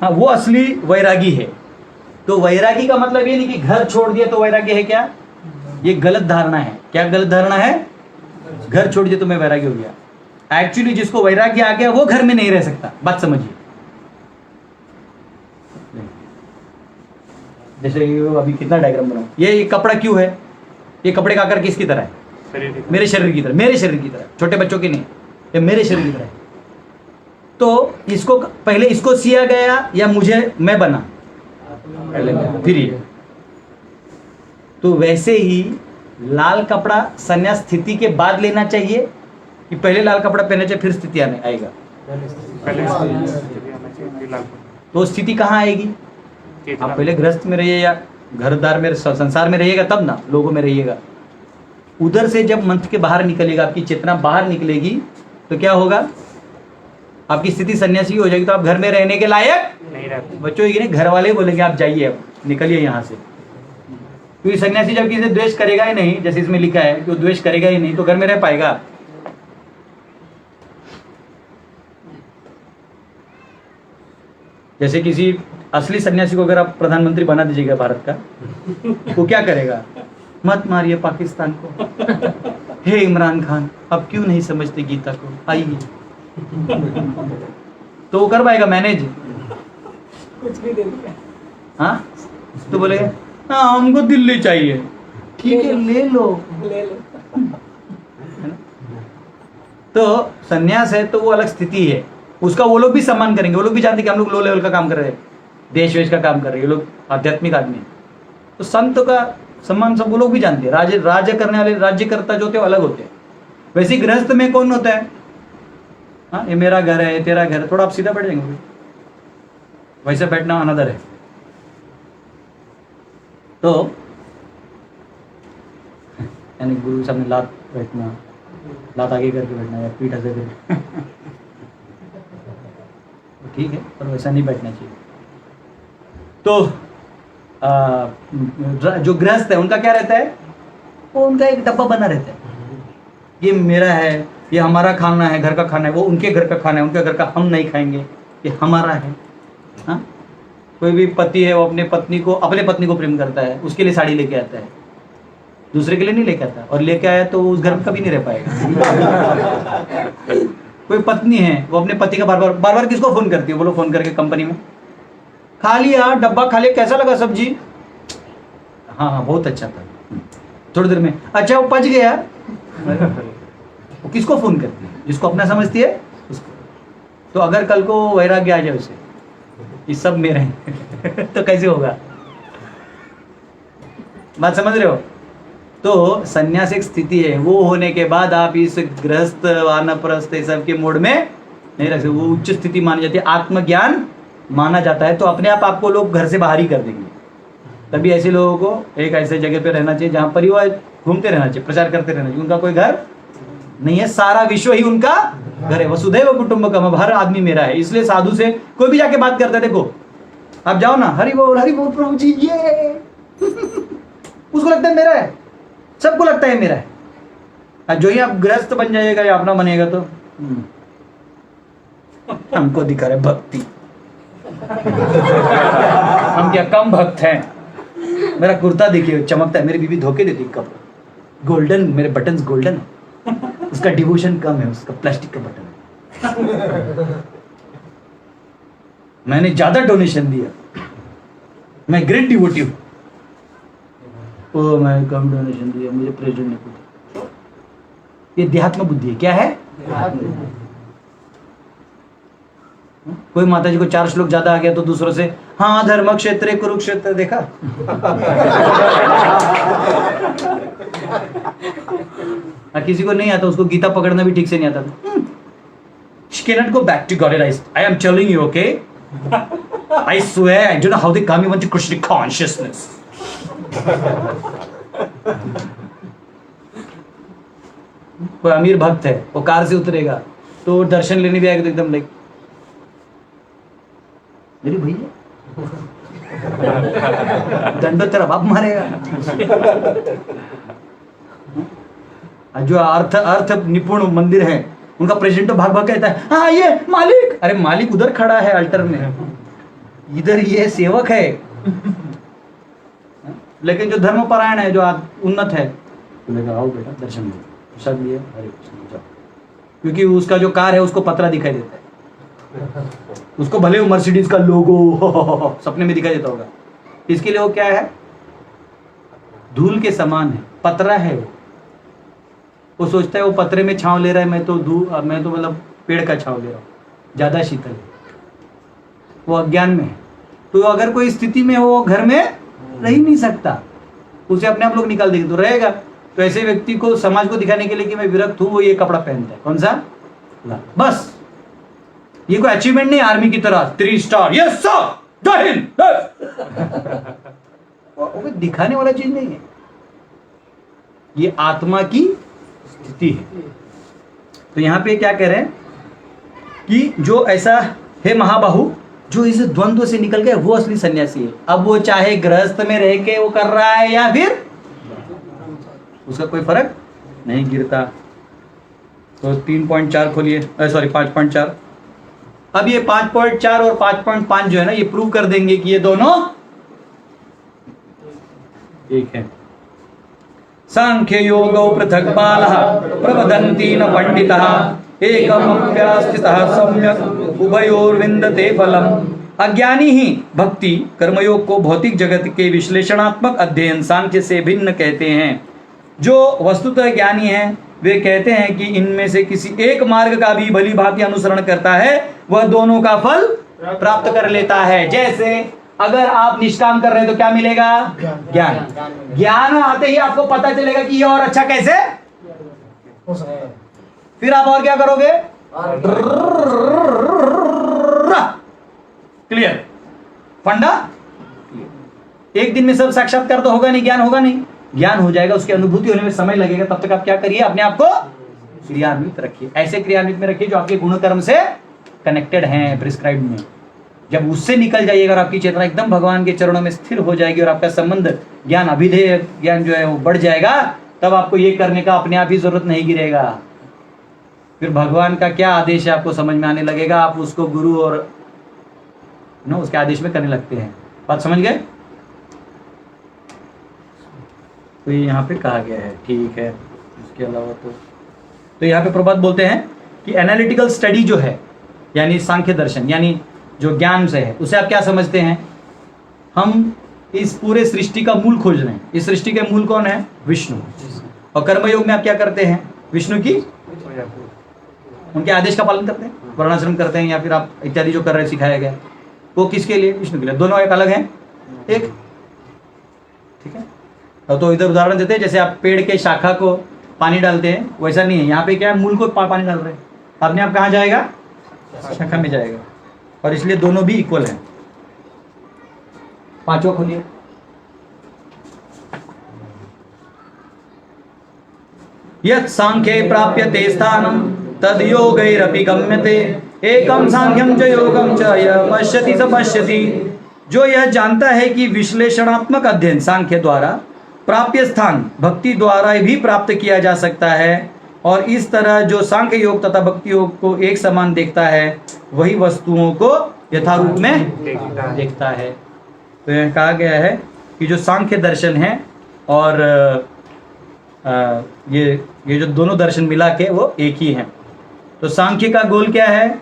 Speaker 1: हाँ, वो असली वैरागी है। तो वैरागी का मतलब ये नहीं कि घर छोड़ दिया तो वैरागी है, क्या? ये गलत धारणा है। क्या गलत धारणा है? घर छोड़ दिया तो मैं वैरागी हो गया। एक्चुअली जिसको वैरागी आ गया वो घर में नहीं रह सकता। बात समझिए। जैसे अभी कितना डायग्राम बनाऊं, ये कपड़ा क्यों है? ये कपड़े का आकार किसकी तरह है? मेरे शरीर की तरह। मेरे शरीर की तरह, छोटे बच्चों की नहीं, ये मेरे शरीर की तरह है। तो इसको पहले इसको सिया गया या मैं बना? फिर ये। तो वैसे ही लाल कपड़ा संन्यास स्थिति के बाद लेना चाहिए कि पहले लाल कपड़ा पहनना चाहिए फिर स्थिति आने आएगा? तो स्थिति कहाँ आएगी? आप पहले गृहस्थ में रहिए या घरदार में, संसार में रहिएगा तब ना, लोगों में रहिएगा। उधर से जब मंत्र के बाहर निकलेगा, आपकी चेतना बाहर निकलेगी, तो क्या होगा? आपकी स्थिति सन्यासी हो जाएगी। तो आप घर में रहने के लायक नहीं रहते। बच्चों की नहीं, घर वाले बोलेंगे आप जाइए, अब निकलिए यहाँ से। क्योंकि सन्यासी जब किसी द्वेष करेगा ही नहीं, जैसे इसमें लिखा है कि वो द्वेष करेगा ही नहीं, तो घर में रह पाएगा? जैसे किसी असली सन्यासी को अगर आप प्रधानमंत्री बना दीजिएगा भारत का, वो क्या करेगा? मत मारिए पाकिस्तान को, हे इमरान खान, अब क्यों नहीं समझते गीता को, आइए। तो वो कर पाएगा मैनेज?
Speaker 4: कुछ भी दे दिया।
Speaker 1: हाँ, तो बोलेगा हाँ हमको दिल्ली चाहिए, ठीक है ले लो। तो सन्यास है तो वो अलग स्थिति है, उसका वो लोग भी सम्मान करेंगे। वो लोग भी जानते कि हम लोग लो लेवल का काम कर रहे हैं, देश वेश का काम कर रहे हैं, ये लोग आध्यात्मिक आदमी। तो संत का सम्मान सब वो लोग भी जानते हैं। राज्य करने वाले राज्यकर्ता जो होते हैं अलग होते हैं। वैसे गृहस्थ में कौन होता है? हाँ, ये मेरा घर है, तेरा घर है, थोड़ा आप सीधा बैठ जाएंगे, वैसे बैठना अनदर है। तो यानी गुरु सामने लात बैठना, लात आगे करके बैठना या पीठ ऐसे करके ठीक है, पर वैसा नहीं बैठना चाहिए। तो जो गृहस्थ है उनका क्या रहता है? वो उनका एक डब्बा बना रहता है, ये मेरा है, ये हमारा खाना है, घर का खाना है, वो उनके घर का खाना है, उनके घर का हम नहीं खाएंगे, ये हमारा है। हाँ, कोई भी पति है वो अपने पत्नी को प्रेम करता है, उसके लिए साड़ी लेके आता है, दूसरे के लिए नहीं लेके आता, और लेके आया तो उस घर में कभी नहीं रह पाएगा। कोई पत्नी है वो अपने पति का बार बार किसको फोन करती है? बोलो, फोन करके कंपनी में, खा लिया डब्बा, खा लिया, कैसा लगा सब्जी? हाँ बहुत अच्छा था। थोड़ी देर में अच्छा वो पच गया। वो किसको फोन करती है? जिसको अपना समझती है उसको। तो अगर कल को वैराग्य आ जाए उसे, ये सब मेरे हैं तो कैसे होगा? बात समझ रहे हो? तो संन्यास एक स्थिति है, वो होने के बाद आप इस गृहस्थ वानप्रस्थ सब के मोड में नहीं रख सकते। वो उच्च स्थिति मानी जाती है, आत्मज्ञान माना जाता है। तो अपने आप आपको लोग घर से बाहर ही कर देंगे। तभी ऐसे लोगों को एक ऐसे जगह पे रहना चाहिए जहां परिवार घूमते रहना चाहिए, प्रचार करते रहना चाहिए। उनका कोई घर नहीं है, सारा विश्व ही उनका घर है। वसुधैव कुटुंबकम, अब हर आदमी मेरा है। इसलिए साधु से कोई भी जाके बात करता है, देखो आप जाओ ना, हरि बोल प्रभु जी, ये उसको लगता है मेरा है, सबको लगता है मेरा है। और जो ही आप गृहस्थ बन जाइएगा या अपना बनेगा तो हमको दिखा रहे भक्ति, हम क्या कम भक्त हैं? मेरा कुर्ता देखिए चमकता है, मेरी बीबी धोखे देती कब, गोल्डन, मेरे बटन्स गोल्डन है, उसका डिवोशन कम है, उसका प्लास्टिक का बटन है। मैंने ज्यादा डोनेशन दिया, मैं ग्रेट डिवोटी हूं। ओ मैं कम डोनेशन दिया, मुझे प्रेजेंट नहीं पूछा। ये देहात्म बुद्धि है। क्या है? कोई माता जी को 4 श्लोक ज्यादा आ गया तो दूसरों से हाँ धर्म क्षेत्र कुरुक्षेत्र देखा। किसी को नहीं आता, उसको गीता पकड़ना भी ठीक से नहीं आता। She cannot go back to Godhead. I am telling you, okay? I swear, I don't know how they come even to Krishna consciousness. कोई अमीर भक्त है, वो कार से उतरेगा तो दर्शन लेने भी आएगा तो एकदम लाइक मेरी भैया दंडो तेरा बाप मारेगा। जो अर्थ निपुण मंदिर है उनका प्रेसिडेंट तो भाग भाग कहता है हाँ ये मालिक, अरे मालिक उधर खड़ा है अल्टर में, इधर ये सेवक है। लेकिन जो धर्मपरायण है, जो उन्नत है, तो आओ बेटा दर्शन लो, प्रसाद लिए, हरे कृष्ण जाओ। क्योंकि उसका जो कार है उसको पतरा दिखाई देता है, उसको भले वो मर्सिडीज का लोगो सपने में दिखाई देता होगा, इसके लिए वो क्या है? धूल के समान है, पतरा है। वो सोचता है वो पतरे में छांव ले रहा है, मैं तो मतलब पेड़ का छांव ले रहा हूँ, ज्यादा शीतल है। वो अज्ञान में है। तो अगर कोई स्थिति में वो घर में रह ही नहीं सकता, उसे अपने आप लोग निकाल देंगे तो रहेगा। तो ऐसे व्यक्ति को समाज को दिखाने के लिए कि मैं विरक्त हूं, वो ये कपड़ा पहनता है, कौन सा? बस ये कोई अचीवमेंट नहीं, आर्मी की तरह 3 स्टार, यस सर, जय हिंद। वो दिखाने वाला चीज नहीं है, ये आत्मा की स्थिति है। तो यहां पे क्या कह रहे हैं कि जो ऐसा है महाबाहु, जो इस द्वंद्व से निकल गया, वो असली सन्यासी है। अब वो चाहे गृहस्थ में रह के वो कर रहा है या फिर उसका कोई फर्क नहीं गिरता। तो 3.4 खोलिए, सॉरी 5.4। अब ये 5.4 और 5.5 जो है ना, ये प्रूव कर देंगे कि ये दोनों एक है। सांख्य योगो पृथक बालः प्रवदन्ति न पंडितः एकमप्यास्थितः सम्यक् उभयोर्विन्दते फलम्। अज्ञानी ही भक्ति कर्मयोग को भौतिक जगत के विश्लेषणात्मक अध्ययन सांख्य से भिन्न कहते हैं। जो वस्तुतः ज्ञानी है वे कहते हैं कि इनमें से किसी एक मार्ग का भी भली भांति अनुसरण करता है, वह दोनों का फल प्राप्त कर लेता है। जैसे अगर आप निष्काम कर रहे हैं तो क्या मिलेगा? ज्ञान। ज्ञान आते ही आपको पता चलेगा कि ये और अच्छा कैसे, फिर आप और क्या करोगे? क्लियर फंडा। एक दिन में सब साक्षात्कार तो होगा नहीं, ज्ञान होगा नहीं। ज्ञान हो जाएगा, उसकी अनुभूति होने में समय लगेगा। तब तक आप क्या करिए? अपने आप को क्रियान्वित रखिए। ऐसे क्रियान्वित में रखिए जो आपके गुण कर्म से कनेक्टेड हैं, प्रिस्क्राइब में। जब उससे निकल जाइएगा और आपकी चेतना एकदम भगवान के चरणों में स्थिर हो जाएगी और आपका संबंध ज्ञान, अभिधेय ज्ञान जो है वो बढ़ जाएगा, तब आपको ये करने का अपने आप ही जरूरत नहीं गिरेगा। फिर भगवान का क्या आदेश है आपको समझ में आने लगेगा। आप उसको गुरु और उसके आदेश में करने लगते हैं। बात समझ गए? तो ये यहाँ पे कहा गया है, ठीक है। इसके अलावा तो यहाँ पे प्रभात बोलते हैं कि एनालिटिकल स्टडी जो है, यानी सांख्य दर्शन, यानी जो ज्ञान से है, उसे आप क्या समझते हैं? हम इस पूरे सृष्टि का मूल खोज रहे हैं। इस सृष्टि के मूल कौन है? विष्णु। और कर्मयोग में आप क्या करते हैं? विष्णु की, उनके आदेश का पालन करते हैं, वर्णाश्रम करते हैं, या फिर आप इत्यादि जो कर रहे हैं सिखाया गया, वो किसके लिए? विष्णु के लिए। दोनों एक अलग हैं, एक, ठीक है। तो इधर उदाहरण देते हैं, जैसे आप पेड़ के शाखा को पानी डालते हैं, वैसा नहीं है। यहाँ पे क्या है? मूल को पानी डाल रहे हैं, अपने आप कहाँ जाएगा? शाखा में जाएगा। और इसलिए दोनों भी इक्वल हैं। 5वां खोलिए। यत् सांख्ये प्राप्यते स्थानं तद योगैरपि गम्यते एकम सांख्यम च योगम च यः पश्यति स पश्यति। जो यह जानता है कि विश्लेषणात्मक अध्ययन सांख्य द्वारा प्राप्य स्थान भक्ति द्वारा भी प्राप्त किया जा सकता है और इस तरह जो सांख्य योग तथा भक्ति योग को एक समान देखता है वही वस्तुओं को यथारूप में देखता है। तो यह कहा गया है कि जो सांख्य दर्शन है और ये जो दोनों दर्शन मिला के वो एक ही हैं। तो सांख्य का गोल क्या है?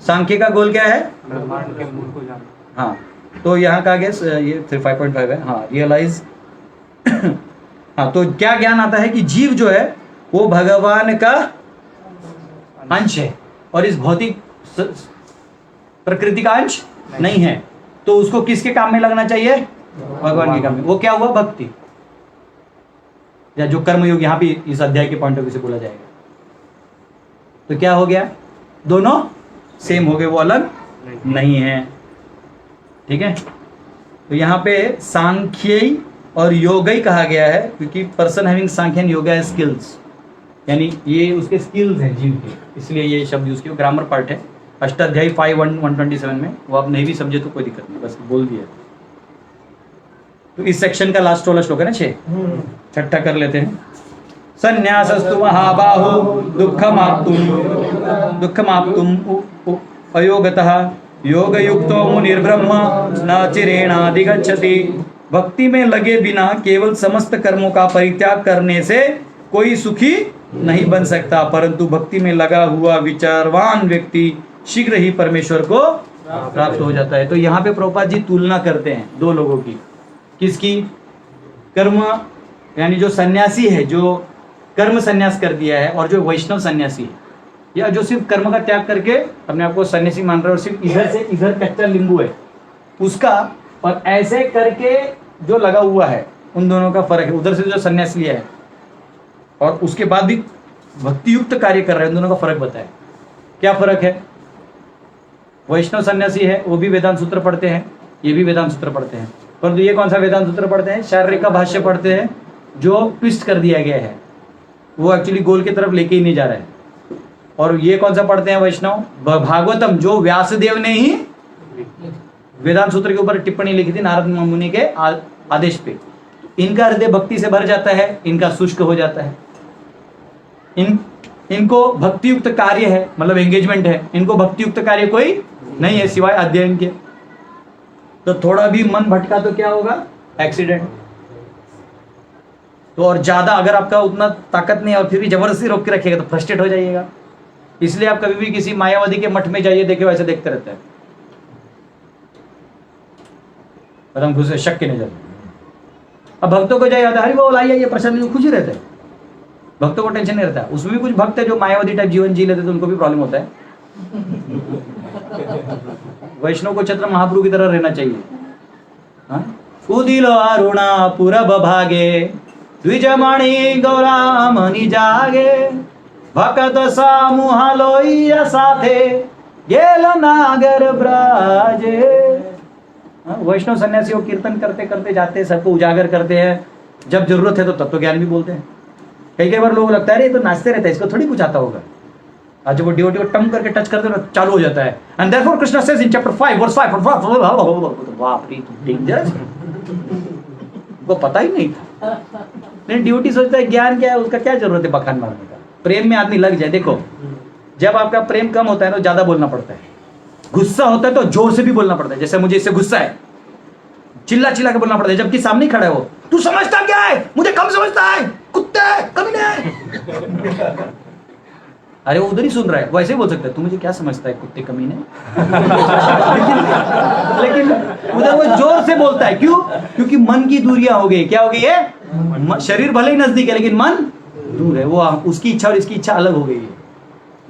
Speaker 1: सांख्य का गोल क्या है?
Speaker 3: ब्रह्मांड के मूल को जानना।
Speaker 1: हाँ, तो यहाँ कहा गया ये 5.5 है। हाँ, रियलाइज। हाँ, तो क्या ज्ञान आता है कि जीव जो है वो भगवान का अंश है और इस भौतिक प्रकृति का अंश नहीं है। तो उसको किसके काम में लगना चाहिए? भगवान के काम में। वो क्या हुआ? भक्ति, या जो कर्मयोग यहाँ पे इस अध्याय के पॉइंट ऑफ व्यू से बोला जाएगा। तो क्या हो गया? दोनों सेम हो गए, वो अलग नहीं है। ठीक है, तो यहाँ पे सांख्यी और योगई कहा गया है क्योंकि person having Sankhya and yoga skills, यानी ये उसके स्किल्स हैं जीव के, इसलिए ये शब्द यूज किया। ग्रामर पार्ट है अष्टाध्यायी 5:127 में, वो आप नहीं भी समझे तो कोई दिक्कत नहीं, बस बोल दिया। तो इस सेक्शन का लास्ट वाला श्लोक है ना 6, छठा कर लेते हैं। संन्यासस्तु महाबाहो दुःखमाप्तुम अयोगतः योगयुक्तो मुनिर्ब्रह्म न चिरेणाधिगच्छति। भक्ति में लगे बिना केवल समस्त कर्मों का परित्याग करने से कोई सुखी नहीं बन सकता, परंतु भक्ति में लगा हुआ विचारवान व्यक्ति शीघ्र ही परमेश्वर को प्राप्त हो जाता है। तो यहाँ पे प्रभुपाद जी तुलना करते हैं दो लोगों की। किसकी? कर्म यानी जो सन्यासी है, जो कर्म सन्यास कर दिया है, और जो वैष्णव सन्यासी है, या जो सिर्फ कर्म का त्याग करके अपने आप को सन्यासी मान रहा है और सिर्फ इधर से इधर कच्चा नींबू है उसका, और ऐसे करके जो लगा हुआ है, उन दोनों का फर्क है। उधर से जो सन्यास लिया है और उसके बाद भी भक्ति युक्त कार्य कर रहे हैं, उन दोनों का फर्क बताए। क्या फर्क है? वैष्णव सन्यासी है, वो भी वेदांत सूत्र पढ़ते हैं, ये भी वेदांत सूत्र पढ़ते हैं, परंतु ये कौन सा वेदांत सूत्र पढ़ते हैं? शारीरिक का भाष्य पढ़ते हैं जो ट्विस्ट कर दिया गया है, वो एक्चुअली गोल की तरफ लेके ही नहीं जा रहा है। और ये कौन सा पढ़ते हैं वैष्णव? भागवतम, जो व्यासदेव ने ही वेदांत सूत्र के ऊपर टिप्पणी लिखी थी नारद मुनि के आदेश पे। इनका हृदय भक्ति से भर जाता है, इनका शुष्क हो जाता है। इनको भक्ति युक्त कार्य है, मतलब एंगेजमेंट है, इनको भक्ति युक्त कार्य कोई नहीं है सिवाय अध्ययन के। तो थोड़ा भी मन भटका तो क्या होगा? एक्सीडेंट। तो और ज्यादा अगर आपका उतना ताकत नहीं है और फिर भी जबरदस्ती रोक के रखिएगा तो फ्रस्ट्रेट हो जाइएगा। इसलिए आप कभी भी किसी मायावादी के मठ में जाइए, देखे वैसे देखते रहते हैं, एकदम खुश है, शक की नजर। अब भक्तों को जाइए, हरि बोल आइए, ये प्रसन्न खुश ही रहते हैं, भक्तों को टेंशन नहीं रहता है। उसमें भी कुछ भक्त है जो मायावादी टाइप जीवन जी लेते, तो उनको भी प्रॉब्लम होता है। वैष्णव को छत्र महाप्रभु की तरह रहना चाहिए। उदिलो अरुणा पूरब भागे द्विजमणि गौरामणि जागे भक्त समूह लोइया साथे गेल नागर ब्राजे। वैष्णव सन्यासी वो कीर्तन करते करते जाते हैं, सबको उजागर करते हैं, जब जरूरत है तो तत्व ज्ञान भी बोलते हैं। कई बार लोग लगता है अरे तो नाचते रहता है, इसको थोड़ी कुछ आता होगा। आज वो डिवोटी को टम करके टच करते ना चालू हो जाता है। And therefore Krishna says in chapter 5 verse 5 बाप रे डेंजरस, वो पता ही नहीं था। नहीं, डिवोटी सोचता है ज्ञान क्या है, उसका क्या जरूरत है बखान मारने का। प्रेम में आदमी लग जाए। देखो, जब आपका प्रेम कम होता है तो ज्यादा बोलना पड़ता है, गुस्सा होता है तो जोर से भी बोलना पड़ता है। जैसे मुझे इससे गुस्सा है, चिल्ला चिल्ला के बोलना पड़ता है, जबकि सामने खड़ा है वो, तू समझता क्या है, मुझे कम समझता है, कुत्ते कमीने। अरे वो उधर ही सुन रहा है, वैसे ही बोल सकता है, तू मुझे क्या समझता है कुत्ते कमीने। लेकिन उधर वो जोर से बोलता है, क्यों? क्योंकि मन की दूरियां हो गई। क्या हो गई है? शरीर भले ही नजदीक है लेकिन मन दूर है, वो उसकी इच्छा और इसकी इच्छा अलग हो गई है,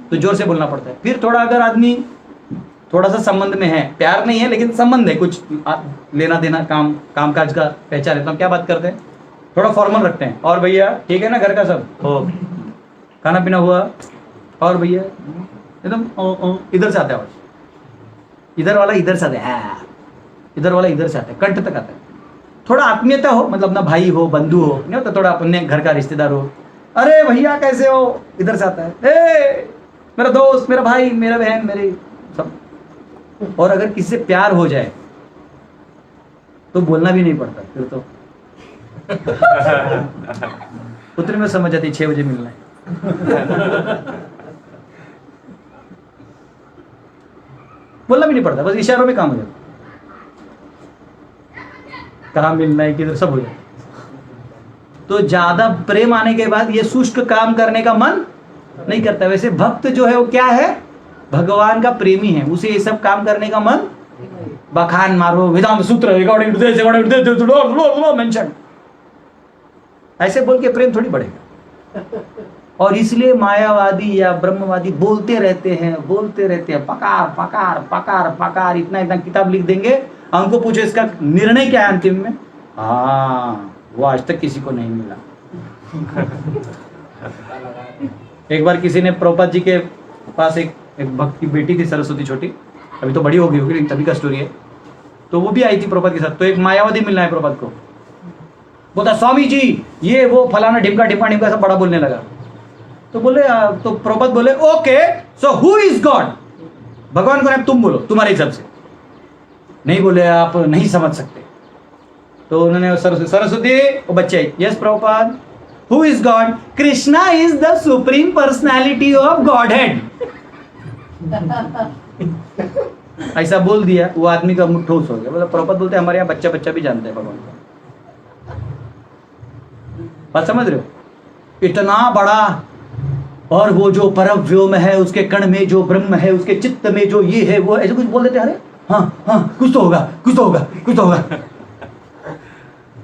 Speaker 1: तो जोर से बोलना पड़ता है। फिर थोड़ा अगर आदमी थोड़ा सा संबंध में है, प्यार नहीं है लेकिन संबंध है, कुछ लेना देना, काम काज का पहचान है, तो हम क्या बात करते हैं, थोड़ा फॉर्मल रखते हैं। और भैया ठीक है ना, घर का सब हो, खाना पीना हुआ, और भैया एकदम इधर से आता है आवाज, इधर वाला इधर से आता है, इधर वाला इधर से आता है, कंठ तक आता है। थोड़ा आत्मीयता हो, मतलब अपना भाई हो, बंधु हो, नहीं होता, थोड़ा अपने घर का रिश्तेदार हो, अरे भैया कैसे हो, इधर से आता है, ए मेरा दोस्त, मेरा भाई, मेरा बहन, मेरे सब। और अगर किसी से प्यार हो जाए तो बोलना भी नहीं पड़ता, फिर तो उतने में समझ जाती 6 बजे मिलना है। बोलना भी नहीं पड़ता, बस इशारों में काम हो जाता, कहाँ मिलना है किधर सब हो जाता। तो ज्यादा प्रेम आने के बाद ये शुष्क काम करने का मन नहीं करता। वैसे भक्त जो है वो क्या है, भगवान का प्रेमी है, उसे ये सब काम करने का मन, बखान मारो वेदांत सूत्र मेंशन, ऐसे बोल के प्रेम थोड़ी बढ़ेगा। और इसलिए मायावादी या ब्रह्मवादी बोलते रहते हैं पकार पकार पकार पकार, इतना इतना किताब लिख देंगे, हमको पूछो इसका निर्णय क्या है अंतिम में, हाँ वो आज तक किसी को नहीं मिला। एक बार किसी ने प्रभुपाद जी के पास एक भक्त की बेटी थी सरस्वती, छोटी, अभी तो बड़ी हो गई होगी लेकिन तभी का स्टोरी है। तो वो भी आई थी प्रभुपाद के साथ, तो एक मायावादी मिलना है प्रभुपाद को, बोलता स्वामी जी ये वो फलाना ढिमका ढिमका ढिमका सब बड़ा बोलने लगा। तो बोले तो प्रभुपाद बोले okay so who is God, भगवान को नहीं तुम बोलो तुम्हारे हिसाब से। नहीं बोले आप नहीं समझ सकते। तो उन्होंने सरस्वती वो बच्चे, yes Prabhupada, who is God, Krishna is the supreme personality of God head. ऐसा बोल दिया, वो आदमी का मुंह ठोस हो गया। मतलब प्रभुपाद बोलते हमारे यहाँ बच्चा बच्चा भी जानता है भगवान को। बात समझ रहे हो, इतना बड़ा, और वो जो परम व्योम है उसके कण में जो ब्रह्म है, उसके चित्त में जो ये है वो, ऐसे कुछ बोल देते, अरे हाँ हाँ कुछ तो होगा कुछ तो होगा कुछ तो होगा।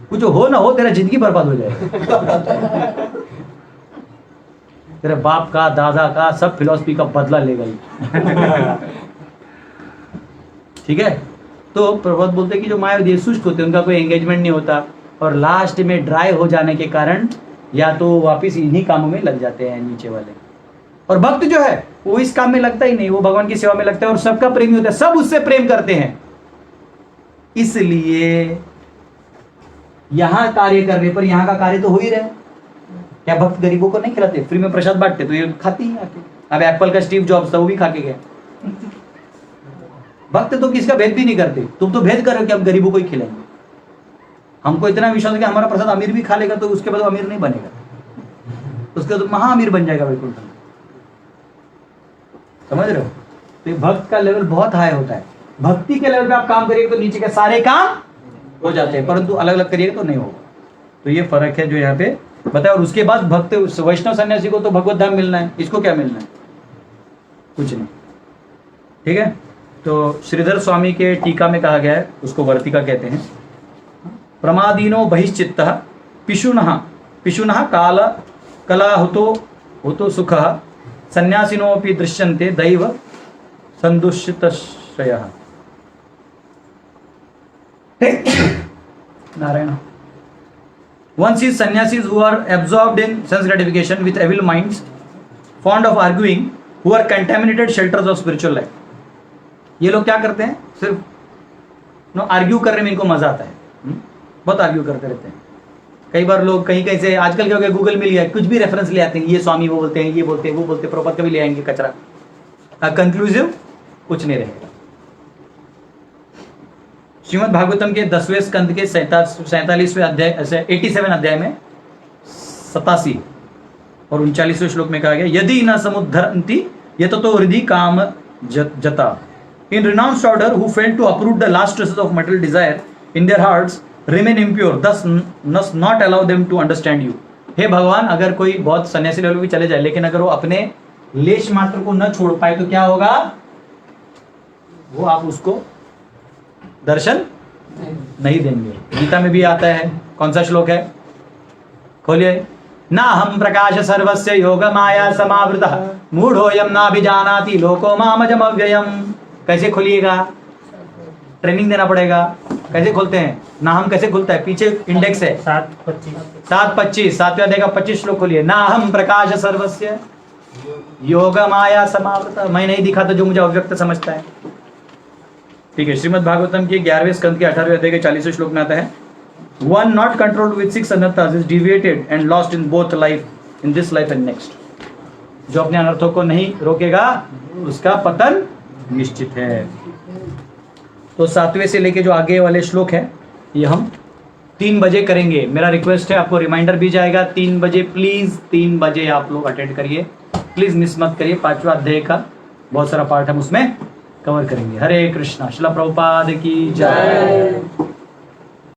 Speaker 1: कुछ हो ना हो तेरा जिंदगी बर्बाद हो जाए। तेरे बाप का दादा का सब फिलॉसफी का बदला ले गई। ठीक है। तो प्रभुपाद बोलते कि जो मायावादी शुष्क होते हैं उनका कोई एंगेजमेंट नहीं होता, और लास्ट में ड्राई हो जाने के कारण या तो वापिस इन्हीं कामों में लग जाते हैं नीचे वाले। और भक्त जो है वो इस काम में लगता ही नहीं, वो भगवान की सेवा में लगता है और सबका प्रेमी होता है, सब उससे प्रेम करते हैं। इसलिए यहां कार्य करने पर यहाँ का कार्य तो हो ही रहा है। क्या भक्त गरीबों को नहीं खिलाते, फ्री में प्रसाद बांटते, तो ये खाती ही आके। अब एप्पल का स्टीव जॉब्स था, वो भी खा के गया। भक्त तो किसका भेद भी नहीं करते, तुम तो भेद कर रहे हो कि हम गरीबों को ही खिलाएंगे। हमको इतना विश्वास है कि हमारा प्रसाद अमीर भी खा लेगा तो उसके बाद अमीर नहीं बनेगा, उसके तो महा अमीर बन जाएगा बिल्कुल। समझ रहे हो। तो ये भक्त का लेवल बहुत हाई होता है। भक्ति के लेवल पे आप काम करिएगा तो नीचे के सारे काम हो जाते हैं, परंतु अलग अलग करिएगा तो नहीं होगा। तो ये फर्क है जो यहाँ पे बताया। और उसके बाद भक्त वैष्णव सन्यासी को तो भगवत धाम मिलना है, इसको क्या मिलना है, कुछ नहीं। ठीक है। तो श्रीधर स्वामी के टीका में कहा गया है, उसको वर्तिका कहते हैं, प्रमादीनो बहिश्चित्तः पिशुनः पिशुनः काल कला हुतो सुखः सन्यासिनोऽपि दृश्यन्ते दैव संदुष्यतश्रयः। Narayana. One sees sannyasis who are absorbed in sense gratification with evil minds, fond of arguing, who are contaminated shelters of spiritual life. ये लोग क्या करते हैं, सिर्फ आर्ग्यू करने में इनको मजा आता है। बहुत आर्ग्यू करते रहते हैं। कई बार लोग कहीं कहीं से, आजकल क्या हो गया, गूगल मिल गया, कुछ भी रेफरेंस ले आते हैं, ये स्वामी वो बोलते हैं, ये बोलते हैं, वो बोलते हैं, प्रभुपाद का भी ले आएंगे कचरा। कंक्लूसिव कुछ नहीं रहेगा। श्रीमद् भागवतम के 10वें स्कंद के 47वें अध्याय 87 अध्याय में 87 और 39वें श्लोक में कहा गया, यदि न समुद्धरन्ति यततो हृदि काम जता। In renounced order who fail to uproot the last traces of material desire in their hearts remain impure, thus must not allow them to understand you. हे भगवान, अगर कोई बहुत सन्यासी लेवल भी चले जाए लेकिन अगर वो अपने लेश मात्र को न छोड़ पाए तो क्या होगा, वो आप उसको दर्शन नहीं देंगे। गीता में भी आता है, कौन सा श्लोक है, खोलिए, ना हम प्रकाश सर्वस्य योग माया समावृतः मूढ़ोयम नाभिजानाति लोको मामजम अव्ययम। कैसे खोलिएगा, ट्रेनिंग देना पड़ेगा। कैसे खोलते हैं, ना हम कैसे खुलता है, पीछे इंडेक्स है 7:25 7वें अध्याय का 25 श्लोक खोलिए, ना हम प्रकाश सर्वस्य योग माया समावृतः। मैं नहीं दिखा तो जो मुझे अव्यक्त समझता है। ठीक है। श्रीमद् भागवतम के 11वें स्कंद के 18वें अध्याय के 40वें श्लोक में आता है, वन नॉट कंट्रोल्ड विद 6 अनर्थास is deviated and lost in both life in this life and next. जो अपने अनर्थों को नहीं रोकेगा उसका पतन निश्चित है। तो 7वें से लेके जो आगे वाले श्लोक है ये हम 3 बजे करेंगे। मेरा रिक्वेस्ट है, आपको रिमाइंडर भी जाएगा 3 बजे, प्लीज 3 बजे आप लोग अटेंड करिए, प्लीज मिस मत करिए। 5वां अध्याय का बहुत सारा पार्ट हम उसमें कवर करेंगे। हरे कृष्णा। श्रील प्रभुपाद की जय।